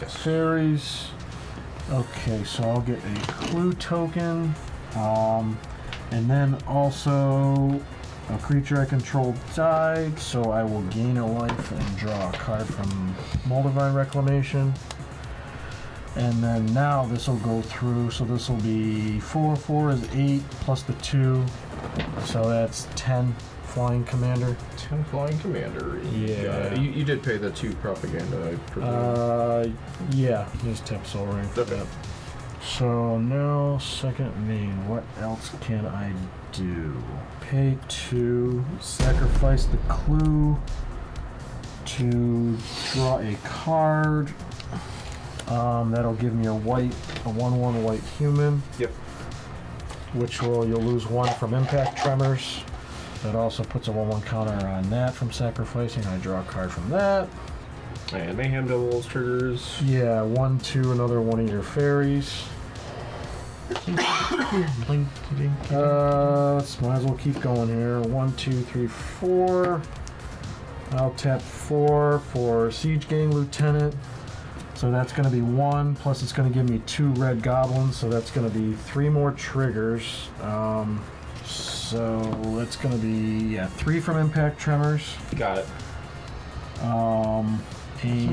Yes. fairies. Okay, so I'll get a clue token. And then also a creature I control died, so I will gain a life and draw a card from Moldavine Reclamation. And then now this will go through, so this will be 4, 4 is 8, plus the 2, so that's 10 flying commander. 10 flying commander. Yeah. You did pay the 2 propaganda, I presume. Yeah, use tap soul ring for Okay. that. So now, second main, what else can I do? Pay 2, sacrifice the clue to draw a card. That'll give me a 1/1 white human. Yep. Which you'll lose 1 from impact tremors. That also puts a 1/1 counter on that from sacrificing. I draw a card from that. And Mayhem Devils triggers. Yeah, 1, 2, another one of your fairies. Blink, blink. Might as well keep going here. 1, 2, 3, 4. I'll tap 4 for Siege Gang Lieutenant. So that's going to be 1, plus it's going to give me 2 red goblins, so that's going to be 3 more triggers. So that's going to be 3 from Impact Tremors. Got it. Some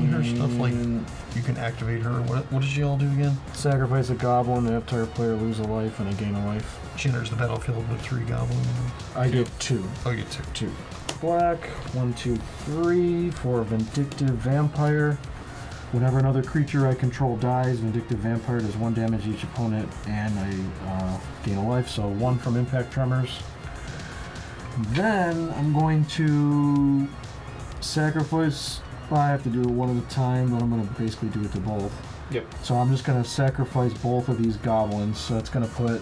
of her stuff, like, you can activate her. What does she all do again? Sacrifice a goblin, and after a player lose a life and I gain a life. She enters the battlefield with 3 goblins. I get 2. Oh, you get 2. 2. Black, 1, 2, 3 for Vindictive Vampire. Whenever another creature I control dies, Vindictive Vampire does 1 damage each opponent, and I gain a life, so 1 from Impact Tremors. Then I'm going to sacrifice. I have to do it one at a time, but I'm going to basically do it to both. Yep. So I'm just going to sacrifice both of these goblins, so it's going to put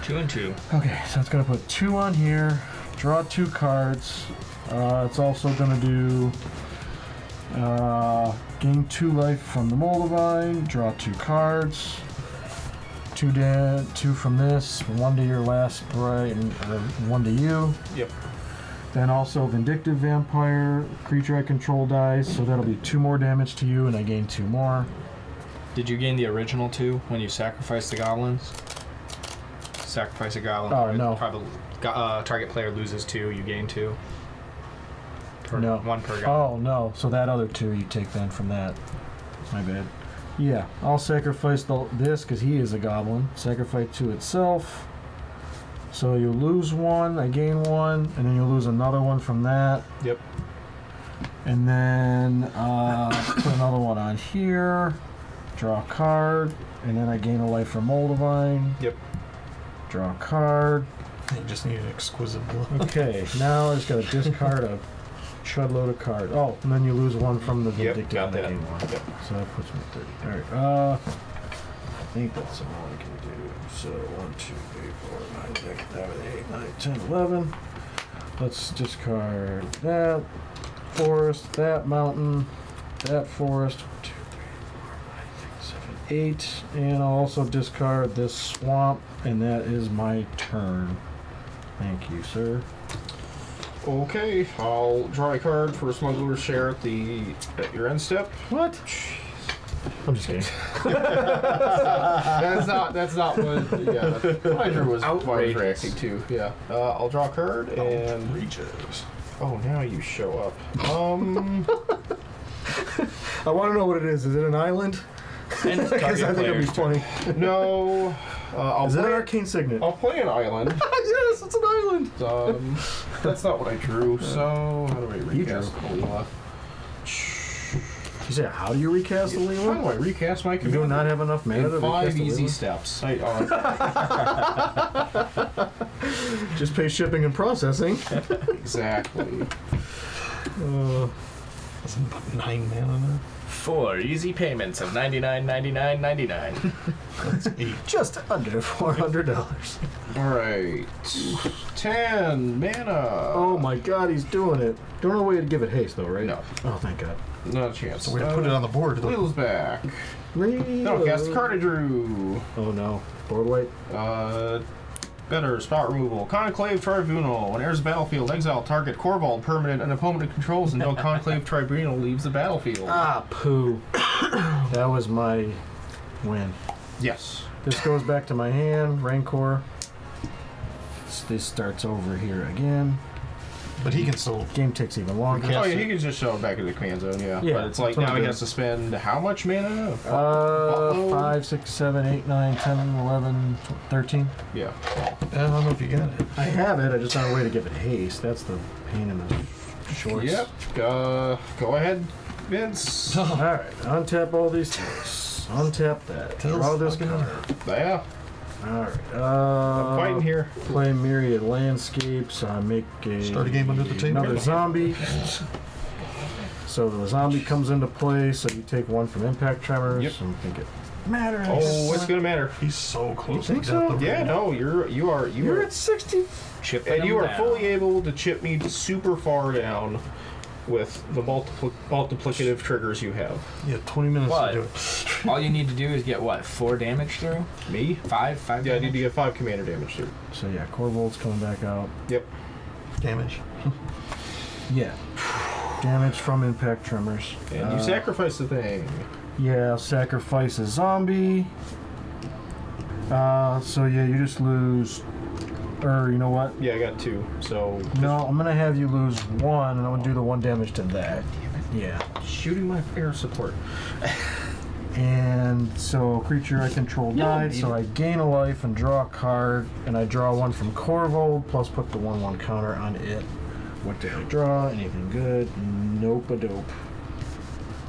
2 and 2. Okay, so it's going to put 2 on here, draw 2 cards. It's also going to do gain 2 life from the Moldavine, draw 2 cards, 2 from this, 1 to your last bright, and 1 to you. Yep. Then also Vindictive Vampire, creature I control dies, so that'll be 2 more damage to you, and I gain 2 more. Did you gain the original 2 when you sacrificed the goblins? Sacrifice a goblin. Oh, no. Probably, target player loses 2, you gain 2. No. 1 per goblin. Oh, no. So that other 2 you take then from that. My bad. Yeah, I'll sacrifice this because he is a goblin. Sacrifice to itself. So you lose 1, I gain 1, and then you lose another 1 from that. Yep. And then put another 1 on here. Draw a card, and then I gain a life from Moldavine. Yep. Draw a card. You just need an exquisite blood. Okay, now I just got to discard a chud load of cards. Oh, and then you lose 1 from the Yep, Vindictive. got and I that. gain 1. Yep. So that puts me at 30. Alright, I think that's all I can do. So 1, 2, 3, 4, 5, 6, 7, 8, 9, 10, 11. Let's discard that forest, that mountain, that forest. 1, 2, 3, 4, 5, 6, 7, 8. And I'll also discard this swamp, and that is my turn. Thank you, sir. Okay, I'll draw a card for Smuggler's Share at your end step. What? I'm just kidding. That's not what. Yeah, what I drew was what I was Outrageous. reacting to. Yeah. I'll draw a card and. Outrageous. Oh, now you show up. I want to know what it is. Is it an island? And it's Because I target think it'd be player's funny. No. I'll Is it an play. arcane signet? I'll play an island. Yes, it's an island. That's not what I drew. So how do I recast Alela? You say, how do you recast the How Leela? do I recast my You commander? do not have enough mana to In 5 recast the easy Leela? steps. Just pay shipping and processing. Exactly. That's about 9 mana now. 4 easy payments of $99.99.99. That's 8. Just under $400. All right. 10 mana. Oh my god, he's doing it. Don't know a way to give it haste though, right? No. Oh, thank god. Not a chance. So we put it on the board. Leela's back. No, cast the card I drew. Oh no. Board wipe. Better spot removal. Conclave Tribunal. When it enters the battlefield, exile target Korvold permanent an opponent it controls until Conclave Tribunal leaves the battlefield. Ah, poo. That was my win. Yes. This goes back to my hand, Rancor. This starts over here again. But he can still. Game takes even longer. Cast Oh yeah, it. he can just show it back in the command zone, yeah. Yeah, But it's like that's what now I'm he doing. has to spend how much mana? 5, 6, 7, 8, 9, 10, 11, 13. Yeah. I don't know if you got it. I have it, I just found a way to give it haste. That's the pain in the shorts. Yep. Go ahead. Vince. Alright, untap all these things. Untap that. Draw this card. Yeah. Alright, I'm fighting here. play Myriad Landscapes. Make Start a game under the table. another zombie. So the zombie comes into play, so you take one from Impact Tremors. Yep. And think it matters. Oh, it's gonna matter. He's so close think to death. so? already. Yeah, no, You're at 60. Chipping and you them are down. fully able to chip me super far down with the multiplicative triggers you have. Yeah, 20 minutes What? to do it. All you need to do is get what? 4 damage through? Me? 5? 5 Yeah, I damage? need to get 5 commander damage through. So yeah, Korvold's coming back out. Yep. Damage. Yeah. Damage from Impact Tremors. And you sacrifice the thing. Yeah, sacrifice a zombie. So yeah, you just lose. Or you know what? Yeah, I got 2. So No, I'm gonna have you lose 1, and I'm gonna do the 1 damage to that. Yeah. shooting my air support. And so creature I control died, so I gain a life and draw a card, and I draw 1 from Korvold, plus put the 1/1 counter on it. What did I draw? Anything good? Nope a dope.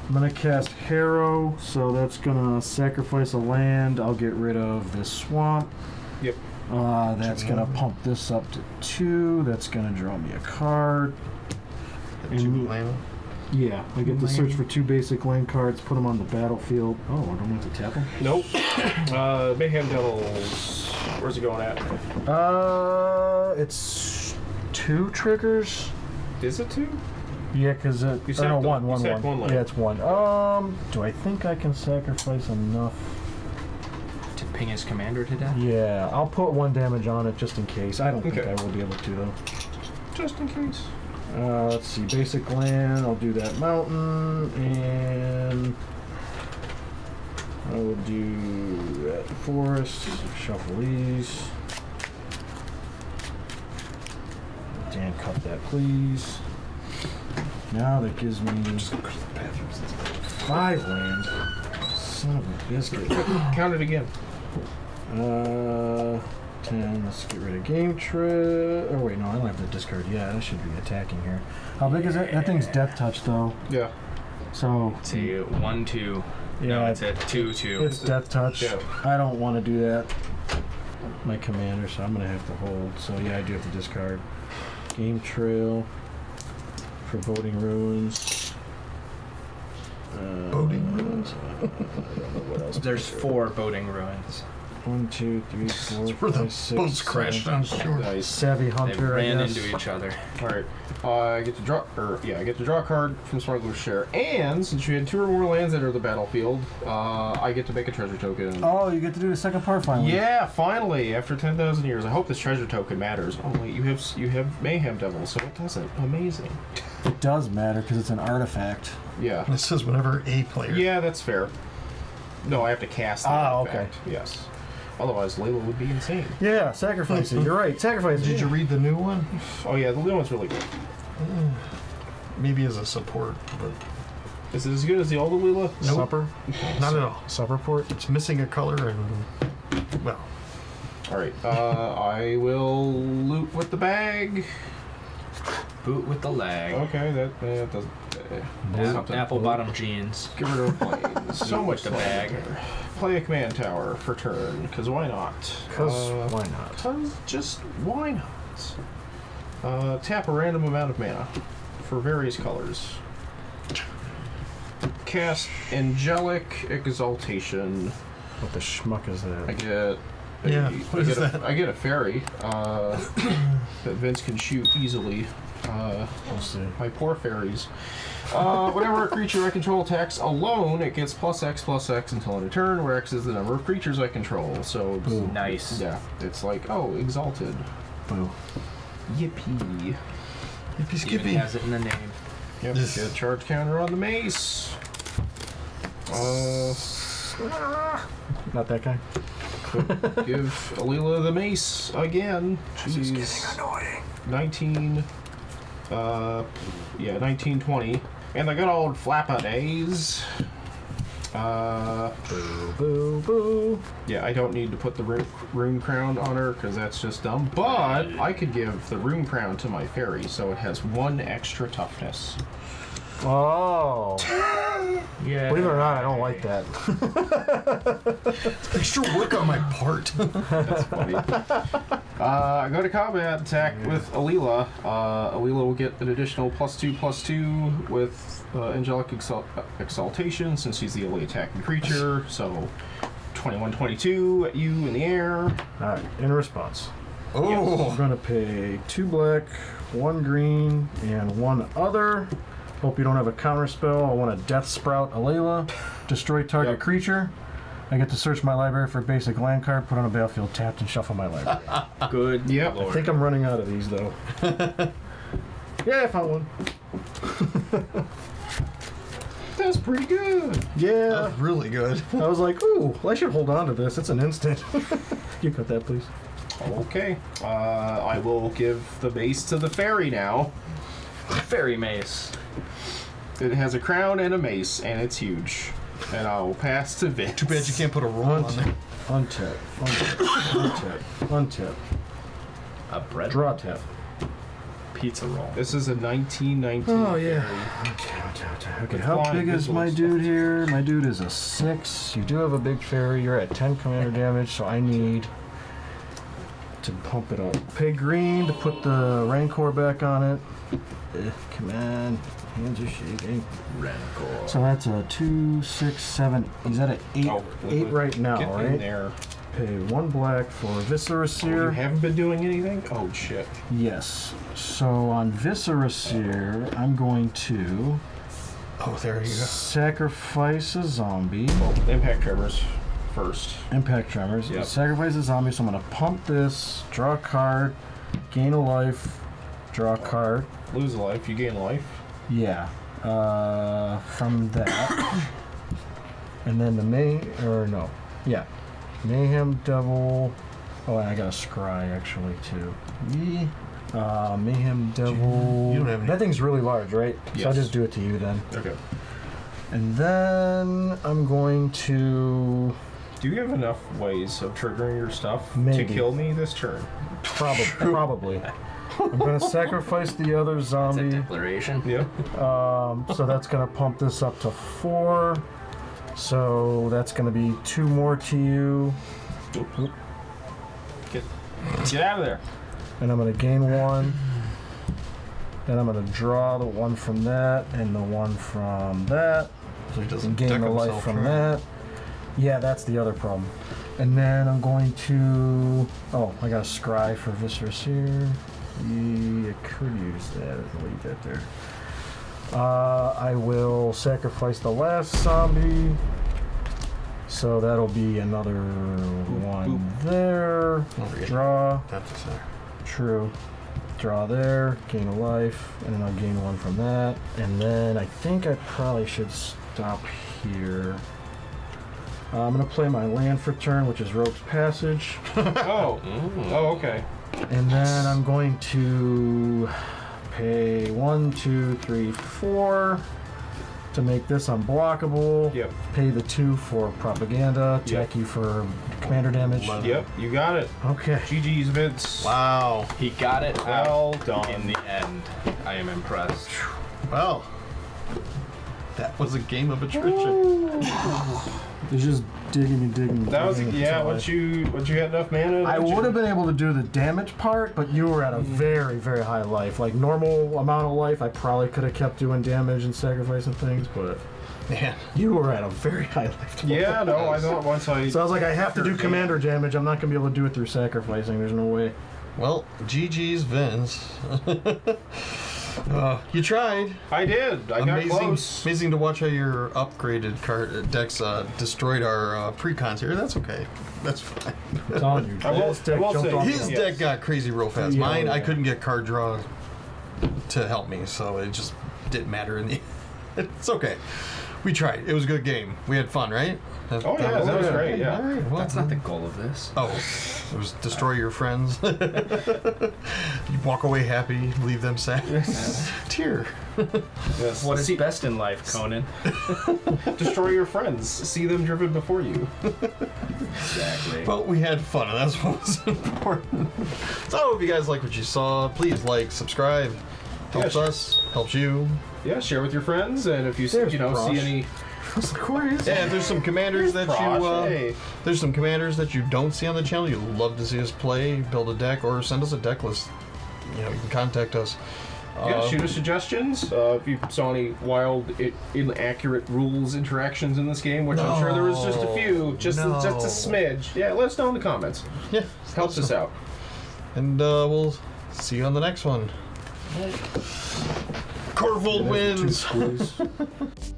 I'm gonna cast Harrow, so that's gonna sacrifice a land. I'll get rid of this swamp. Yep. That's gonna pump this up to 2. That's gonna draw me a card. Two land. Yeah, I get to search for 2 basic land cards, put them on the battlefield. Oh, I don't have to tap them? Nope. Mayhem Devils. Where's it going at? It's 2 triggers. Is it 2? Yeah, because it. You Or no, sacked 1, you 1, sacked 1. one land. Yeah, it's 1. Do I think I can sacrifice enough? To ping his commander to death? Yeah, I'll put 1 damage on it just in case. I don't think Okay. I will be able to though. Just in case. Let's see, basic land. I'll do that mountain, and I will do that forest. Shuffle these. Dan, cut that, please. Now that gives me 5 land. Son of a biscuit. Count it again. 10. Let's get rid of game trip. Oh wait, no, I don't have to discard yet. I should be attacking here. How big is it? That thing's death touch though. Yeah. So Let's see, 1, 2. yeah, No, it's at 2, 2. it's death touch. Yeah. I don't want to do that. My commander, so I'm gonna have to hold. So yeah, I do have to discard. Game trail. Foreboding ruins. Boating ruins. What else? There's 4 boating ruins. 1, 2, 3, 4, Where the 5, 6, boats crashed, 7. I'm sure. Nice. Savvy They hunter. ran I guess. into each other. All right. I get to draw, I get to draw a card from Smuggler's Share, and since you had 2 or more lands enter the battlefield, I get to make a treasure token. Oh, you get to do the second part finally. Yeah, finally, after 10,000 years. I hope this treasure token matters. Oh wait, you have Mayhem Devil, so it doesn't. Amazing. It does matter because it's an artifact. Yeah. It says whenever a player. Yeah, that's fair. No, I have to cast the artifact. Yes. Otherwise, Layla would be insane. Yeah, sacrifice it. You're right. Sacrifice it. Did you read the new one? Oh yeah, the little one's really good. Maybe as a support, but Is it as good as the older Leela? Nope. Supper? not at all. Supper port? It's missing a color and, well, All right. I will loot with the bag. Boot with the leg. Okay, that doesn't. Something. Apple bottom jeans. Get rid of planes. So Loot much with the fun bag. here. Play a command tower for turn, because why not? Because why not? Because just why not? Tap a random amount of mana for various colors. Cast Angelic Exaltation. What the schmuck is I that? get. Yeah, what is that? I get a fairy that Vince can shoot easily. We'll see. My poor fairies. Whenever a creature I control attacks alone, it gets +X until end of turn, where X is the number of creatures I control. So, it's, Boo. Nice. yeah, it's like, oh, exalted. Boo. Yippee. Yippee Even skippy. has it in the name. Yep, Yes. get a charge counter on the mace. Not that guy? Give Alela the mace again. She's annoying. 1920. And the good old flapper days. Boo, boo, boo. Yeah, I don't need to put the rune crown on her because that's just dumb. But I could give the rune crown to my fairy, so it has 1 extra toughness. Oh. Yeah. Believe it or not, I don't like that. Extra work on my part. That's funny. Go to combat attack with Alela. Alela will get an additional +2/+2 with angelic exaltation since she's the only attacking creature. So 21-22 at you in the air. Alright, in response. Oh. I'm gonna pay 2 black, 1 green, and 1 other. Hope you don't have a counter spell. I want a Death Sprout Alela. Destroy target creature. I get to search my library for a basic land card, put on a battlefield tapped, and shuffle my library. Good. Yep. I think I'm running out of these though. Yeah, I found one. That's pretty good. Yeah. That's really good. I was like, ooh, well, I should hold on to this. It's an instant. You cut that, please. Okay. I will give the base to the fairy now. Fairy mace. It has a crown and a mace, and it's huge. And I will pass to Vince. Too bad you can't put a roll on there. Untap. Untap. Untap. A bread Draw tap. pizza roll. This is a 1919. Oh, yeah. fairy. Okay, how flying big is my visuals. dude here? My dude is a 6. You do have a big fairy. You're at 10 commander damage, so I need to pump it up. Pay green to put the Rancor back on it. Come on. Hands are shaking. Rancor. So that's a 2, 6, 7. He's at an 8, Oh, 8 right now, Get in right? there. Pay 1 black for Viscera Oh, you Seer. haven't been doing anything? Oh, shit. Yes. So on Viscera Seer, I'm going to Oh, there you go. sacrifice a zombie. Well, impact tremors first. Impact Tremors. Yep. Sacrifice a zombie, so I'm going to pump this, draw a card, gain a life, draw a card. Lose a life, you gain life. Yeah. From that. And then the Mayhem Devil. Oh, and I got a Scry actually too. Mayhem Devil. You don't have any. That thing's really large, right? So I'll Yes. just do it to you then. Okay. And then I'm going to Do you have enough ways of triggering your stuff Maybe. to kill me this turn? probably. I'm going to sacrifice the other It's a zombie. declaration. Yeah. So that's going to pump this up to 4. So that's going to be 2 more to you. Get out of there. And I'm going to gain 1. Then I'm going to draw the 1 from that and the 1 from that. So he doesn't And gain deck the life himself from right. that. Yeah, that's the other problem. And then I'm going to... Oh, I got a Scry for Viscera Seer. Yeah, I could use that. I'll leave that there. I will sacrifice the last zombie. So that'll be another 1 there. Oh, yeah. Draw. That's there. True. Draw there. Gain a life. And then I'll gain 1 from that. And then I think I probably should stop here. I'm going to play my land for turn, which is Rogue's Passage. Oh. Oh, okay. And then I'm going to pay 1, 2, 3, 4 to make this unblockable. Yep. Pay the 2 for propaganda. Attack you for commander damage. Yep, you got it. Okay. GG's, Vince. Wow. He got it Well out done. in the end. I am impressed. Well, that was a game of attrition. It's just digging. That was digging yeah. until Once you had enough mana. I would have been able to do the damage part, but you were at a very, very high life. Like normal amount of life, I probably could have kept doing damage and sacrificing things, but Man. you were at a very high life. Yeah, no, I thought once I. So I was like, I have to do commander damage. I'm not gonna be able to do it through sacrificing. There's no way. Well, GG's Vince. You tried. I did. I got close. Amazing to watch how your upgraded card decks destroyed our precons here. That's okay. That's fine. I'm telling you, I will- this deck I will jumped say- off His the- Yes. deck got crazy real fast. Yeah, Mine, I yeah. couldn't get card draw to help me, so it just didn't matter in the. It's okay. We tried. It was a good game. We had fun, right? Oh yeah, that was great. All Yeah. right, well, That's not the goal of this. Oh, it was destroy your friends. You walk away happy, leave them sad. Tear. Yes. What is best in life, Conan? Destroy your friends. See them driven before you. Exactly. But we had fun, and that's what was important. So if you guys like what you saw, please like, subscribe, Helps us, helps you. Yeah, share with your friends, and if you There's see Brosh. any. Yeah, if there's some commanders that Hey. there's some commanders that you don't see on the channel, you'd love to see us play, build a deck, or send us a deck list. You can contact us. Yeah, shoot us suggestions. If you saw any wild, inaccurate rules interactions in this game, which I'm sure there was just a few, just a smidge. Yeah, let us know in the comments. Yeah, Helps us out. and we'll see you on the next one. Korvold wins. Two squeeze.